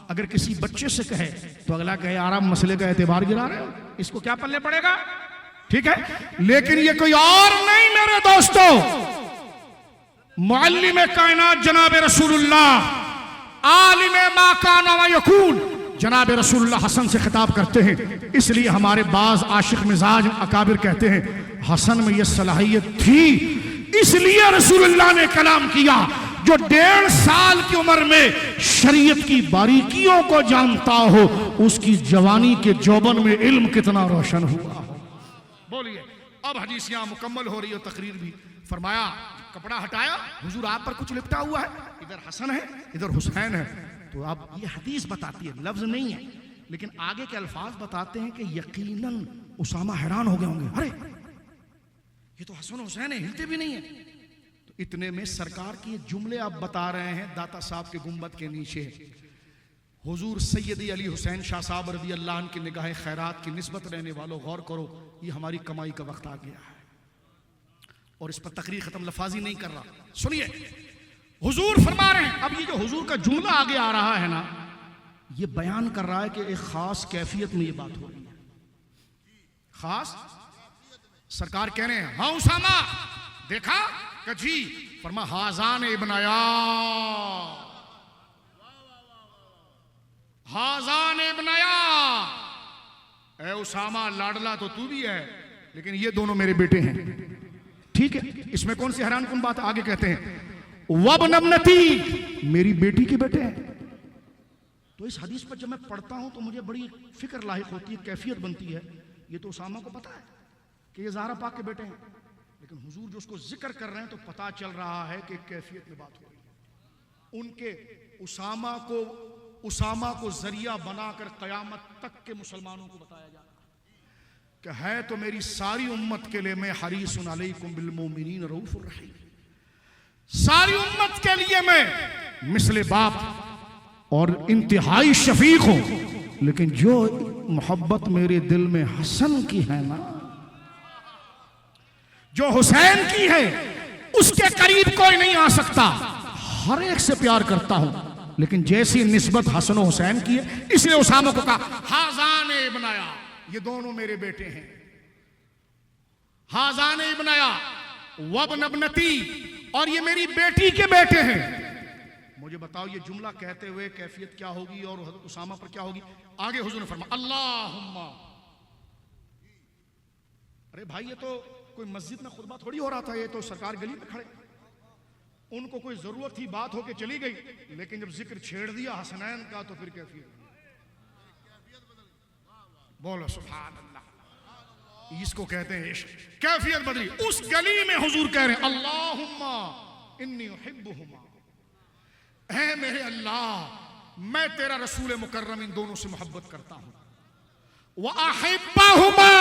A: अगर किसी बच्चे से कहे तो अगला कहे आराम मसले का एतबार गिरा रहे हो, इसको क्या पल्ले पड़ेगा, ठीक है। लेकिन ये कोई और नहीं मेरे दोस्तों, मुअल्लिम कायनात जनाब रसूलुल्लाह, आलिम मा काना व यकून, जनाब रसूलुल्लाह हसन से खिताब करते हैं। इसलिए हमारे बाज आशिक मिजाज अकाबिर कहते हैं हसन में यह सलाहियत थी, इसलिए रसूलुल्लाह ने कलाम किया। जो 1.5 साल की उम्र में शरीयत की बारीकियों को जानता हो, उसकी जवानी के जौबन में इल्म कितना रोशन हुआ हो। बोलिए, अब हदीस यहां मुकम्मल हो रही है, तकरीर भी। फरमाया कपड़ा हटाया, हुजूर आप पर कुछ लिपटा हुआ है, इधर हसन है इधर हुसैन है। तो अब ये हदीस बताती है, लफ्ज नहीं है, लेकिन आगे के अल्फाज बताते हैं कि यकीनन उसामा हैरान हो गए होंगे, अरे ये तो हसन हुसैन है, हिलते भी नहीं है। तो इतने में सरकार के जुमले आप बता रहे हैं दाता साहब के गुंबद के नीचे, हुजूर सैयदी अली हुसैन शाह साहब रज़ी अल्लाह अन्हु की निगाह खैरात की निस्बत रहने वालों, गौर करो, ये हमारी कमाई का वक्त आ गया है। और इस पर तकरीर खत्म, लफाजी नहीं कर रहा, सुनिए। हुजूर फरमा रहे हैं, अब ये जो हुजूर का जुमला आगे आ रहा है ना, ये बयान कर रहा है कि एक खास कैफियत में ये बात हो रही है। खास सरकार कह रहे हैं, हाँ उसामा देखा कि जी, फरमा हाजान इब्न या, हाजान इब्नया, ए उसामा लाडला तो तू भी है, लेकिन ये दोनों मेरे बेटे हैं। ठीक है, इसमें कौन सी हैरान कुन बात है? आगे कहते हैं वबनबनती, मेरी बेटी के बेटे हैं। तो इस हदीस पर जब मैं पढ़ता हूं तो मुझे बड़ी फिक्र लाहिक होती है, कैफियत बनती है। ये तो उसामा को पता है कि ये ज़हरा पाक के बेटे हैं, लेकिन हुजूर जो उसको जिक्र कर रहे हैं तो पता चल रहा है कि कैफियत में बात हो रही है। उनके उसामा को जरिया बनाकर कयामत तक के मुसलमानों को बताया जा रहा है कि है तो मेरी सारी उम्मत के लिए मैं हरीसुन अलैकुम बिल मोमिनीन रऊफुर रहीम, सारी उम्मत के लिए मैं मिसले बाप और इंतहाई शफीक हूं। लेकिन जो मोहब्बत मेरे दिल में हसन की है ना, जो हुसैन की है, उसके करीब कोई नहीं आ सकता। हर एक से प्यार करता हूं, लेकिन जैसी निस्बत हसन और हुसैन की है, इसलिए उसामा को कहा हाजान इब्नया, ये दोनों मेरे बेटे हैं। हाजान इब्नया वबनबनती, और ये मेरी बेटी के बेटे हैं। मुझे बताओ ये जुमला कहते हुए कैफियत क्या होगी और उसामा पर क्या होगी? आगे हुजूर ने फरमाया अल्लाहुम्मा। अरे भाई, ये तो कोई मस्जिद में खुतबा थोड़ी हो रहा था, ये तो सरकार गली में खड़े, उनको कोई जरूरत थी, बात होके चली गई, लेकिन जब जिक्र छेड़ दिया हसनैन का तो फिर कैफियत, बोलो सुभान अल्लाह, इसको कहते हैं इश्क। कैफियत बदली। उस गली में हुजूर कह रहे हैं अल्लाहुम्मा इन्नी उहिब्बुहुमा, ऐ मेरे अल्लाह मैं तेरा रसूल मुकर्रम इन दोनों से मोहब्बत करता हूं। व अहिब्बुहुमा,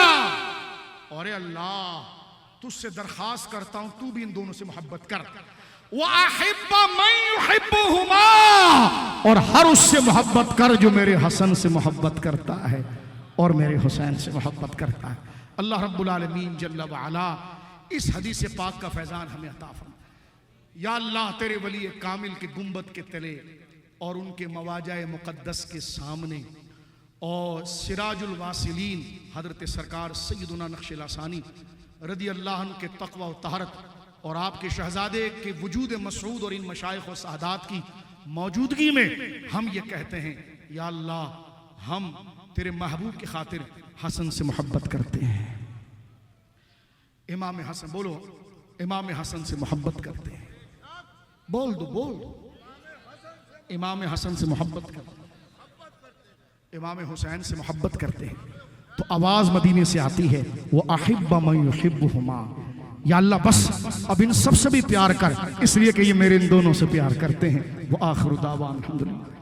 A: और अल्लाह तुझसे दरखास्त करता हूं तू भी इन दोनों से मोहब्बत कर। व अहिब्बु मन युहिब्बुहुमा, और हर उससे मोहब्बत कर जो मेरे हसन से मोहब्बत करता है और मेरे हुसैन से मोहब्बत करता है। अल्लाह रब्बुल आलमीन जल्ल व अला इस हदीस पाक का फैजान हमें अता फरमा। या अल्लाह तेरे वली कामिल के गुंबद के तले और उनके मवाजाए मुक़द्दस के सामने और सिराजुल वासिलीन हजरत सरकार सैयदुना नक्शल आसानी रदी अल्लाह अन्हु के तक़वा व तहरत और आपके शहजादे के वजूद मसऊद और इन मशाइख व सादात की मौजूदगी में हम ये कहते हैं, या अल्लाह हम तेरे महबूब की खातिर हसन से मोहब्बत करते हैं। इमाम हसन, बोलो इमाम हसन से मोहब्बत करते हैं। बोल दो, बोल दो, इमाम हसन से मोहब्बत करते हैं, इमाम हुसैन से मोहब्बत करते हैं। तो आवाज मदीने से आती है वो अहिब्बा मन युहिब्बुहुमा, या अल्लाह बस अब इन सबसे भी प्यार कर, इसलिए कि ये मेरे इन दोनों से प्यार करते हैं। वो आखिर दावा अल्हम्दुलिल्लाह।